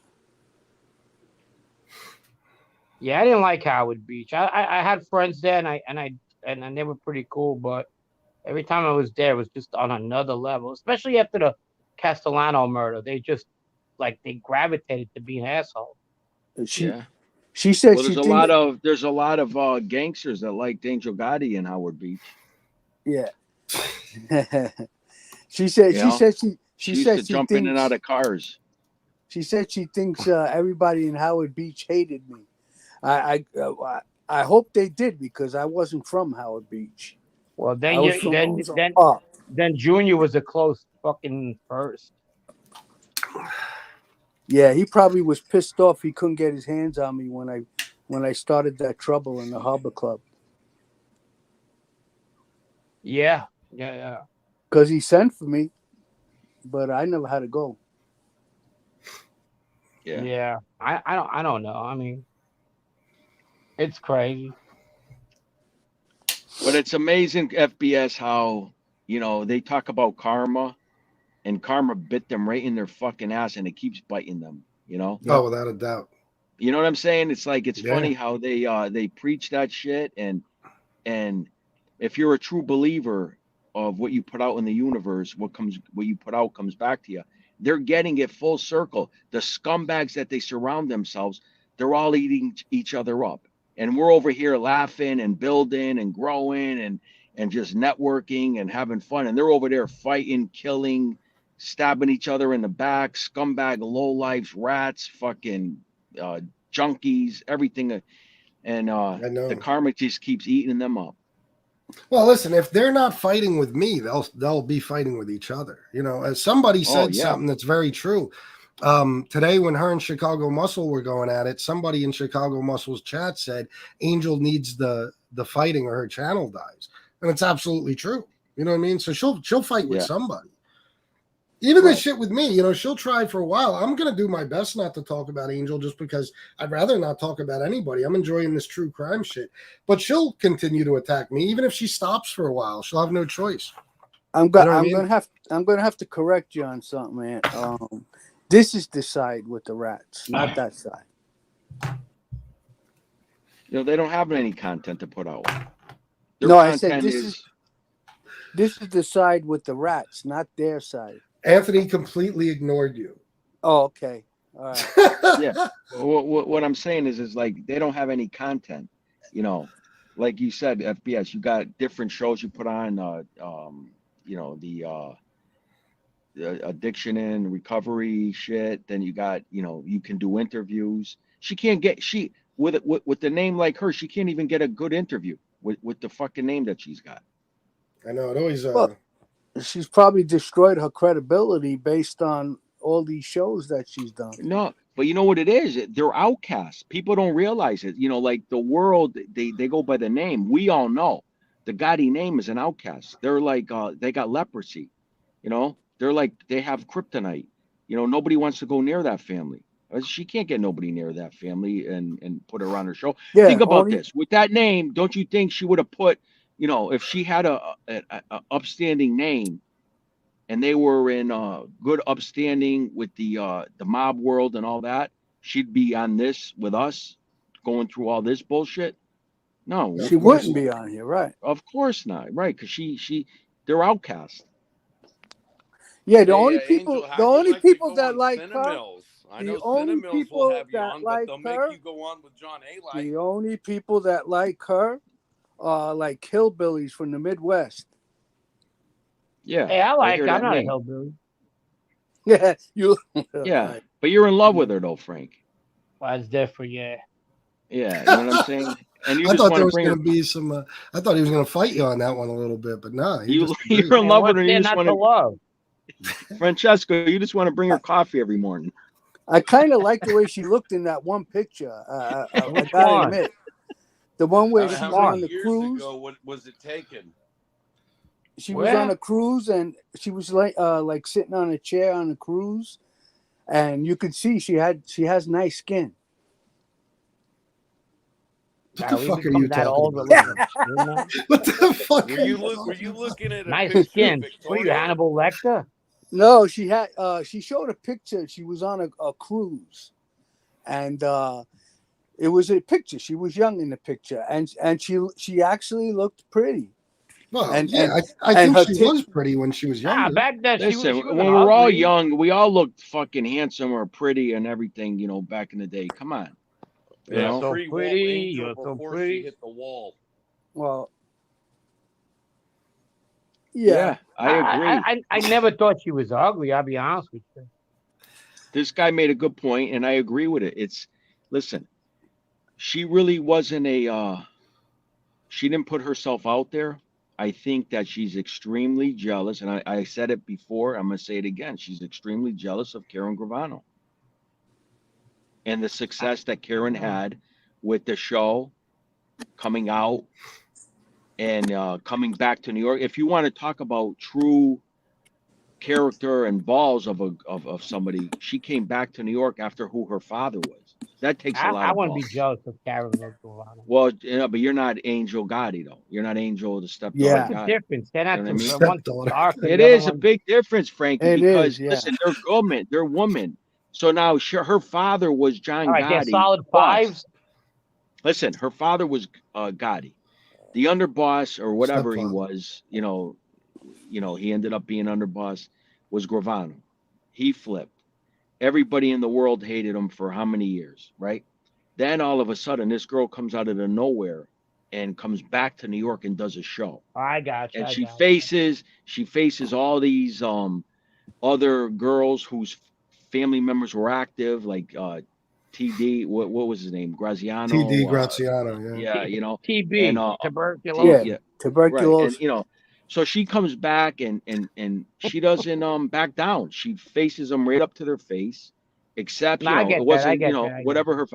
Yeah, I didn't like Howard Beach. I had friends there, and they were pretty cool, but every time I was there, it was just on another level. Especially after the Castellano murder, they just they gravitated to being assholes. She She said Well, she there's a lot of gangsters that liked Angel Gotti in Howard Beach. yeah. she said You she know, said she she used said to she jump in and thinks out of cars. she said she thinks everybody in Howard Beach hated me. I hope they did because I wasn't from Howard Beach. Well, I then was you from then then Park. then Junior was a close fucking first. Yeah, he probably was pissed off he couldn't get his hands on me when I started that trouble in the Harbor Club. Yeah. Because he sent for me, but I never had to go. Yeah. I don't know. I mean, it's crazy. But it's amazing, FBS, how, they talk about karma, and karma bit them right in their fucking ass, and it keeps biting them, Oh, without a doubt. You know what I'm saying? It's like, it's Yeah. funny how they preach that shit, and if you're a true believer of what you put out in the universe, what you put out comes back to you. They're getting it full circle. The scumbags that they surround themselves, they're all eating each other up. And we're over here laughing and building and growing and just networking and having fun. And they're over there fighting, killing, stabbing each other in the back, scumbag lowlifes, rats, fucking junkies, everything. And I know. the karma just keeps eating them up. Well, listen, if they're not fighting with me, they'll be fighting with each other. As somebody said something that's very true. Today, when her and Chicago Muscle were going at it, somebody in Chicago Muscle's chat said Angel needs the fighting or her channel dies, and it's absolutely true. You know what I mean? So she'll fight with somebody. Even this shit with me, she'll try for a while. I'm gonna do my best not to talk about Angel just because I'd rather not talk about anybody. I'm enjoying this true crime shit, but she'll continue to attack me even if she stops for a while. She'll have no choice. I'm gonna have to correct you on something, man. This is the side with the rats, not that side. They don't have any content to put out. I said this is the side with the rats, not their side. Anthony completely ignored you. Oh, okay. All right. Yeah. What I'm saying is like they don't have any content. Like you said, FBS, you got different shows you put on. The addiction and recovery shit. Then you got, you can do interviews. She can't get with the name like her. She can't even get a good interview with the fucking name that she's got. I know it always. Well, she's probably destroyed her credibility based on all these shows that she's done. No, but you know what it is? They're outcasts. People don't realize it. Like the world, they go by the name. We all know the Gotti name is an outcast. They're like, they got leprosy. They're like, they have kryptonite. Nobody wants to go near that family. She can't get nobody near that family and put her on her show. Yeah, think about this. With that name, don't you think she would have put, if she had a upstanding name and they were in good upstanding with the mob world and all that, she'd be on this with us going through all this bullshit? No. She wouldn't be on here, right? Of course not, right? Because they're outcasts. Yeah, the only people that like her, the only people that like her, you go on with John A. The only people that like her are like hillbillies from the Midwest. Yeah. Hey, I like her. I'm not a hillbilly. Yeah, you. Yeah, right. But you're in love with her though, Frank. Well, that's different, yeah. Yeah, you know what I'm saying? And you I thought there was going to be some. I thought he was going to fight you on that one a little bit, but no. You're in love with her. You just want to love. Francesco, you just want to bring her coffee every morning. I kind of like the way she looked in that one picture. I gotta admit, the one where she was on the cruise. Ago, what was it taken? She was on a cruise and she was like sitting on a chair on a cruise, and you could see she has nice skin. What the fuck are you talking about? What the fuck? Were you looking at nice skin? What are you, Hannibal Lecter? No, she had. She showed a picture. She was on a cruise, and it was a picture. She was young in the picture, and she actually looked pretty. Well, I think she was pretty when she was younger. Back then, listen, when we were all young, we all looked fucking handsome or pretty and everything, back in the day. Come on. You You're know? so Pre-wall pretty. angel You're so before she pretty. hit the wall. Well, yeah. I agree. I never thought she was ugly. I'll be honest with you. This guy made a good point, and I agree with it. Listen, she really wasn't she didn't put herself out there. I think that she's extremely jealous, and I said it before. I'm gonna say it again. She's extremely jealous of Karen Gravano and the success that Karen had with the show coming out and coming back to New York. If you want to talk about true character and balls of somebody, she came back to New York after who her father was. That takes a lot I of wouldn't be balls. jealous of Karen Gravano. Well, but you're not Angel Gotti though. You're not Angel the stepdaughter Yeah. What's the Gotti. difference? They're not You know what I mean? one's Stepdaughter. dark and It the other is a one. big difference, Frankie, It because is, yeah. listen, they're women. They're women. So now her father was John All right, they're Gotti. solid boss. fives. Listen, her father was Gotti, the underboss or whatever he Stepfather. was. He ended up being underboss. Was Gravano. He flipped. Everybody in the world hated him for how many years, right? Then all of a sudden, this girl comes out of the nowhere and comes back to New York and does a show. I got you. And she faces all these other girls whose family members were active, like TD. What was his name? Graziano. TD Graziano. Yeah. Yeah, TB, and tuberculosis. Yeah. right, Tuberculosis. and so she comes back and she doesn't back down. She faces them right up to their face, except No, I get it that. wasn't I get that. I get whatever her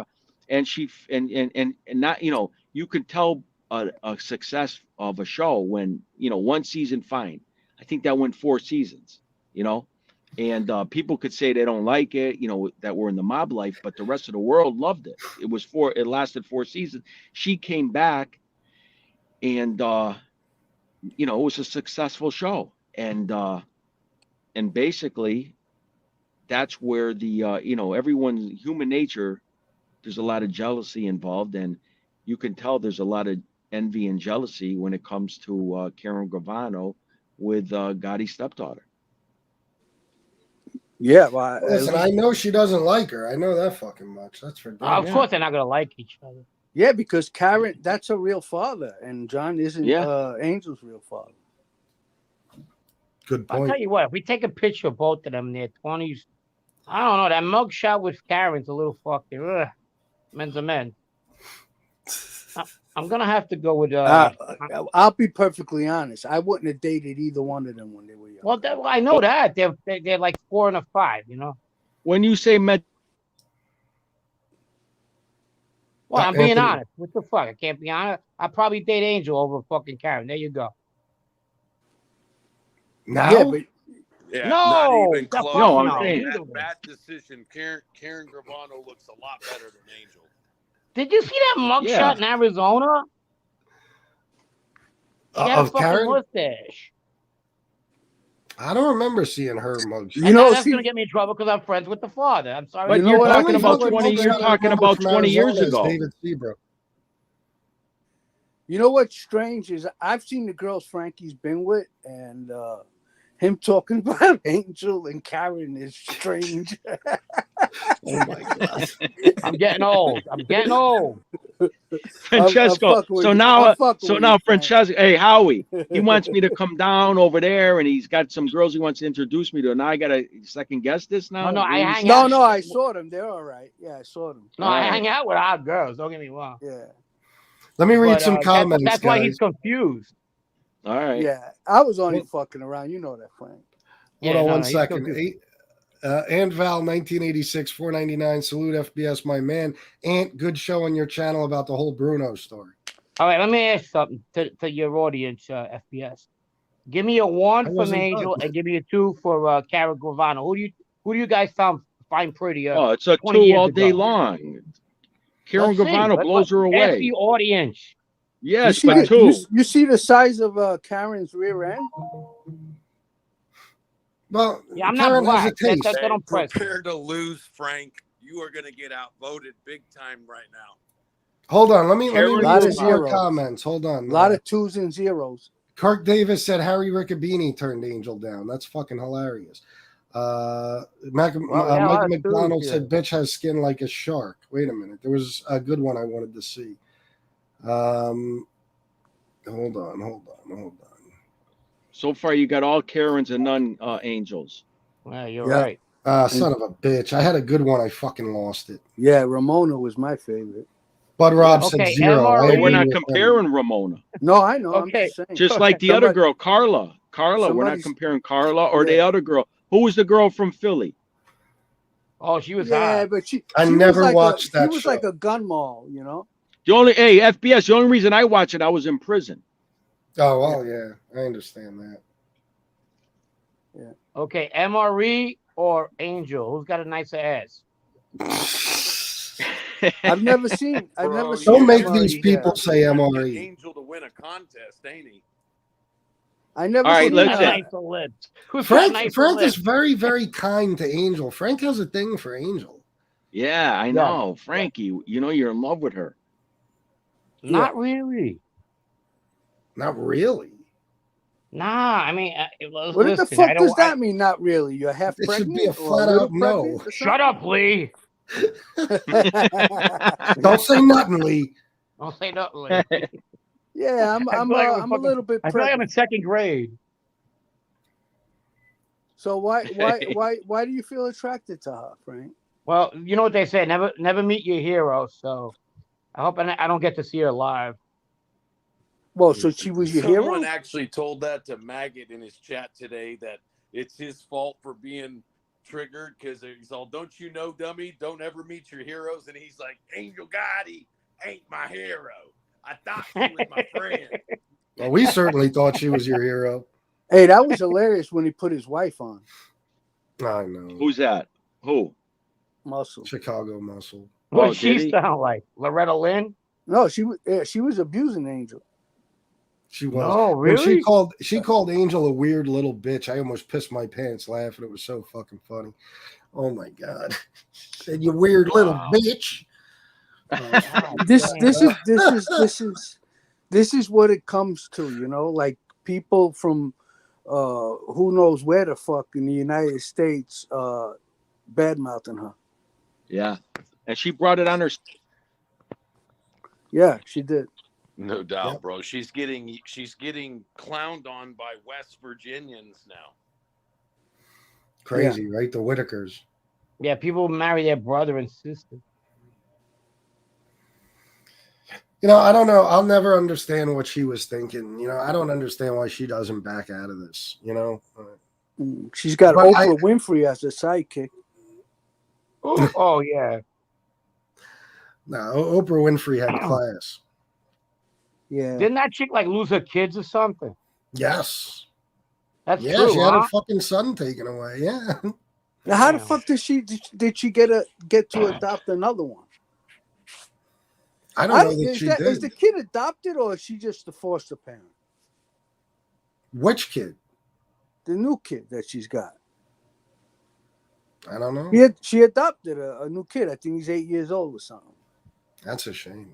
and she and not you could tell a success of a show when one season fine. I think that went 4 seasons, and people could say they don't like it, that we're in the mob life, but the rest of the world loved it. It lasted 4 seasons. She came back and it was a successful show, and basically that's where the everyone's human nature, there's a lot of jealousy involved, and you can tell there's a lot of envy and jealousy when it comes to Karen Gravano with Gotti's stepdaughter. Yeah. Well, Listen, I know she doesn't like her. I know that fucking much. That's for damn. Of course, they're not gonna like each other. yeah, because Karen, that's a real father, and John isn't Yeah. Angel's real father. Good I'll point. tell you what. If we take a picture of both of them in their 20s, I don't know. That mugshot with Karen's a little fucking. Men's a men. I'm gonna have to go with. I'll be perfectly honest. I wouldn't have dated either one of them when they were young. Well, I know that they're like 4 and a 5. When you say met, Well, I'm being Anthony. honest. What the fuck? I can't be honest. I'd probably date Angel over fucking Karen. There you go. Now, Yeah, but Yeah, No, not even the close. fuck No, I'm no. saying- Either way. That decision, Karen Gravano looks a lot better than Angel. Did you see that mugshot Yeah. in Arizona? She had a of fucking Karen, mustache. I don't remember seeing her mugshot. You And know, that's see- gonna get me in trouble because I'm friends with the father. I'm sorry. But You know you're what? talking I about always 20. look You're at talking People about from 20 years Arizona is ago. David Seabrook. You know what's strange is I've seen the girls Frankie's been with, and him talking about Angel and Karen is strange. Oh my god! I'm getting old. I'm getting old. Francesco. fucking with So you. now, I'm fucking with you, Frank. Francesco. Hey, Howie, he wants me to come down over there, and he's got some girls he wants to introduce me to. Now I gotta second guess this now. No, I What are you hang saying? out. No, I saw them. They're all right. Yeah, I saw them. No, All I right. hang out with our girls. Don't get me wrong. Yeah, Let me read But, some comments, that's why guys. he's confused. All right. yeah. I was only Well- fucking around. You know that, Frank. Hold Yeah, on no, one he's second. confused. Ant Val 1986 499 salute FBS my man. Ant, good show on your channel about the whole Bruno story. All right, let me ask something to your audience, FBS. Give me a 1 I from wasn't Angel done. and give me a 2 for Karen Gravano. Who do you guys find prettier? Oh, it's a 20 2 years all day ago? long. Karen Let's see. Gravano blows her Ask away. the audience. Yes, you see but the, 2. you see the size of Karen's rear end? Well, Yeah, I'm not Karen has a black. That taste. don't press. Prepare to lose, Frank. You are going to get outvoted big time right now. Hold on, let me Karen read Lot some of more zeros. comments. Hold on. A lot of 2s and 0s. Kirk Davis said Harry Riccobini turned Angel down. That's fucking hilarious. Michael that's McDonald true, said, "Bitch has skin like a shark." Wait a minute, there was a good one I wanted to see. Hold on. So far, you got all Karens and none Angels. Yeah, you're Yeah. right. Son of a bitch! I had a good one. I fucking lost it. Yeah, Ramona was my favorite. Bud Rob Okay, said 0. I MRE. But we're agree not with him. comparing Ramona. No, I know. I'm Okay. just saying. Just like the other Somebody- girl, Carla. We're not somebody's- comparing Carla or the Yeah. other girl. Who was the girl from Philly? Oh, she was Yeah, hot. but she I was never like watched that She was show. like a gun mall, you know. FBS. The only reason I watched it, I was in prison. Oh well, yeah, I understand that. Okay, MRE or Angel? Who's got a nicer ass? I've never seen. I've Bro, never seen. Don't make MRE these yet. people say Get MRE. Angel to win a contest, ain't he? I never All right, seen. Who's let's got say- nicer lips? Who's got nicer Frank lips? is very, very kind to Angel. Frank has a thing for Angel. Yeah, I know. Frankie, you know you're in love with her. Not really. Not really. Nah, I mean, What listen, the fuck I does don't. that mean? Not really. You're half It should pregnant. be a or flat little out no. pregnant or Shut up, Lee. something? Don't say nothing, Lee. Don't say nothing, Lee. Yeah, I I'm feel like I'm a fucking- little bit I feel like I'm pregnant. in second grade. So why do you feel attracted to her, Frank? Well, you know what they say: never meet your hero. So I hope I don't get to see her live. Well, so she was your hero. Someone actually told that to Maggot in his chat today that it's his fault for being triggered because he's all, "Don't you know, dummy? Don't ever meet your heroes." And he's like, "Angel Gotti ain't my hero. I thought she was my friend." Well, we certainly thought she was your hero. Hey, that was hilarious when he put his wife on I know. Who's that? Who? Muscle. Chicago Muscle. What Oh, does she did he? sound like? Loretta Lynn? No, she was abusing Angel. She was. No, When really? she called Angel a weird little bitch. I almost pissed my pants laughing. It was so fucking funny. Oh my god. Said you weird little bitch. This is what it comes to, you know, like people from who knows where the fuck in the United States bad mouthing her. Yeah, and she brought it on her. Yeah, she did. No doubt, Yep. bro. She's getting clowned on by West Virginians now. Crazy, right? The Whitakers. Yeah, people marry their brother and sister. You know, I don't know. I'll never understand what she was thinking. You know, I don't understand why she doesn't back out of this. You know, She's got But Oprah Winfrey as a sidekick. Oh yeah. no, Oprah Winfrey had class. Yeah. Didn't that chick like lose her kids or something? Yes. That's Yeah, true, she had huh? her fucking son taken away. Yeah. Now, how the Damn. fuck did she get to adopt another one? I don't know that she Is did. the kid adopted or is she just a foster parent? Which kid? The new kid that she's got. I don't know. She adopted a new kid. I think he's 8 years old or something. That's a shame.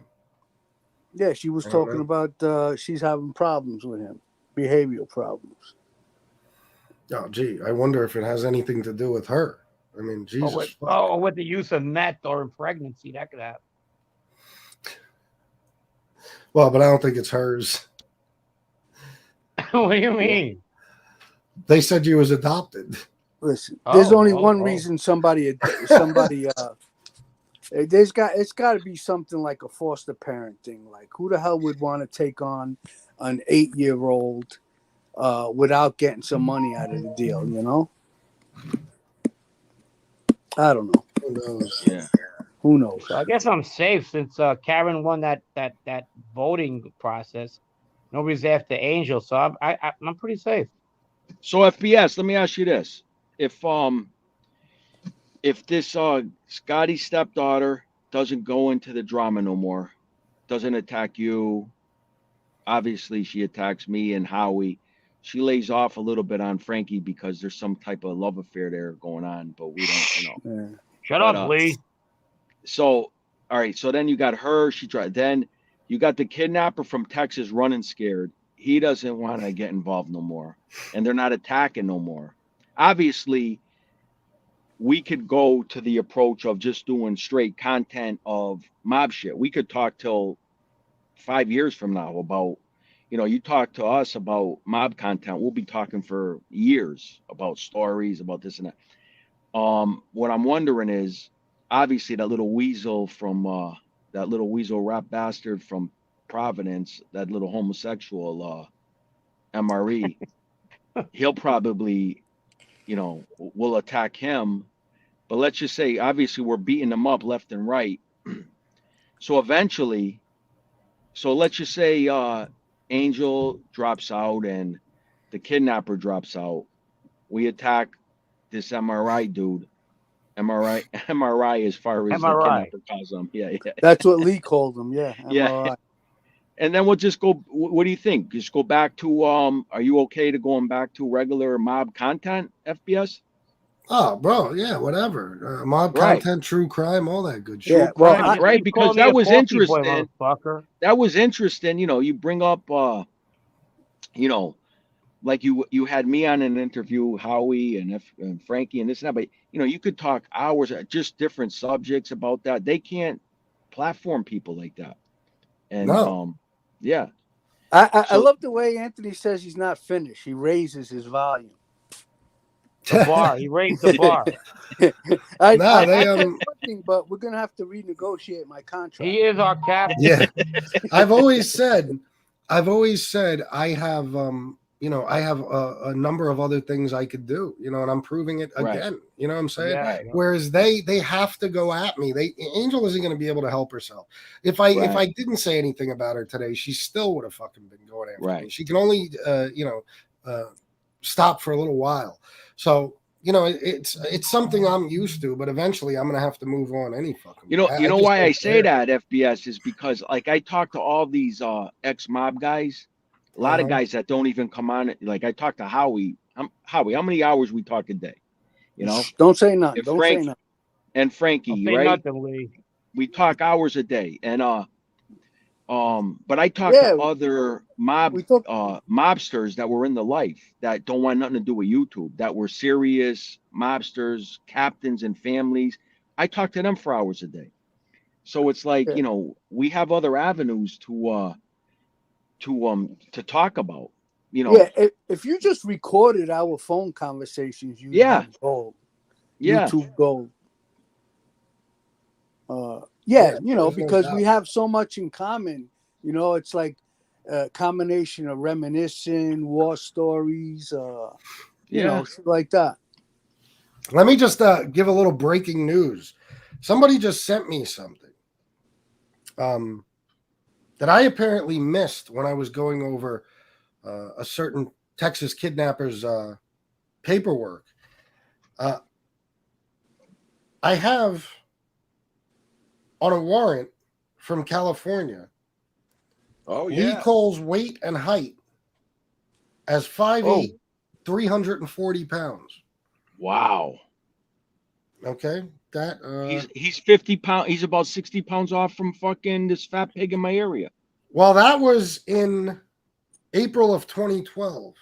Yeah, she was I don't talking know. about she's having problems with him, behavioral problems. Oh, gee, I wonder if it has anything to do with her. I mean, Jesus. fuck. Or with the use of meth or in pregnancy, that could happen. Well, but I don't think it's hers. What do you mean? They said you was adopted. Listen, there's only one oh. reason somebody it's got to be something like a foster parent thing. Like, who the hell would want to take on an 8-year-old without getting some money out of the deal? You know, I don't know. Who knows? Yeah. Who knows? So I guess I'm safe since Karen won that voting process. Nobody's after Angel, so I'm pretty safe. So FBS, let me ask you this: if this Scotty stepdaughter doesn't go into the drama no more, doesn't attack you, obviously she attacks me and Howie. She lays off a little bit on Frankie because there's some type of love affair there going on, but we don't, you know. Yeah. Shut But, up, Lee. So, all right. So then you got her. She tried. Then you got the kidnapper from Texas running scared. He doesn't want to get involved no more, and they're not attacking no more. Obviously, we could go to the approach of just doing straight content of mob shit. We could talk till 5 years from now about, you talk to us about mob content. We'll be talking for years about stories, about this and that. What I'm wondering is, obviously that little weasel rap bastard from Providence, that little homosexual, MRE, he'll probably, we'll attack him. But let's just say, obviously, we're beating them up left and right. So eventually, let's just say Angel drops out and the kidnapper drops out. We attack this MRI dude. MRI as far as the MRI. kidnapper calls him. Yeah. That's what Lee called him. Yeah. Yeah. MRI. And then we'll just go. What do you think? Just go back to are you okay to going back to regular mob content, FBS? Oh, bro, yeah, whatever. Mob Right. content, true crime, all that good Yeah, shit. well, Right, right, because Call me that a was coffee boy, interesting. motherfucker. That was interesting. You bring up like you had me on an interview, Howie and Frankie and this and that, but you could talk hours, just different subjects about that. They can't platform people like that. And No. yeah. I love the way Anthony says he's not finished. He raises his volume. The bar. He raised the bar. But we're gonna have to renegotiate my contract. He is our captain. Yeah. I've always said I have I have a number of other things I could do, and I'm proving it again. Right. You know what I'm saying? Yeah. Whereas they have to go at me. Angel isn't going to be able to help herself. If I didn't say anything about her today, she still would have fucking been going after me. She can only stop for a little while. So it's something I'm used to, but eventually I'm gonna have to move on any fucking. You know why I say that, FBS, is because like I talk to all these ex-mob guys, a lot of guys that don't even come on. Like I talk to Howie. Howie, how many hours we talk a day? Don't say nothing. Don't say nothing. And Frankie, Don't say right? nothing, Lee. We talk hours a day, and but I talk to other mobsters that were in the life that don't want nothing to do with YouTube, that were serious mobsters, captains and families. I talk to them for hours a day. So it's like, we have other avenues to talk about, Yeah, if you just recorded our phone conversations, you have gold. Yeah. YouTube gold. Because we have so much in common. It's like a combination of reminiscing, war stories, shit like that. Let me just give a little breaking news. Somebody just sent me something that I apparently missed when I was going over a certain Texas kidnapper's paperwork. I have on a warrant from California. Oh, yeah. Lee Cole's weight and height as 5'8", 340 pounds. Wow. Okay. That he's 50 pounds. He's about 60 pounds off from fucking this fat pig in my area. Well, that was in April of 2012.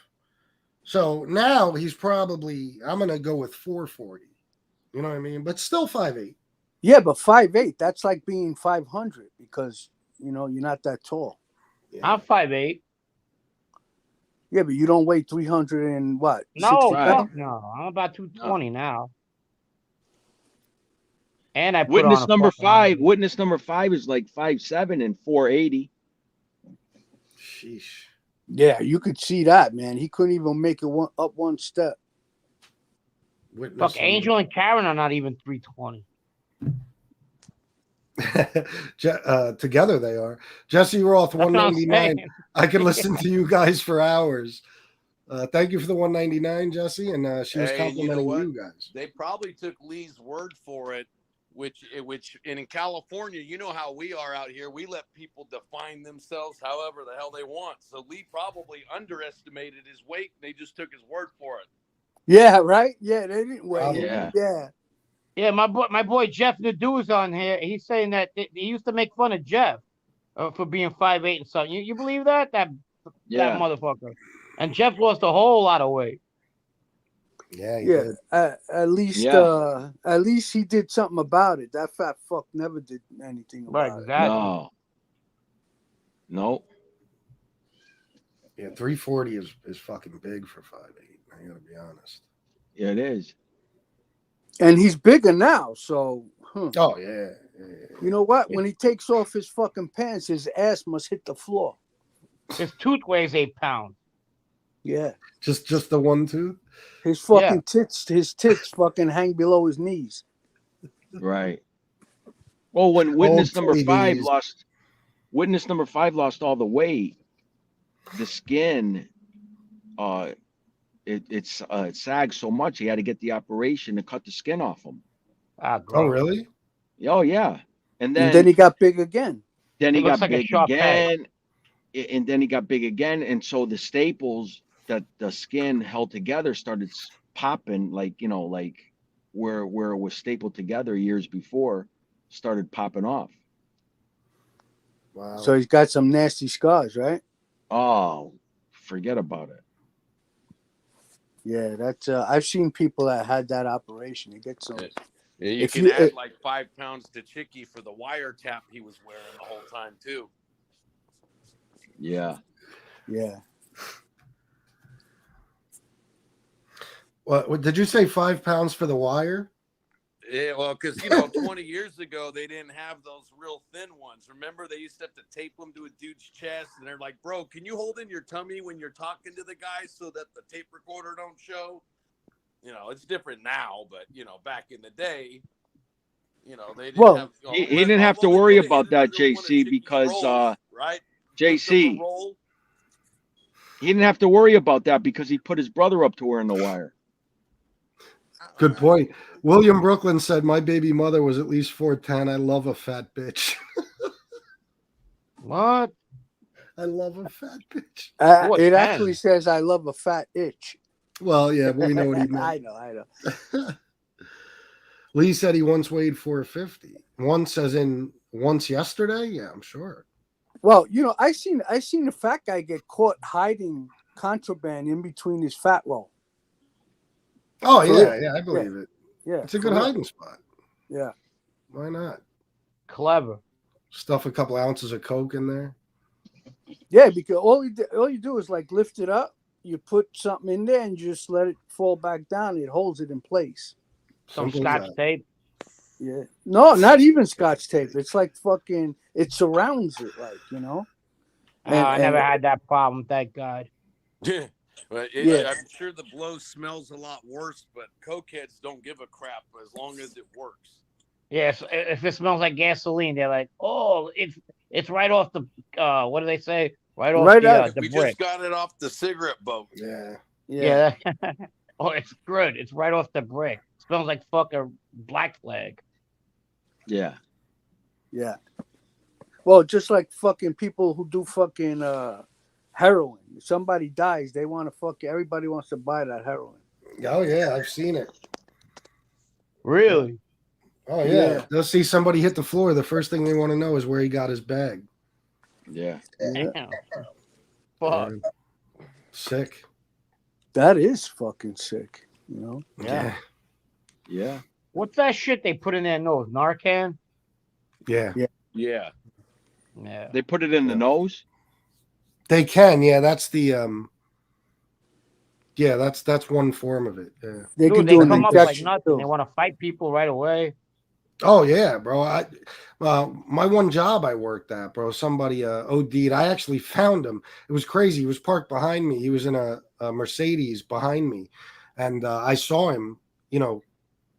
So now he's probably, I'm going to go with 440. You know what I mean? But still 5'8". Yeah, but 5'8", that's like being 500 because, you're not that tall. Yeah. I'm 5'8". Yeah, but you don't weigh 300 and what? No, fuck no. I'm about 220 now. And I put witness on number 5. Witness number 5 is like 5'7" and 480. Sheesh. Yeah, you could see that, man. He couldn't even make it up one step. Fuck, Angel and Karen are not even 320. Together they are. Jesse Roth, 199. I could listen to you guys for hours. Thank you for the 199, Jesse, and she was complimenting you guys. They probably took Lee's word for it, which in California, you know how we are out here. We let people define themselves however the hell they want. So Lee probably underestimated his weight. And they just took his word for it. Yeah, right. Yeah, they didn't weigh. Yeah. My boy Jeff Nadeau's on here. He's saying that they used to make fun of Jeff for being 5'8" and something. You believe that? That motherfucker. And Jeff lost a whole lot of weight. Yeah, he Yeah, did. at least Yeah. at least he did something about it. That fat fuck never did anything Right, about it. exactly. No. Yeah, 340 is fucking big for 5'8". I gotta be honest. Yeah, it is. And he's bigger now, so Oh yeah. you know what? When he takes off his fucking pants, his ass must hit the floor. His tooth weighs 8 pounds. Yeah. Just the one tooth. His fucking his tits fucking hang below his knees. Right. Well, when witness number titty 5 knees. lost all the weight, the skin, it sagged so much he had to get the operation to cut the skin off him. Ah, Oh gross. really? Oh yeah. And And then then he got big again. he It looks got like a big sharp head. again. And then he got big again, and so the staples that the skin held together started popping, like where it was stapled together years before, started popping off. Wow. So he's got some nasty scars, right? Oh, forget about it. Yeah, that's I've seen people that had that operation. You get some. You If can you- add like 5 pounds to Chicky for the wiretap he was wearing the whole time too. Yeah. Yeah. What did you say? 5 pounds for the wire? Yeah, well, because 20 years ago they didn't have those real thin ones. Remember, they used to have to tape them to a dude's chest, and they're like, "Bro, can you hold in your tummy when you're talking to the guy so that the tape recorder don't show?" It's different now, but back in the day, they didn't Well, have. He didn't have to worry about that, JC, because right, JC, he didn't have to worry about that because he put his brother up to wearing the wire. Good point. William Brooklyn said, "My baby mother was at least 4'10". I love a fat bitch." What? I love a fat bitch. It actually says, "I love a fat itch." Well, yeah, but we know what he meant. I know. Lee said he once weighed 450. Once, as in once yesterday? Yeah, I'm sure. Well, I seen a fat guy get caught hiding contraband in between his fat roll. Oh, For yeah, real. yeah, I believe it. Yeah, It's a for good real. hiding spot. Yeah. Why not? Clever. Stuff a couple ounces of Coke in there. Yeah, because all you do is like lift it up, you put something in there, and just let it fall back down. It holds it in place. Some Simple as Scotch that. tape. Yeah. No, not even Scotch tape. It's like fucking. It surrounds it, like I never had that problem, thank God. Yeah, but Yeah. I'm sure the blow smells a lot worse, but cokeheads don't give a crap as long as it works. Yes, if it smells like gasoline, they're like, "Oh, it's right off the what do they say? Right off the We brick." just got it off the cigarette boat. Yeah. Yeah. Oh, it's good. It's right off the brick. Smells like fucking Black Flag. Yeah. Yeah. Well, just like fucking people who do fucking heroin. If somebody dies, they want to everybody wants to buy that heroin. Oh, yeah, I've seen it. Really? Oh, yeah. They'll see somebody hit the floor. The first thing they want to know is where he got his bag. Yeah. Damn. Fuck. Sick. That is fucking sick, Yeah. Yeah. What's that shit they put in their nose? Narcan? Yeah. Yeah. Yeah. They put it in the nose? They can, yeah. That's the yeah, that's one form of it. Yeah. They Dude, can they do an come up like injection. nothing. They want to fight people right away. Oh yeah, bro. My one job I worked at, bro. Somebody OD'd. I actually found him. It was crazy. He was parked behind me. He was in a Mercedes behind me, and I saw him.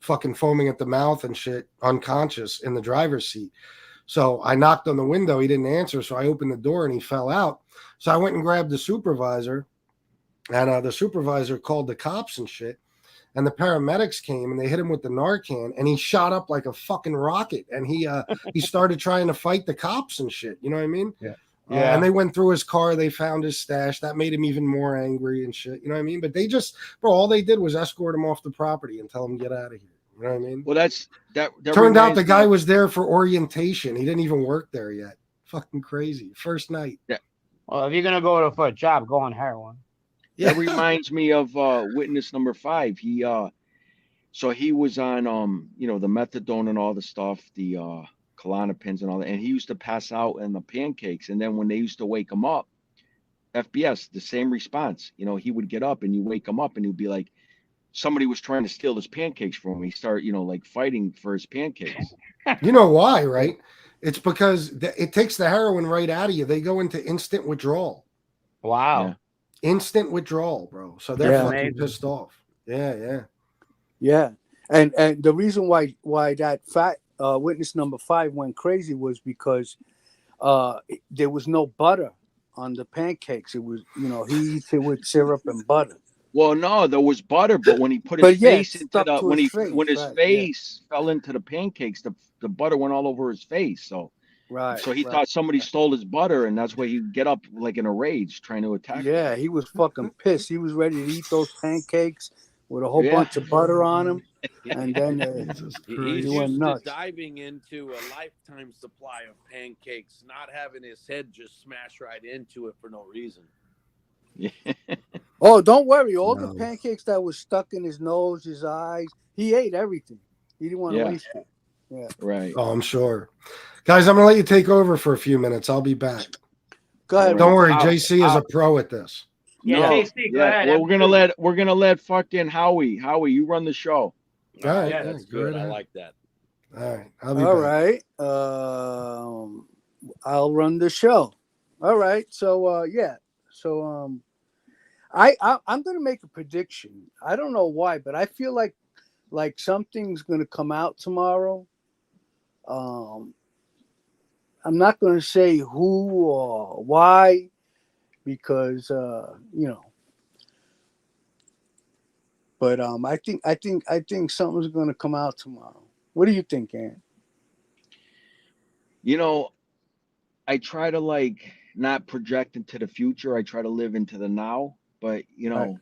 Fucking foaming at the mouth and shit, unconscious in the driver's seat. So I knocked on the window. He didn't answer. So I opened the door and he fell out. So I went and grabbed the supervisor, and the supervisor called the cops and shit. And the paramedics came and they hit him with the Narcan, and he shot up like a fucking rocket. And he started trying to fight the cops and shit. You know what I mean? Yeah. And they went through his car. They found his stash. That made him even more angry and shit. You know what I mean? But all they did was escort him off the property and tell him get out of here. You know what I mean? Well, that Turned out the guy was there for orientation. He didn't even work there yet. Fucking crazy. First night. Well, if you're gonna go for a job, go on heroin. Yeah. That reminds me of witness number 5. So he was on the methadone and all the stuff, the Klonopins and all that, and he used to pass out in the pancakes. And then when they used to wake him up, FBS, the same response. He would get up and you wake him up and he'd be like, somebody was trying to steal his pancakes from him. He started, like fighting for his pancakes. You know why, right? It's because it takes the heroin right out of you. They go into instant withdrawal. Wow. Yeah. Instant withdrawal, bro. So they're Yeah. fucking Amazing. pissed off. Yeah. Yeah, and the reason why that witness number 5 went crazy was because there was no butter on the pancakes. It was he eats it with syrup and butter. Well, no, there was butter, but when he put his But yeah, face it into stuck the to when his he face, when his right, face fell into the pancakes, the butter went all over his face. So he thought somebody stole his butter, and that's why he'd get up like in a rage trying to attack. Yeah, he was fucking pissed. He was ready to eat those pancakes with a whole Yeah. bunch of butter on them, and then Jesus He's Christ. He went used to nuts. diving into a lifetime supply of pancakes, not having his head just smash right into it for no reason. Yeah. Oh, don't worry. All No. the pancakes that was stuck in his nose, his eyes, he ate everything. He didn't want to Yeah. waste it. Yeah. Right. Oh, I'm sure. Guys, I'm gonna let you take over for a few minutes. I'll be back. Go ahead. Don't worry, I'll- JC is a pro at this. Yeah, No, JC, go ahead. Well, we're gonna let fucking Howie, you run the show. All right, Yeah, yeah, that's go good. right I ahead. like that. All right, I'll be All back. right. I'll run the show. All right. So yeah. So I'm gonna make a prediction. I don't know why, but I feel like something's gonna come out tomorrow. I'm not gonna say who or why because but I think something's gonna come out tomorrow. What do you think, Ann? I try to not project into the future. I try to live into the now, but Right.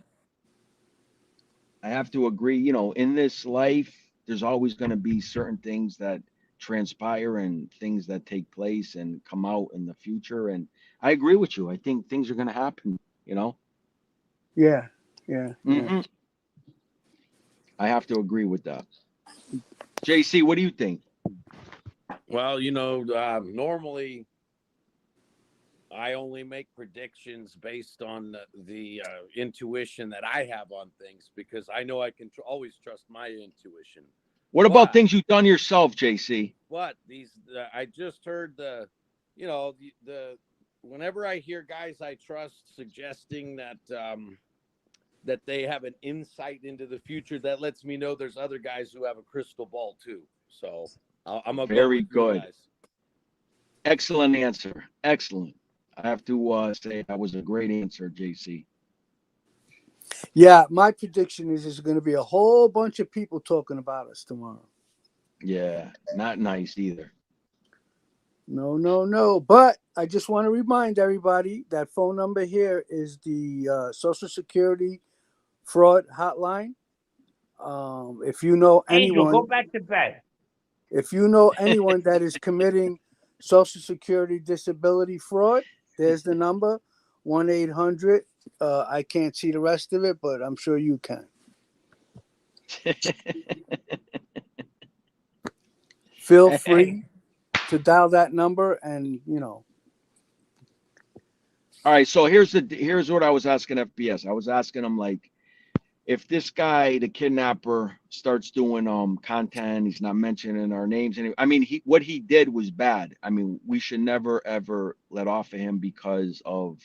I have to agree, in this life, there's always going to be certain things that transpire and things that take place and come out in the future. And I agree with you. I think things are going to happen, Yeah. Mhm. I have to agree with that. JC, what do you think? Well, normally I only make predictions based on the intuition that I have on things because I know I can always trust my intuition. What about But- things you've done yourself, JC? But I just heard the whenever I hear guys I trust suggesting that that they have an insight into the future, that lets me know there's other guys who have a crystal ball too. So I'm gonna go Very with you good. guys. Excellent answer. Excellent. I have to say that was a great answer, JC. Yeah, my prediction is there's going to be a whole bunch of people talking about us tomorrow. Yeah, not nice either. No. But I just want to remind everybody that phone number here is the Social Security fraud hotline. If you know Angel, anyone, go back to bed. if you know anyone that is committing Social Security disability fraud, there's the number 1-800. I can't see the rest of it, but I'm sure you can. Feel free to dial that number, and All right, so here's what I was asking FBS. I was asking him if this guy, the kidnapper, starts doing content, he's not mentioning our names, and what he did was bad. We should never ever let off of him because of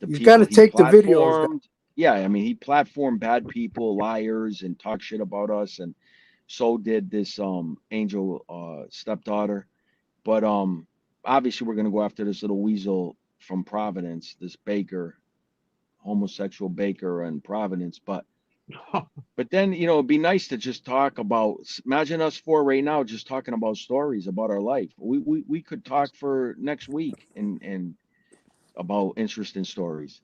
the you people got to he take the videos down. platformed. Yeah, he platformed bad people, liars, and talk shit about us, and so did this Angel stepdaughter. But obviously we're gonna go after this little weasel from Providence, this baker, homosexual baker in Providence. But then it'd be nice to just talk about. Imagine us four right now just talking about stories about our life. We could talk for next week and about interesting stories.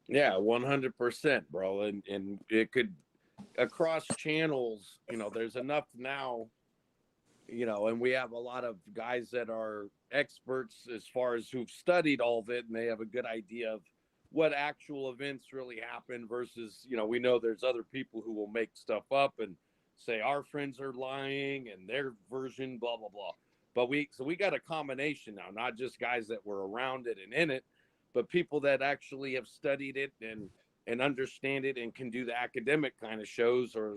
Yeah, 100%, bro. And it could across channels, there's enough now, and we have a lot of guys that are experts as far as who've studied all of it, and they have a good idea of what actual events really happened versus, we know there's other people who will make stuff up and say our friends are lying and their version, blah, blah, blah. But we got a combination now, not just guys that were around it and in it, but people that actually have studied it and understand it and can do the academic kind of shows. Or,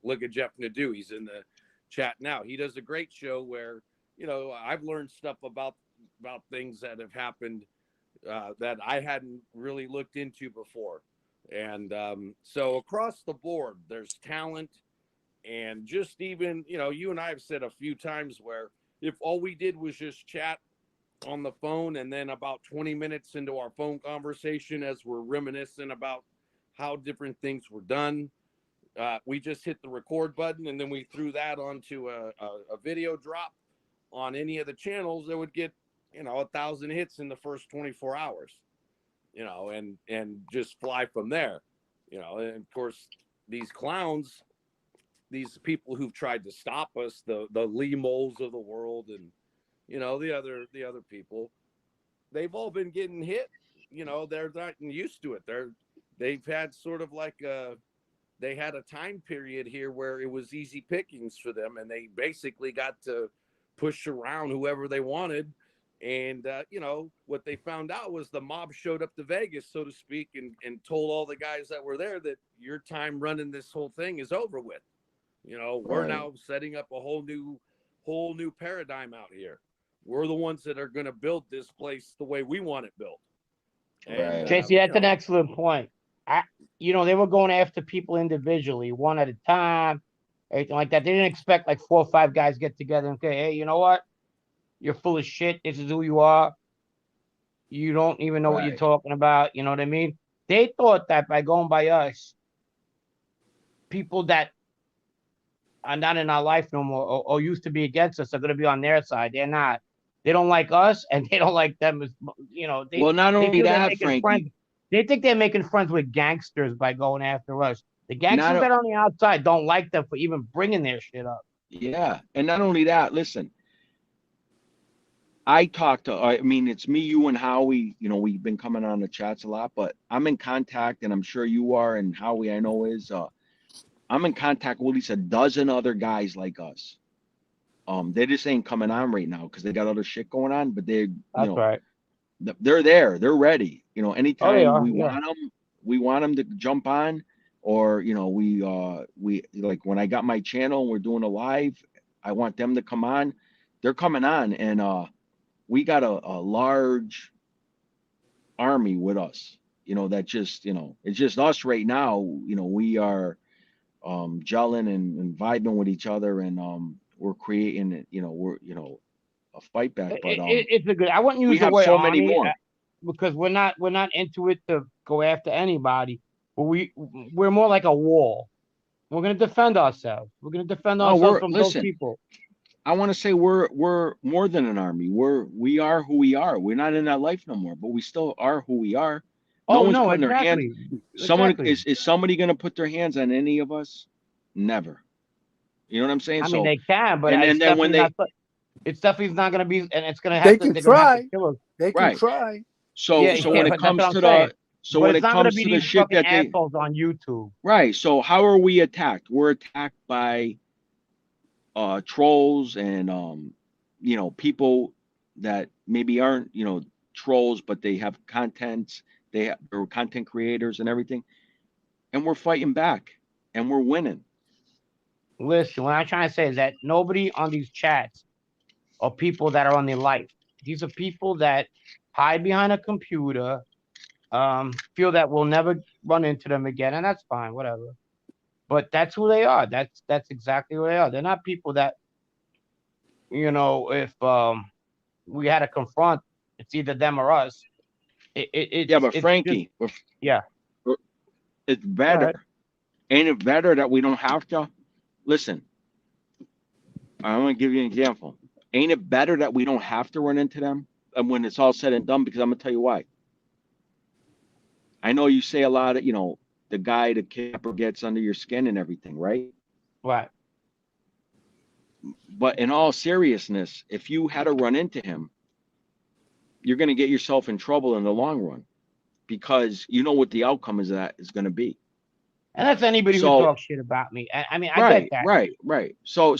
look at Jeff Nadeau. He's in the chat now. He does a great show where, I've learned stuff about things that have happened that I hadn't really looked into before. And so across the board, there's talent. And just even, you and I have said a few times where if all we did was just chat on the phone, and then about 20 minutes into our phone conversation, as we're reminiscing about how different things were done, we just hit the record button, and then we threw that onto a video drop on any of the channels that would get 1,000 hits in the first 24 hours, and just fly from there. And of course these clowns, these people who've tried to stop us, the Lee Moles of the world, and the other people, they've all been getting hit. They're not used to it. They've had sort of like they had a time period here where it was easy pickings for them, and they basically got to push around whoever they wanted. And what they found out was the mob showed up to Vegas, so to speak, and told all the guys that were there that your time running this whole thing is over with. We're now setting up a whole new paradigm out here. We're the ones that are going to build this place the way we want it built. And, Tracy, that's an excellent point. They were going after people individually, one at a time, everything like that. They didn't expect like 4 or 5 guys get together and say, hey, you know what? You're full of shit. This is who you are. You don't even know what you're talking about. You know what I mean? They thought that by going by us, people that are not in our life no more, or used to be against us, are going to be on their side. They're not. They don't like us, and they don't like them. Not only that, Frankie. They think they're making friends with gangsters by going after us. The gangsters that are on the outside don't like them for even bringing their shit up. Yeah, and not only that, listen. It's me, you, and Howie. We've been coming on the chats a lot, but I'm in contact, and I'm sure you are, and Howie I know is. I'm in contact with at least a dozen other guys like us. They just ain't coming on right now because they got other shit going on. But they're they're there, they're ready. Anytime we want them to jump on, or we like when I got my channel and we're doing a live, I want them to come on. They're coming on, and we got a large army with us. That just it's just us right now. We are gelling and vibing with each other, and we're creating a fight back. But it's a good. I wouldn't use the word so many more because we're not into it to go after anybody. But we're more like a wall. We're gonna defend ourselves. We're gonna defend ourselves from those people. I want to say we're more than an army. We are who we are. We're not in that life no more, but we still are who we are. Exactly. Is somebody going to put their hands on any of us? Never. You know what I'm saying? I mean, they can, but and then when it's definitely not going to be, and it's going to have to. They can try. They can try. So when it comes to the shit that they assholes on YouTube, right? So how are we attacked? We're attacked by trolls and people that maybe aren't trolls, but they have contents. They're content creators and everything, and we're fighting back, and we're winning. Listen, what I'm trying to say is that nobody on these chats are people that are on their life. These are people that hide behind a computer, feel that we'll never run into them again, and that's fine, whatever. But that's who they are. That's exactly who they are. They're not people that, if we had to confront, it's either them or us. But Frankie, it's better. Ain't it better that we don't have to? Listen, I'm going to give you an example. Ain't it better that we don't have to run into them and when it's all said and done? Because I'm going to tell you why. I know you say a lot of, the guy, the kidnapper gets under your skin and everything, right? Right. But in all seriousness, if you had to run into him, you're going to get yourself in trouble in the long run. because you know what the outcome is that is going to be. And that's anybody who So talks shit about me. I mean, I get that. right. So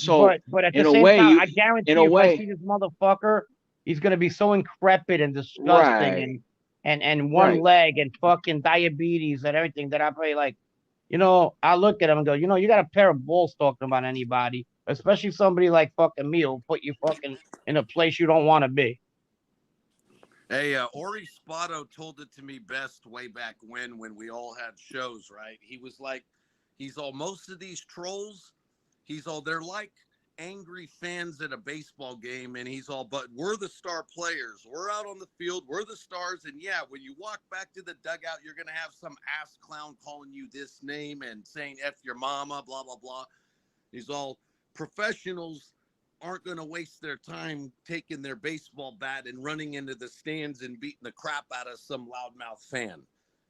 But at in the a same way, time, I guarantee in a you, if I see way, this motherfucker, he's gonna be so increpid and right, disgusting and one right. leg and fucking diabetes and everything that I probably like, I look at him and go, you got a pair of balls talking about anybody, especially somebody like fucking me who'll put you fucking in a place you don't want to be. Hey, Ori Spotto told it to me best way back when we all had shows, right? He was like, most of these trolls, they're like angry fans at a baseball game, and but we're the star players. We're out on the field. We're the stars. And yeah, when you walk back to the dugout, you're going to have some ass clown calling you this name and saying F your mama, blah, blah, blah. He's all professionals aren't going to waste their time taking their baseball bat and running into the stands and beating the crap out of some loudmouth fan.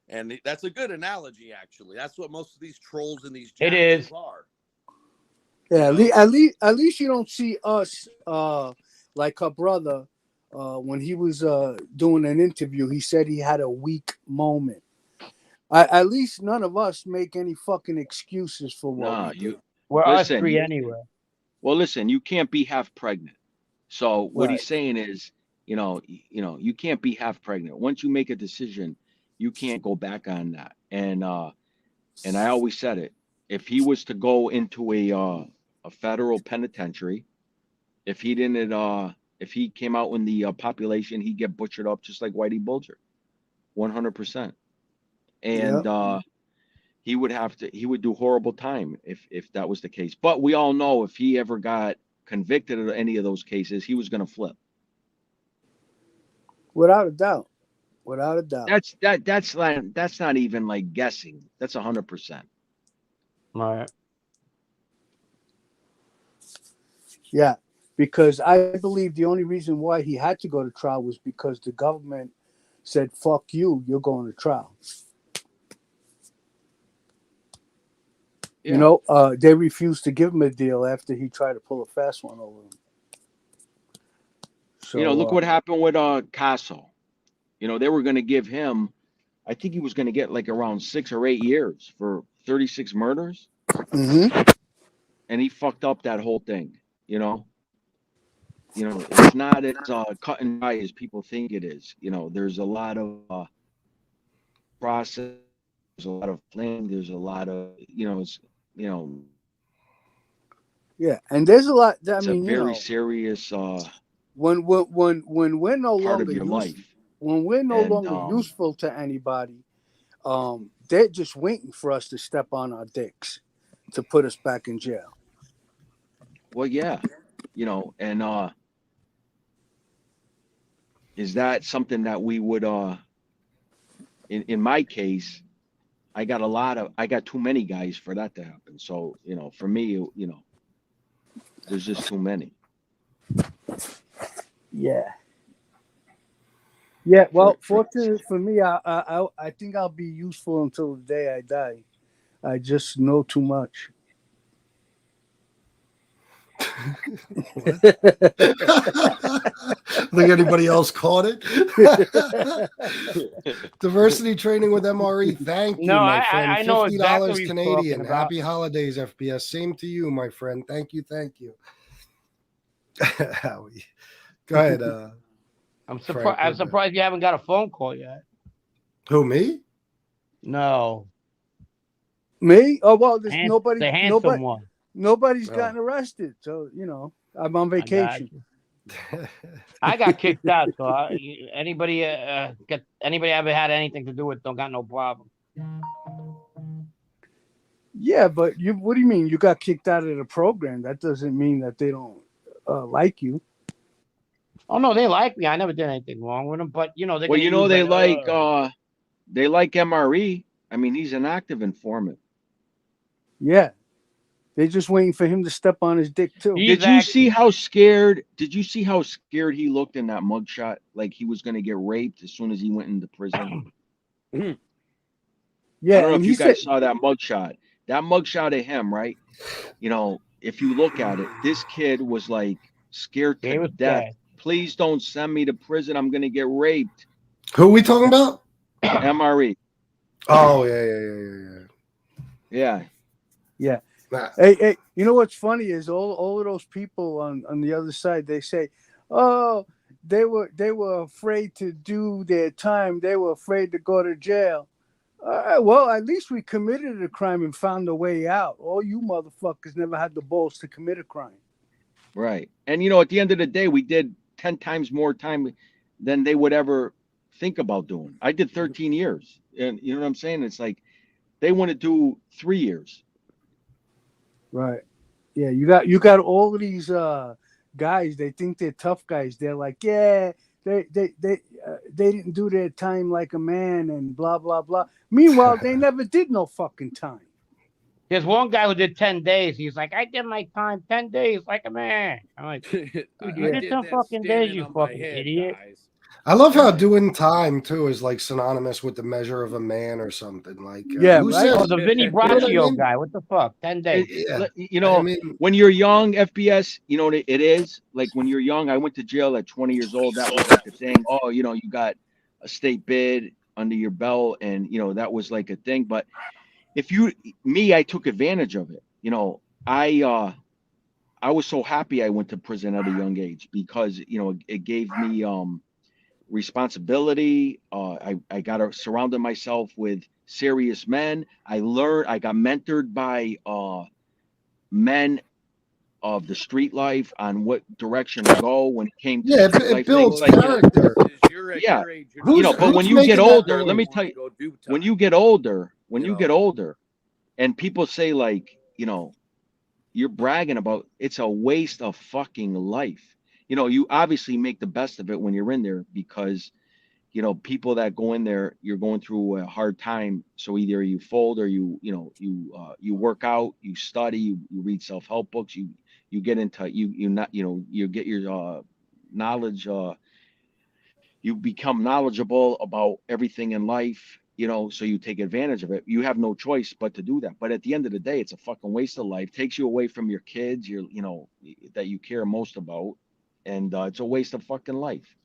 And that's a good analogy, actually. That's what most of these trolls and these jackals are. Yeah, at least you don't see us like her brother when he was doing an interview. He said he had a weak moment. At least none of us make any fucking excuses for what we do. We're us three anyway. Well, listen, you can't be half pregnant. So what he's saying is, you can't be half pregnant. Once you make a decision, you can't go back on that. And I always said it. If he was to go into a federal penitentiary, if he came out in the population, he'd get butchered up just like Whitey Bulger, 100%. And he would do horrible time if that was the case. But we all know if he ever got convicted of any of those cases, he was going to flip. Without a doubt. Without a doubt. That's not even like guessing. That's 100%. All right. Yeah, because I believe the only reason why he had to go to trial was because the government said, fuck you, you're going to trial. Yeah. They refused to give him a deal after he tried to pull a fast one over him. So, look what happened with Casso. They were going to give him, I think he was going to get like around 6 or 8 years for 36 murders. Mm-hmm. And he fucked up that whole thing. It's not as cut and dry as people think it is. There's a lot of process. There's a lot of planning. There's a lot of, Yeah, and there's a lot. It's a very serious. When we're no part longer of your life. When we're no longer useful to anybody, they're just waiting for us to step on our dicks to put us back in jail. Well, yeah, and is that something that we would in my case, I got too many guys for that to happen. So, for me, there's just too many. Yeah. Yeah, well, fortunately for me, I think I'll be useful until the day I die. I just know too much. Think anybody else caught it? Diversity training with MRE. Thank you, my friend. I know $50 exactly Canadian. Happy holidays, FBS. Same to you, my friend. Thank you. Howie. Go ahead. I'm surprised you haven't got a phone call yet. Who, me? No. Me? Oh well, there's the handsome one. Nobody's gotten arrested, so I'm on vacation. I got kicked out, so anybody ever had anything to do with don't got no problem. Yeah, but what do you mean? You got kicked out of the program? That doesn't mean that they don't like you. Oh no, they like me. I never did anything wrong with them, but they like MRE. I mean, he's an active informant. Yeah. They're just waiting for him to step on his dick too. Did you see how scared he looked in that mugshot? Like he was going to get raped as soon as he went into prison. Yeah, I don't know if you guys saw that mugshot. That mugshot of him, right? If you look at it, this kid was like scared to death. Please don't send me to prison. I'm going to get raped. Who are we talking about? MRE. Oh yeah. Yeah. Yeah. Nah. Hey, you know what's funny is all of those people on the other side, they say, oh, they were afraid to do their time. They were afraid to go to jail. Well, at least we committed a crime and found a way out. All you motherfuckers never had the balls to commit a crime. Right. And, you know, at the end of the day, we did 10 times more time than they would ever think about doing. I did 13 years. And you know what I'm saying? It's like they want to do 3 years. Right. Yeah, you got all of these guys. They think they're tough guys. They're like, yeah, they didn't do their time like a man and blah blah blah. Meanwhile, they never did no fucking time. There's one guy who did 10 days. He's like, I did my time 10 days like a man. I'm like, dude, you did 10 fucking days, you fucking idiot. Guys. I love how doing time too is like synonymous with the measure of a man or something. Like, Yeah, who right? says- Oh, the Vinny You know what I Braccio mean? guy. What the fuck? 10 days. Yeah. You know, I mean, when you're young, FBS, you know, it is like when you're young. I went to jail at 20 years old. That was like a thing. Oh, you know, you got a state bid under your belt, and you know that was like a thing. But I took advantage of it. You know, I was so happy I went to prison at a young age because you know it gave me responsibility. I got surrounded myself with serious men. I got mentored by men of the street life on what direction to go when it came to yeah, street it life builds things. Like, character. You're at Yeah. your age, you're Who's- you know, not- but when who's you get making that older, let noise? me tell you, when you get older, and people say like, you know, you're bragging about it's a waste of fucking life. You know, you obviously make the best of it when you're in there because, you know, people that go in there, you're going through a hard time. So either you fold or you work out, you study, you read self-help books, you get into you get your knowledge. You become knowledgeable about everything in life, you know, so you take advantage of it. You have no choice but to do that. But at the end of the day, it's a fucking waste of life. Takes you away from your kids, that you care most about. And it's a waste of fucking life.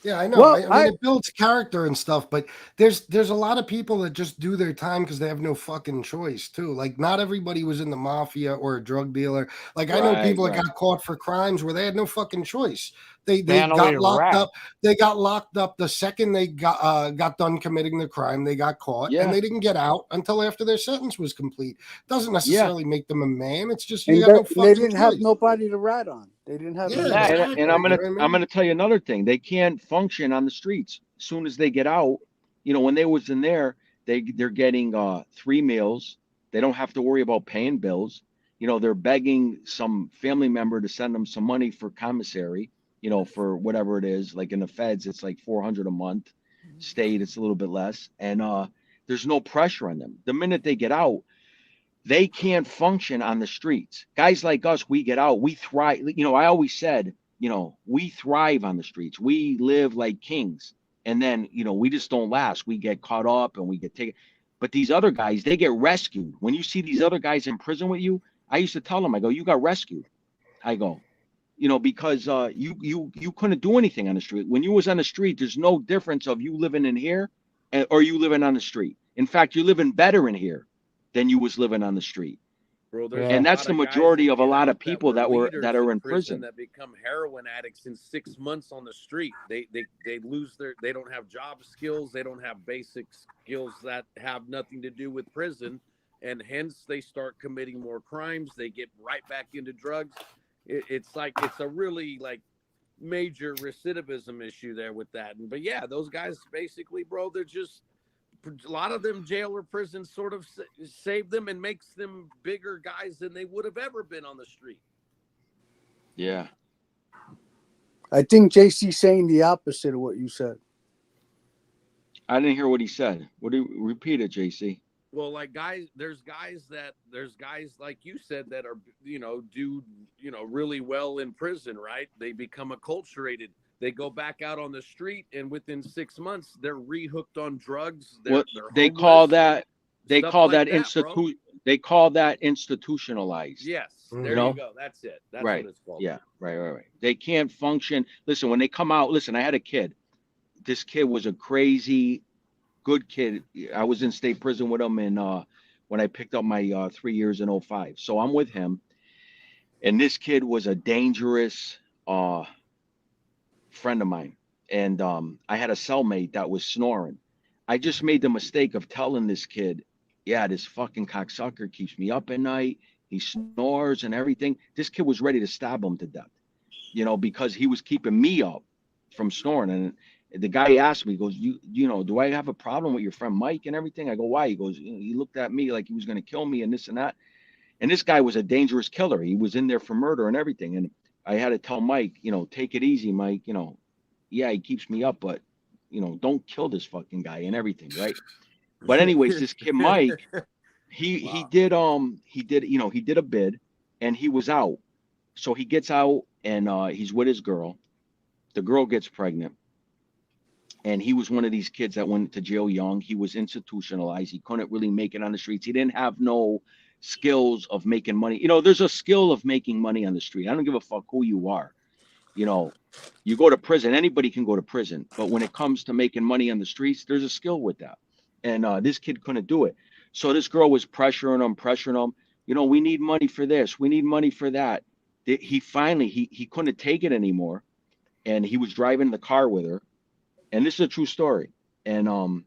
Yeah, I know. Well, I mean, it builds character and stuff, but there's a lot of people that just do their time because they have no fucking choice too. Like, not everybody was in the mafia or a drug dealer. Like, I know people that got caught for crimes where they had no fucking choice. They got locked up. They got locked up the second they got done committing the crime. They got caught, and they didn't get out until after their sentence was complete. Doesn't necessarily make them a man. It's just you got no fucking they didn't choice. have nobody to rat on. They didn't have. And I'm gonna tell you another thing. They can't function on the streets. As soon as they get out, you know, when they was in there, they're getting 3 meals. They don't have to worry about paying bills. You know, they're begging some family member to send them some money for commissary, you know, for whatever it is. Like in the feds, it's like $400 a month. State, it's a little bit less. And there's no pressure on them. The minute they get out, they can't function on the streets. Guys like us, we get out, we thrive. You know, I always said, you know, we thrive on the streets. We live like kings. And then, you know, we just don't last. We get caught up and we get taken. But these other guys, they get rescued. When you see these other guys in prison with you, I used to tell them, I go, you got rescued. I go, you know, because you couldn't do anything on the street. When you was on the street, there's no difference of you living in here or you living on the street. In fact, you're living better in here than you was living on the street. Bro, and that's the majority of a lot of people that are in prison that become heroin addicts in 6 months on the street. They lose they don't have job skills, they don't have basic skills that have nothing to do with prison, and hence they start committing more crimes. They get right back into drugs. It's a really like major recidivism issue there with that. But yeah, those guys basically, bro, they're just a lot of them jail or prison sort of save them and makes them bigger guys than they would have ever been on the street. Yeah. I think JC's saying the opposite of what you said. I didn't hear what he said. Repeat it, JC? Well, like there's guys like you said that are, you know, do, you know, really well in prison, right? They become acculturated. They go back out on the street, and within 6 months, they're rehooked on drugs. They call that institutionalized. Yes, there you know? you go. That's it. That's right. what it's called. Yeah, right. They can't function. Listen, when they come out, I had a kid. This kid was a crazy good kid. I was in state prison with him, and when I picked up my 3 years in '05. So I'm with him, and this kid was a dangerous friend of mine, and I had a cellmate that was snoring. I just made the mistake of telling this kid, yeah, this fucking cocksucker keeps me up at night. He snores and everything. This kid was ready to stab him to death, because he was keeping me up from snoring. And the guy asked me, he goes, do I have a problem with your friend Mike and everything? I go, why? He goes, he looked at me like he was going to kill me and this and that. And this guy was a dangerous killer. He was in there for murder and everything. And I had to tell Mike, take it easy, Mike. Yeah, he keeps me up, but don't kill this fucking guy and everything, right? But anyways, this kid Mike, he did a bid, and he was out. So he gets out, and he's with his girl. The girl gets pregnant, and he was one of these kids that went to jail young. He was institutionalized. He couldn't really make it on the streets. He didn't have no skills of making money. There's a skill of making money on the street. I don't give a fuck who you are. You go to prison, anybody can go to prison. But when it comes to making money on the streets, there's a skill with that. And this kid couldn't do it. So this girl was pressuring him. We need money for this. We need money for that. He finally, he couldn't take it anymore. And he was driving the car with her. And this is a true story. And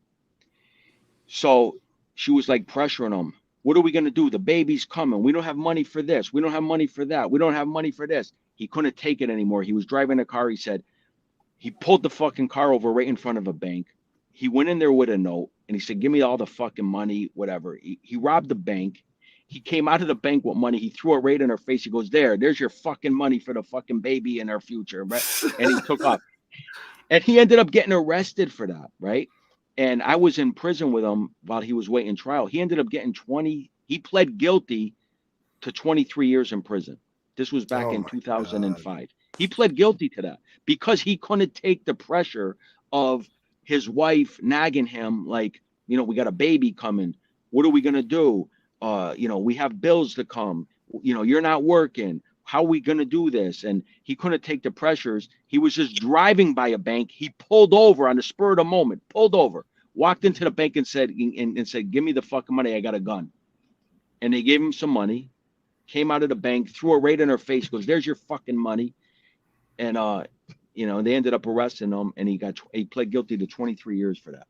so she was like pressuring him. What are we going to do? The baby's coming. We don't have money for this. We don't have money for that. We don't have money for this. He couldn't take it anymore. He was driving a car. He said, he pulled the fucking car over right in front of a bank. He went in there with a note and he said, give me all the fucking money, whatever. He robbed the bank. He came out of the bank with money. He threw it right in her face. He goes, there's your fucking money for the fucking baby and our future. Right? And he took off. And he ended up getting arrested for that. Right. And I was in prison with him while he was waiting trial. He ended up getting he pled guilty to 23 years in prison. This was back in 2005. God. He pled guilty to that because he couldn't take the pressure of his wife nagging him like, we got a baby coming. What are we going to do? We have bills to come. You're not working. How are we going to do this? And he couldn't take the pressures. He was just driving by a bank. He pulled over on the spur of the moment, walked into the bank and said, give me the fucking money. I got a gun. And they gave him some money, came out of the bank, threw it right in her face, goes, there's your fucking money. And, they ended up arresting him and he pled guilty to 23 years for that.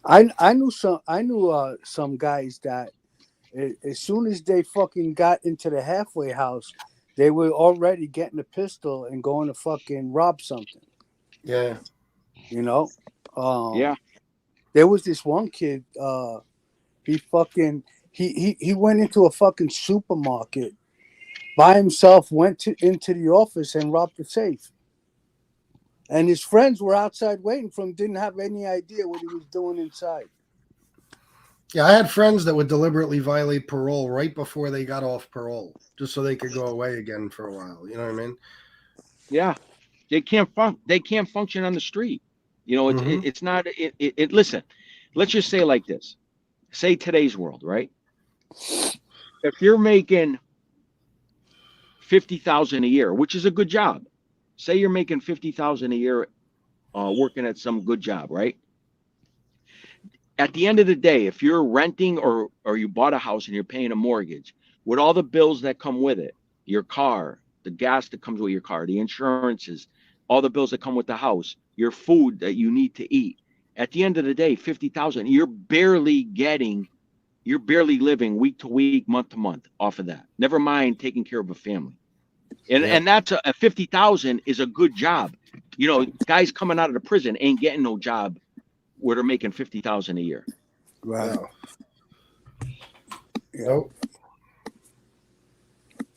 I knew some guys that as soon as they fucking got into the halfway house, they were already getting a pistol and going to fucking rob something. Yeah. Yeah. There was this one kid, he went into a fucking supermarket by himself, went into the office and robbed the safe. And his friends were outside waiting for him, didn't have any idea what he was doing inside. Yeah, I had friends that would deliberately violate parole right before they got off parole, just so they could go away again for a while. You know what I mean? Yeah, they can't function on the street. It's not. Listen, let's just say it like this. Say today's world, right? If you're making $50,000 a year, which is a good job. Say you're making $50,000 a year, working at some good job, right? At the end of the day, if you're renting or you bought a house and you're paying a mortgage, with all the bills that come with it, your car, the gas that comes with your car, the insurances, all the bills that come with the house, your food that you need to eat. At the end of the day, $50,000, you're barely living week to week, month to month off of that. Never mind taking care of a family. And that's a $50,000 is a good job. Guys coming out of the prison ain't getting no job where they're making $50,000 a year. Right. Nope.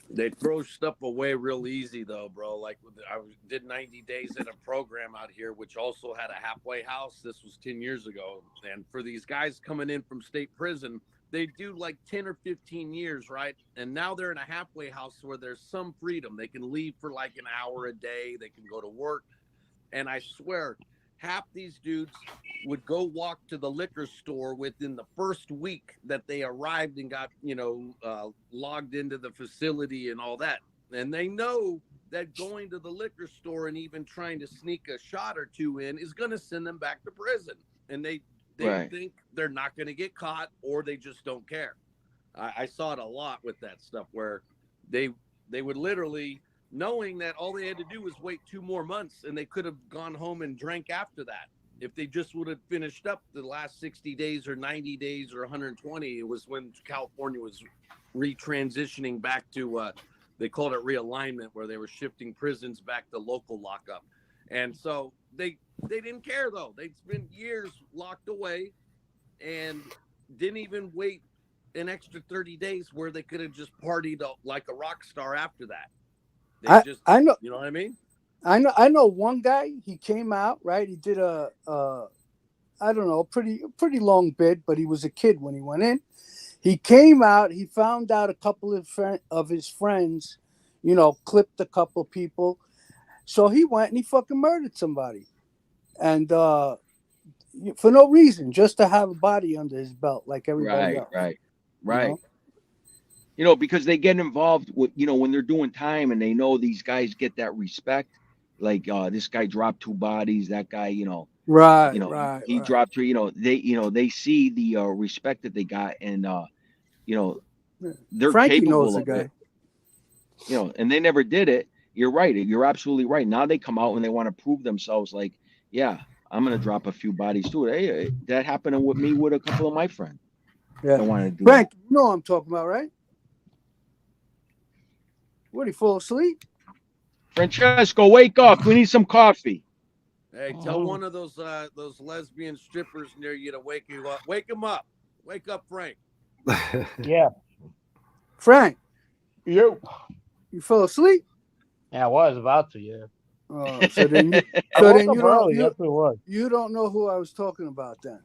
They throw stuff away real easy though, bro. Like I did 90 days in a program out here, which also had a halfway house. This was 10 years ago. And for these guys coming in from state prison, they do like 10 or 15 years, right? And now they're in a halfway house where there's some freedom. They can leave for like an hour a day. They can go to work. And I swear, half these dudes would go walk to the liquor store within the first week that they arrived and got, logged into the facility and all that. And they know that going to the liquor store and even trying to sneak a shot or two in is going to send them back to prison. And they They think they're not going to get caught, or they just don't care. I saw it a lot with that stuff where they would literally, knowing that all they had to do was wait 2 more months, and they could have gone home and drank after that. If they just would have finished up the last 60 days or 90 days or 120, it was when California was retransitioning back to, they called it realignment, where they were shifting prisons back to local lockup. And so they didn't care, though. They'd spent years locked away and didn't even wait an extra 30 days where they could have just partied like a rock star after that. I know, you know what I mean? I know one guy, he came out, right? He did I don't know, pretty long bid, but he was a kid when he went in. He came out, he found out a couple of his friends, you know, clipped a couple people. So he went and he fucking murdered somebody. And for no reason, just to have a body under his belt like everybody else. Right. You know? You know, because they get involved with, you know, when they're doing time and they know these guys get that respect. Like this guy dropped 2 bodies, that guy, you know, he dropped 3, you know, they see the respect that they got, and you know, they're Frankie capable knows of the guy. it. You know, and they never did it. You're right. You're absolutely right. Now they come out and they want to prove themselves. Like, yeah, I'm gonna drop a few bodies too. Hey, that happened with me with a couple of my friends. Yeah, I wanted to do Frank, you know what I'm talking about, right? What, he fall asleep? Francesco, wake up. We need some coffee. Hey, tell one of those lesbian strippers near you to wake you up. Wake him up. Wake up, Frank. Yeah. Frank. You fell asleep? Yeah, I was about to, yeah. So then you, you don't know who I was talking about then.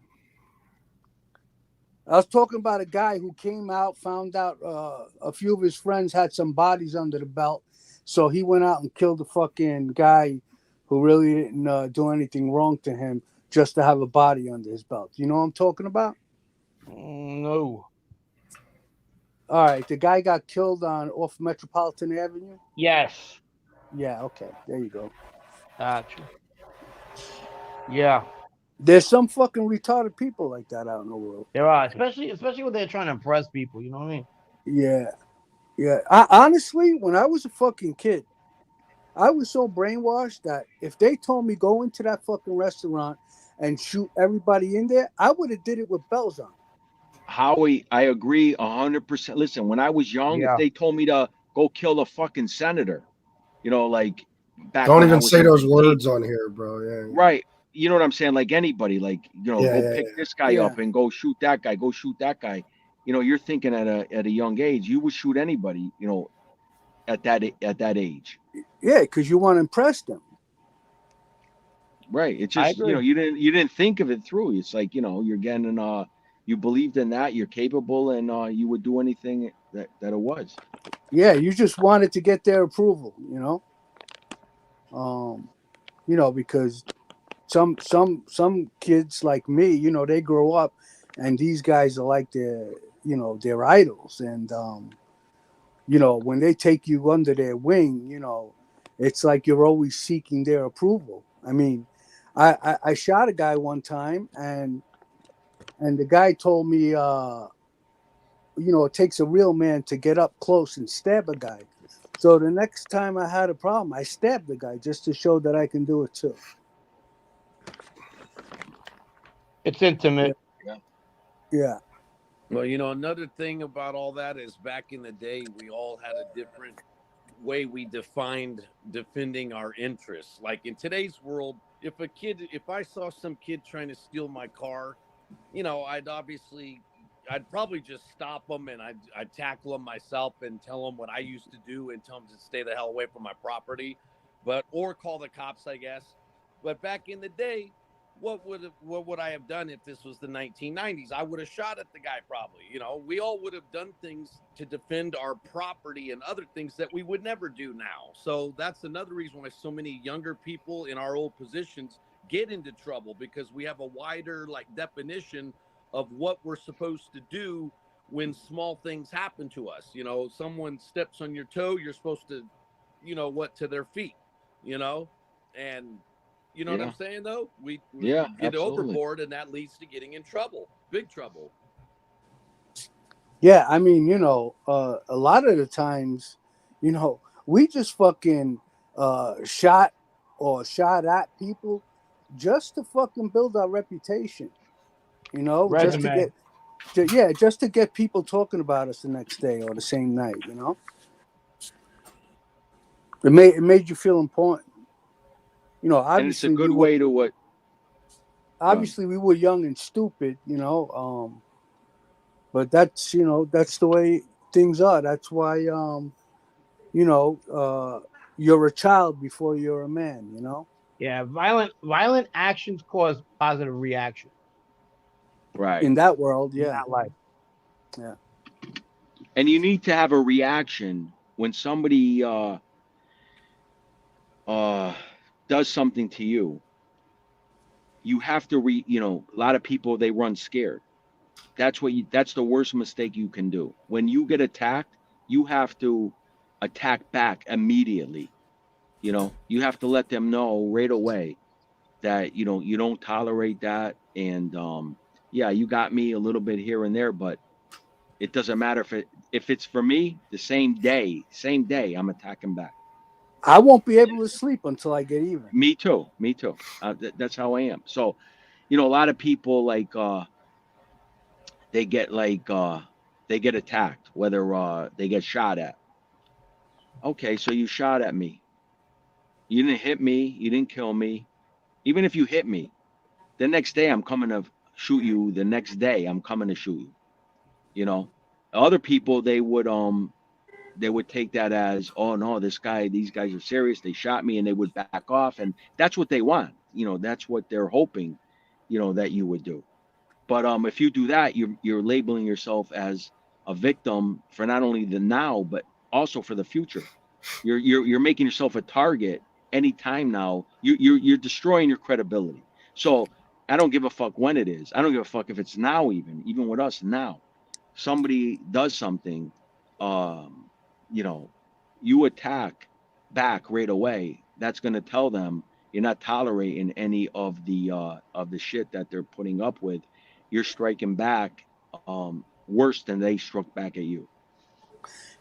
I was talking about a guy who came out, found out a few of his friends had some bodies under the belt. So he went out and killed the fucking guy who really didn't do anything wrong to him, just to have a body under his belt. You know what I'm talking about? No. All right. The guy got killed off Metropolitan Avenue? Yes. Yeah, okay. There you go. Gotcha. Yeah. There's some fucking retarded people like that out in the world. There are, especially when they're trying to impress people. You know what I mean? Yeah. Yeah. Honestly, when I was a fucking kid, I was so brainwashed that if they told me go into that fucking restaurant and shoot everybody in there, I would have did it with bells on. Howie, I agree 100%. Listen, when I was young, if they told me to go kill a fucking senator, you know, like back don't when even I was say those 19, words on here, bro. Yeah. Right. You know what I'm saying? Like anybody, like, you know, go pick this guy up and go shoot that guy, go shoot that guy. You know, you're thinking at a young age, you would shoot anybody, you know, at that age. Yeah, because you want to impress them. Right. It's just, you know, you didn't think of it through. It's like, you know, you're getting you believed in that, you're capable, and you would do anything that it was. Yeah, you just wanted to get their approval, you know. You know, because some kids like me, you know, they grow up and these guys are like their idols, and you know, when they take you under their wing, you know, it's like you're always seeking their approval. I mean, I shot a guy one time, and the guy told me, you know, it takes a real man to get up close and stab a guy. So the next time I had a problem, I stabbed the guy just to show that I can do it too. It's intimate. Yeah. Well, you know, another thing about all that is back in the day, we all had a different way we defined defending our interests. Like in today's world, if I saw some kid trying to steal my car, you know, I'd probably just stop them, and I'd tackle them myself and tell them what I used to do and tell them to stay the hell away from my property, or call the cops, I guess. But back in the day, what would I have done if this was the 1990s? I would have shot at the guy probably. You know, we all would have done things to defend our property and other things that we would never do now. So that's another reason why so many younger people in our old positions get into trouble, because we have a wider definition of what we're supposed to do when small things happen to us. You know, someone steps on your toe, you're supposed to, you know, what, to their feet, you know, and You know what I'm saying, though? We Yeah, get absolutely. overboard, and that leads to getting in trouble, big trouble. Yeah, I mean, you know, a lot of the times, you know, we just fucking shot at people just to fucking build our reputation. You know, just to Resume. just to get people talking about us the next day or the same night. You know, it made you feel important. You know, And it's a obviously good way to what. we were young and stupid. You know, but that's that's the way things are. That's why you know, you're a child before you're a man, you know? Yeah, violent actions cause positive reaction Right. In that world, in yeah. that life. Yeah. And you need to have a reaction when somebody uh does something to you. You have to a lot of people, they run scared. That's the worst mistake you can do. When you get attacked, you have to attack back immediately. You have to let them know right away that you don't tolerate that. And yeah, you got me a little bit here and there, but it doesn't matter if it's for me. The same day I'm attacking back. I won't be able to sleep until I get even. Me too. That's how I am. So a lot of people, like, they get like they get attacked, whether they get shot at. Okay, so you shot at me. You didn't hit me, you didn't kill me. Even if you hit me, the next day I'm coming to shoot you. The next day I'm coming to shoot you. You know, other people, they would take that as, oh no, these guys are serious. They shot me, and they would back off, and that's what they want. That's what they're hoping, that you would do. But if you do that, you're labeling yourself as a victim for not only the now, but also for the future. You're making yourself a target anytime now. You're destroying your credibility. So I don't give a fuck when it is. I don't give a fuck if it's now, even with us now. Somebody does something, um, you know, you attack back right away. That's gonna tell them you're not tolerating any of the shit that they're putting up with. You're striking back worse than they struck back at you.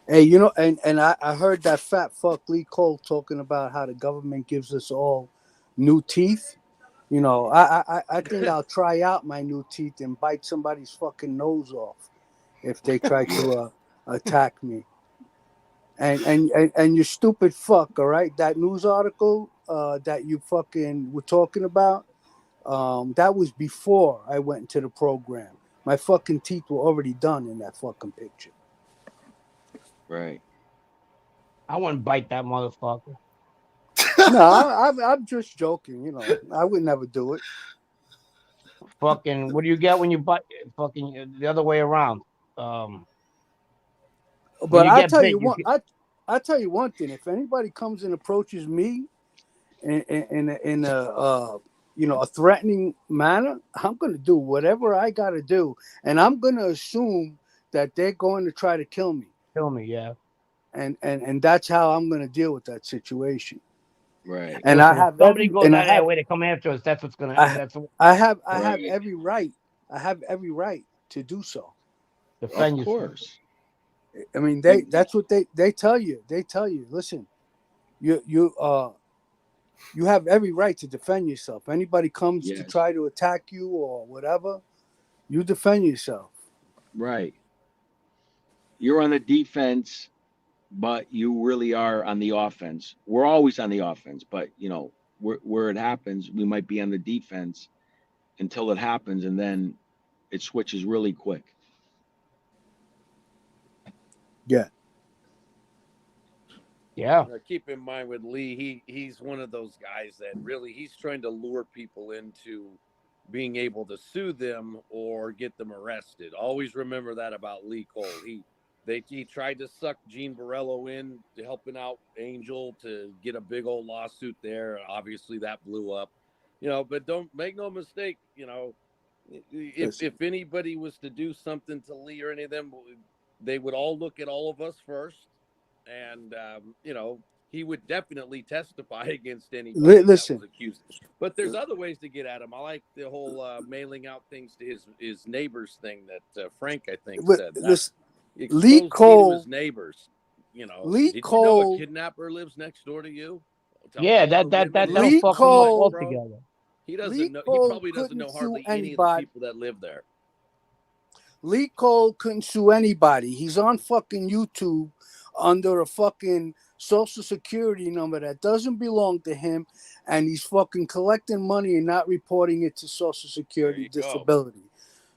Hey, you know, and I heard that fat fuck Lee Cole talking about how the government gives us all new teeth. You know, I think I'll try out my new teeth and bite somebody's fucking nose off if they try Yeah. to attack me. And you stupid fuck, all right? That news article that you fucking were talking about, that was before I went into the program. My fucking teeth were already done in that fucking picture. Right. I wouldn't bite that motherfucker. No, I'm just joking. You know, I would never do it. Fucking, what do you get when you bite? Fucking the other way around. When But you get bit, you get, I tell you one thing. If anybody comes and approaches me in a a threatening manner, I'm gonna do whatever I gotta do, and I'm gonna assume that they're going to try to kill me, kill me. Yeah. and that's how I'm gonna deal with that situation. Right. And I Listen, if have somebody every goes and out of their way to come after us, that's what's gonna. I That's I have Right. every right. I have every right to do so. Of defend yourself. course. I mean, And that's what they tell you. They tell you, listen, you have every right to defend yourself. Anybody comes to yes. try to attack you or whatever, you defend yourself. Right. You're on the defense, but you really are on the offense. We're always on the offense, but where it happens, we might be on the defense until it happens, and then it switches really quick. Yeah. Yeah. Keep in mind with Lee, he's one of those guys that really he's trying to lure people into being able to sue them or get them arrested. Always remember that about Lee Cole. He tried to suck Gene Borello in to helping out Angel to get a big old lawsuit there. Obviously that blew up. But don't make no mistake, Listen, if anybody was to do something to Lee or any of them, they would all look at all of us first. And he would definitely testify against anybody that Listen, was accused. But there's other ways to get at him. I like the whole mailing out things to his neighbors thing that Frank, I think, said. listen, Exposed Lee me to Cole, his neighbors. You know, Lee did you know a Cole, kidnapper lives next door to you? Tell Yeah, all the that women and don't Lee fuck everything, him up Cole, bro. altogether. He Lee doesn't know. He Cole probably doesn't couldn't know sue hardly any of the anybody. people that live there. Lee Cole couldn't sue anybody. He's on fucking YouTube under a fucking social security number that doesn't belong to him, and he's fucking collecting money and not reporting it to Social Security you go. disability.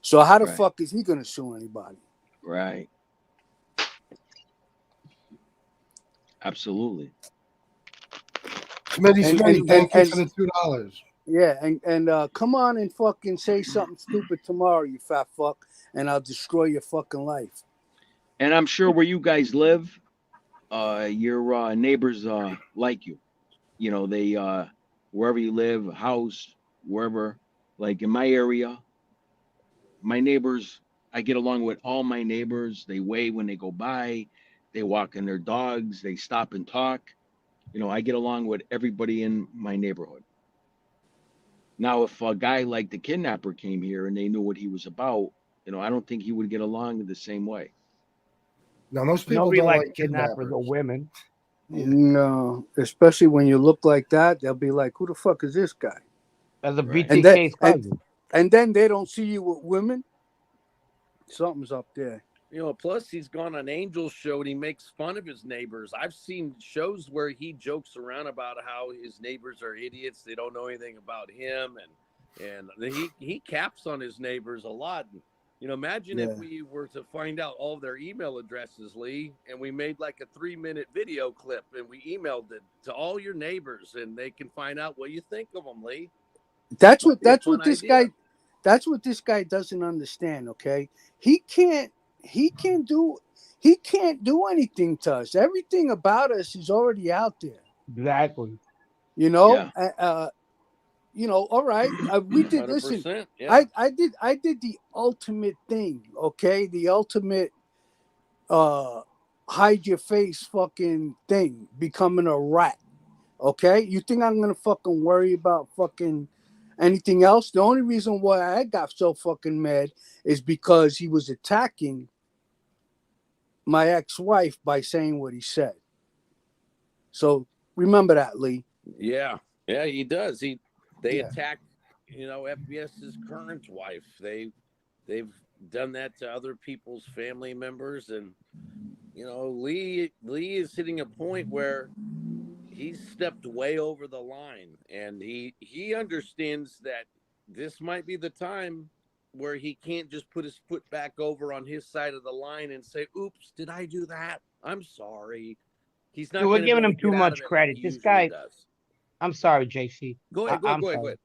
So how the Right. fuck is he gonna sue anybody? Right. Absolutely. Smitty, And- Smitty, and- thank you and- for the $2. Yeah, and come on and fucking say something stupid tomorrow, you fat fuck, and I'll destroy your fucking life. And I'm sure where you guys live, your neighbors like you. You know, they wherever you live, house, wherever. Like in my area, my neighbors, I get along with all my neighbors. They wave when they go by, they walk in their dogs, they stop and talk. You know, I get along with everybody in my neighborhood. Now, if a guy like the kidnapper came here and they knew what he was about, you know, I don't think he would get along the same way. Now, most people Nobody don't likes like kidnappers kidnappers. or women. Yeah. No, especially when you look like that, they'll be like, "Who the fuck is this guy?" As a Right. And then, BTK's cousin. and then they don't see you with women. Something's up there. You know, plus he's gone on Angel's show and he makes fun of his neighbors. I've seen shows where he jokes around about how his neighbors are idiots. They don't know anything about him, and he caps on his neighbors a lot. You know, imagine if we were to find out all of their email addresses, Lee, and we made like a 3-minute video clip and we emailed it to all your neighbors, and they can find out what you think of them, Lee. That's Might what be a that's fun what this idea. guy that's what this guy doesn't understand. Okay, he can't do anything to us. Everything about us is already out there. Exactly. You know, Yeah. you know. All right, we did. Listen, 100%. Yeah. I did the ultimate thing. Okay, the ultimate hide your face fucking thing, becoming a rat. Okay, you think I'm gonna fucking worry about fucking anything else? The only reason why I got so fucking mad is because he was attacking my ex-wife by saying what he said. So remember that, Lee. Yeah, he does. They Yeah. attack, you know, FBS's current wife. They've done that to other people's family members, and you know, Lee is hitting a point where he's stepped way over the line, and he understands that this might be the time where he can't just put his foot back over on his side of the line and say, "Oops, did I do that? I'm sorry." He's not. Dude, we're gonna giving be able him to too get out much of it like credit. he This usually guy. does. I'm sorry, JC. Go ahead. I'm Go sorry.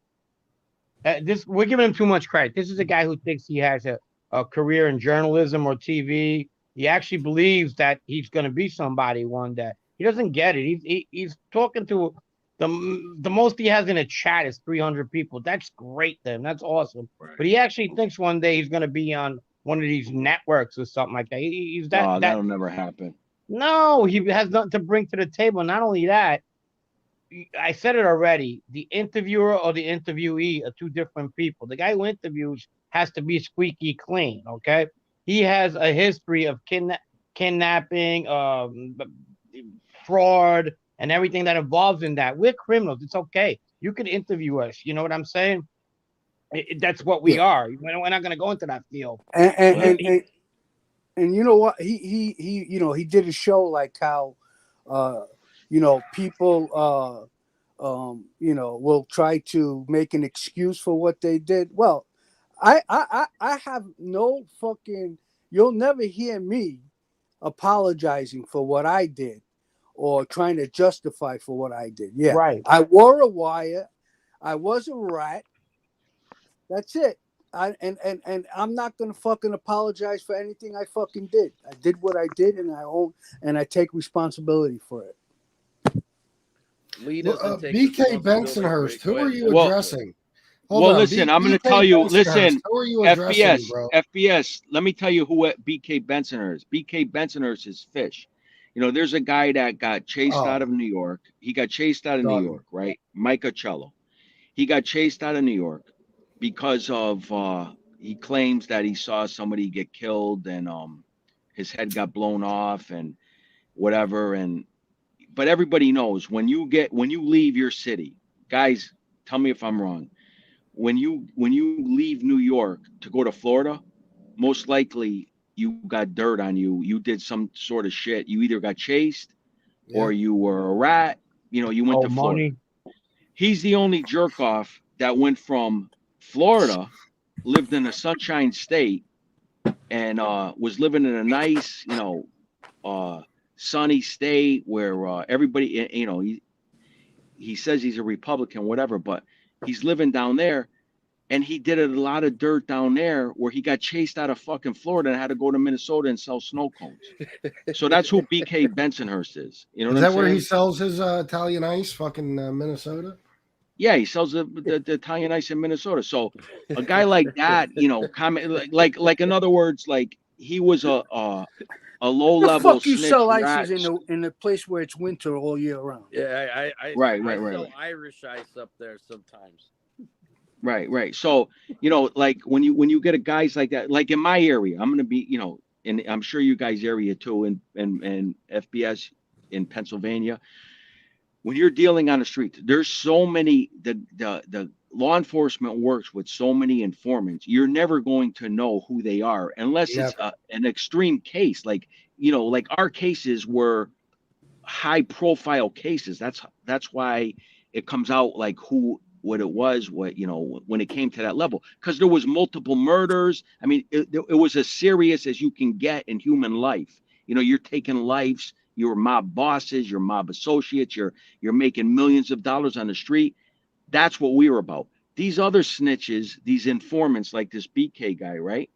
ahead. We're giving him too much credit. This is a guy who thinks he has a career in journalism or TV. He actually believes that he's going to be somebody one day. He doesn't get it. He's talking to the most he has in a chat is 300 people. That's great, then. That's awesome. Right. But he actually thinks one day he's going to be on one of these networks or something like that. He's that. That'll never happen. No, he has nothing to bring to the table. Not only that, I said it already. The interviewer or the interviewee are two different people. The guy who interviews has to be squeaky clean. Okay, he has a history of kidnapping, fraud, and everything that involves in that. We're criminals. It's okay. You can interview us. You know what I'm saying? That's what we are. We're not going to go into that field. And you know what? He you know, he did a show like how you know, people you know, will try to make an excuse for what they did. Well, I have no fucking, you'll never hear me apologizing for what I did or trying to justify for what I did. Yeah. Right. I wore a wire. I was a rat. That's it. And I'm not gonna fucking apologize for anything I fucking did. I did what I did, and I own and I take responsibility for it. Lee doesn't take BK responsibility. Bensonhurst, who Go are ahead. you Well- addressing? Well, on. listen, I'm going to BK tell you. Bensonhurst, Listen, who are you addressing, FBS, bro? FBS. Let me tell you who BK Bensonhurst. BK Bensonhurst is fish. there's a guy that got chased out Oh, of New York. He got chased out of New done. York, right? Micah Cello. He got chased out of New York because of he claims that he saw somebody get killed and his head got blown off and whatever. But everybody knows when you leave your city, guys, tell me if I'm wrong. When you leave New York to go to Florida, most likely you got dirt on you. You did some sort of shit. You either got chased or Yeah. you were a rat. You went to Florida. Money. He's the only jerk off that went from Florida, lived in a sunshine state, and was living in a nice, sunny state where everybody, he says he's a Republican, whatever, but he's living down there. And he did a lot of dirt down there where he got chased out of fucking Florida and had to go to Minnesota and sell snow cones. So that's who BK Bensonhurst is. You know Is what that I'm where saying? he sells his Italian ice? Fucking Minnesota. Yeah, he sells the Italian ice in Minnesota. So a guy like that, comment like in other words, like he was a low The level fuck you snitch sell rat. ices in a place where it's winter all year round? Yeah, I Right. sell Irish ice up there sometimes. Right. So, like when you get a guys like that, like in my area, I'm gonna be, and I'm sure you guys area too, and FBS in Pennsylvania. When you're dealing on the street, there's so many the law enforcement works with so many informants. You're never going to know who they are unless it's an extreme case. Like our cases were high profile cases. That's why it comes out like what it was, when it came to that level, because there was multiple murders. I mean, it was as serious as you can get in human life. You're taking lives, you're mob bosses, you're mob associates, you're making millions of dollars on the street. That's what we were about. These other snitches, these informants like this BK guy, right?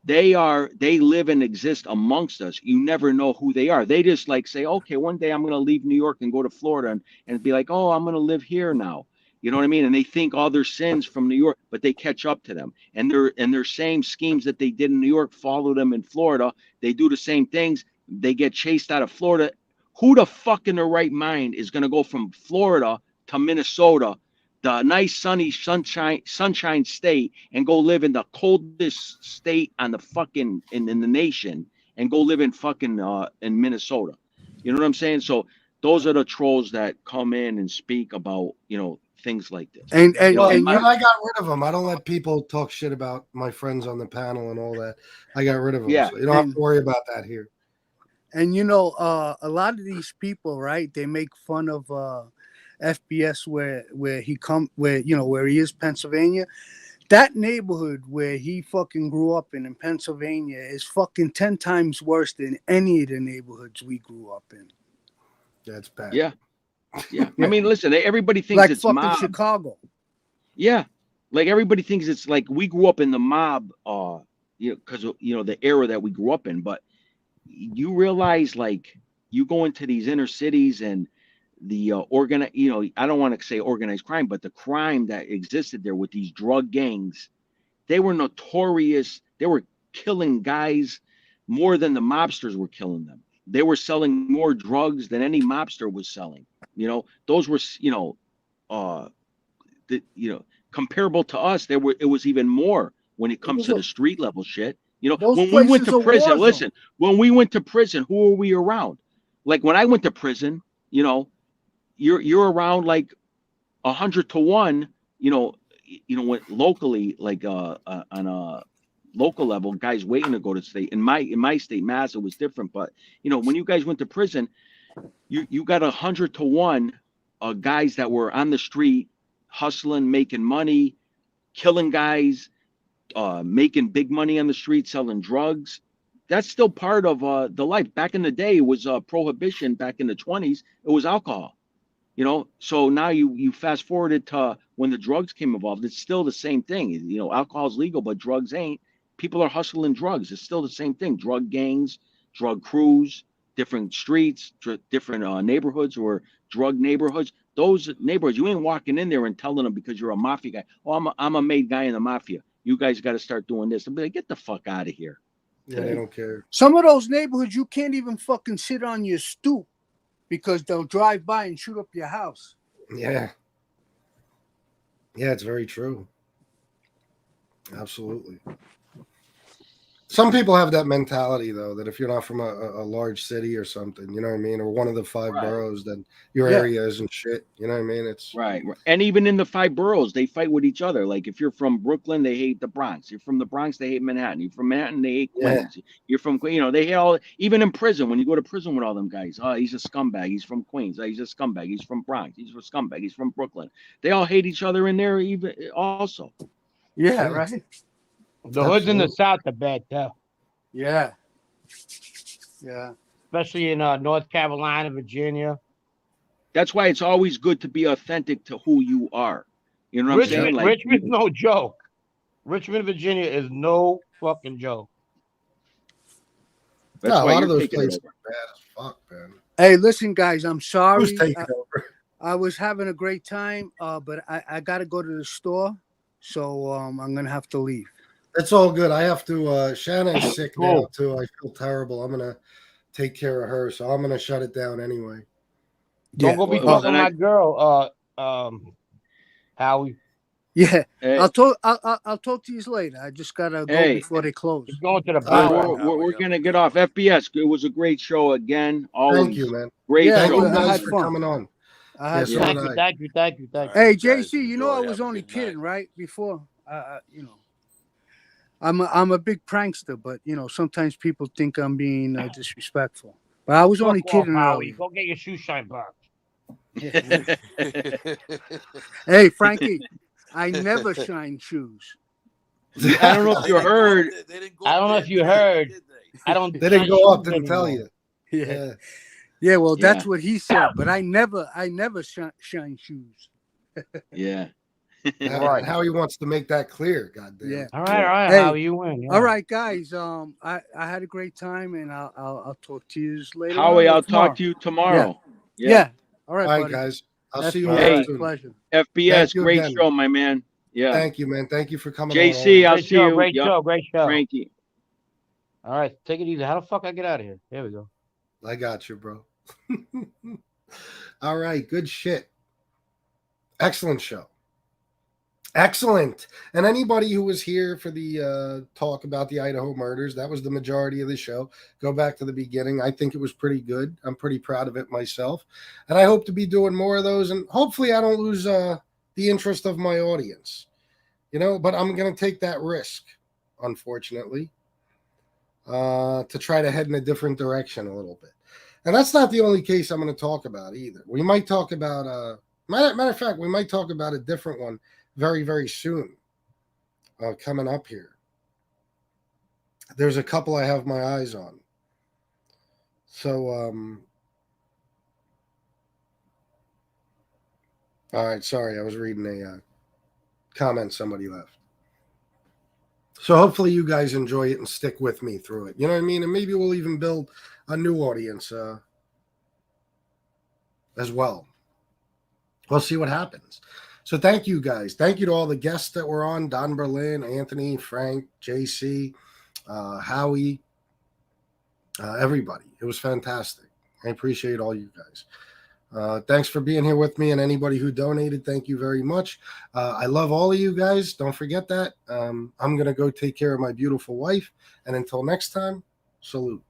They live and exist amongst us. You never know who they are. They just like say, okay, one day I'm going to leave New York and go to Florida and be like, oh, I'm going to live here now. You know what I mean? And they think all their sins from New York, but they catch up to them. And their same schemes that they did in New York follow them in Florida. They do the same things. They get chased out of Florida. Who the fuck in their right mind is going to go from Florida to Minnesota, the nice sunny sunshine state, and go live in the coldest state on the fucking in the nation and go live in fucking in Minnesota? You know what I'm saying? So those are the trolls that come in and speak about things like this. And I got rid of them. I don't let people talk shit about my friends on the panel and all that. I got rid of them. Yeah. So you don't have to worry about that here. And a lot of these people, right? They make fun of FBS where he is, Pennsylvania. That neighborhood where he fucking grew up in Pennsylvania is fucking 10 times worse than any of the neighborhoods we grew up in. That's bad. Yeah. I mean, listen, everybody thinks like it's fucking mob. Chicago. Yeah, like everybody thinks it's like we grew up in the mob, because the era that we grew up in. But you realize, like, you go into these inner cities and the I don't want to say organized crime, but the crime that existed there with these drug gangs, they were notorious. They were killing guys more than the mobsters were killing them. They were selling more drugs than any mobster was selling. Those were, comparable to us. It was even more when it comes to the street level shit. When we went to prison, listen, when we went to prison, who were we around? Like when I went to prison, you're around like 100 to 1, when locally, like on a local level, guys waiting to go to state. In my state, Mass, it was different. But when you guys went to prison, you got 100 to 1 guys that were on the street hustling, making money, killing guys, making big money on the street, selling drugs. That's still part of the life. Back in the day, it was prohibition. Back in the 20s, it was alcohol. So now you fast forwarded to when the drugs came involved. It's still the same thing. Alcohol's legal, but drugs ain't. People are hustling drugs. It's still the same thing. Drug gangs, drug crews, different streets, different neighborhoods or drug neighborhoods. Those neighborhoods, you ain't walking in there and telling them because you're a mafia guy. Oh, I'm a made guy in the mafia. You guys got to start doing this. I'll be like, get the fuck out of here. Yeah, they don't care. Some of those neighborhoods, you can't even fucking sit on your stoop because they'll drive by and shoot up your house. Yeah. Yeah, it's very true. Absolutely. Some people have that mentality, though, that if you're not from a large city or something, you know what I mean, or one of the 5 Right. boroughs, then your Yeah. area isn't shit. You know what I mean? It's Right. And even in the 5 boroughs, they fight with each other. Like if you're from Brooklyn, they hate the Bronx. You're from the Bronx, they hate Manhattan. You're from Manhattan, they hate Yeah. Queens. You're from, you know, they hate all, even in prison, when you go to prison with all them guys, oh, he's a scumbag. He's from Queens. Oh, he's a scumbag. He's from Bronx. He's a scumbag. He's from Brooklyn. They all hate each other in there even also. Yeah, Yeah. right. The hoods in the Absolutely. South are bad too, Yeah. Yeah. especially in North Carolina, Virginia. That's why it's always good to be authentic to who you are. You know what I'm saying? Richmond, Like, Richmond's no joke. Richmond, Virginia is no fucking joke. that's No, a why lot you're of those taking it places over. are bad as fuck, man. Hey, listen, guys, I'm Who's sorry. taking over? I was having a great time, but I got to go to the store. So I'm going to have to leave. It's all good. I have to. Shannon's sick now Cool. too. I feel terrible. I'm gonna take care of her, so I'm gonna shut it down anyway. Don't Yeah. go be Well, fucking then I- my girl, Howie. Yeah. Hey, I'll talk to you later. I just got to go Hey. before they close. He's going to the All bar. right. we're gonna get off. FBS. It was a great show again. Always Thank you, man. great Yeah, Thank show. you I guys had for fun. coming on. I had Yeah, fun. so did I. Thank you. All right, Hey, you guys JC, you know I enjoy. was Have a only good kidding, night. right? Before, you know, I'm a big prankster, but you know, sometimes people think I'm being disrespectful. But I was only Fuck off, kidding Howie. earlier. Go get your shoe shine box. Hey, Frankie, I never shine shoes. I don't know if They you didn't go heard. up there- they didn't go I up don't know there if you and tell heard. did they? I don't. They didn't shine go up, shoes didn't tell anymore. you. Yeah, Yeah. yeah. Well, that's Yeah. what he said. But I never shine shoes. Yeah. Right. How he wants to make that clear. Goddamn. Yeah. All right, Hey, Howie, you win. Yeah. All right, guys. I had a great time, and I'll talk to you later. Howie, on or I'll tomorrow. talk to you tomorrow. Yeah. All right, All right, buddy. guys. I'll That's see you all all Hey. right. soon. Pleasure. FBS, Thank you great again. show, my man. Yeah. Thank you, man. Thank you for coming on. JC, I'll Great see show. you. Great Yep. show. Great show. Frankie. All right, take it easy. How the fuck I get out of here? There we go. I got you, bro. All right. Good shit. Excellent show. Excellent. And anybody who was here for the talk about the Idaho murders, that was the majority of the show. Go back to the beginning. I think it was pretty good. I'm pretty proud of it myself. And I hope to be doing more of those. And hopefully I don't lose the interest of my audience. You know, but I'm going to take that risk, unfortunately, to try to head in a different direction a little bit. And that's not the only case I'm going to talk about either. We might talk about, matter of fact, we might talk about a different one very, very soon coming up here. There's a couple I have my eyes on. So, all right, sorry, I was reading a comment somebody left. So hopefully you guys enjoy it and stick with me through it. You know what I mean? And maybe we'll even build a new audience as well. We'll see what happens. So thank you guys. Thank you to all the guests that were on: Don Berlin, Anthony, Frank, JC, Howie, everybody. It was fantastic. I appreciate all you guys. Thanks for being here with me, and anybody who donated, thank you very much. I love all of you guys. Don't forget that. I'm going to go take care of my beautiful wife. And until next time, salute.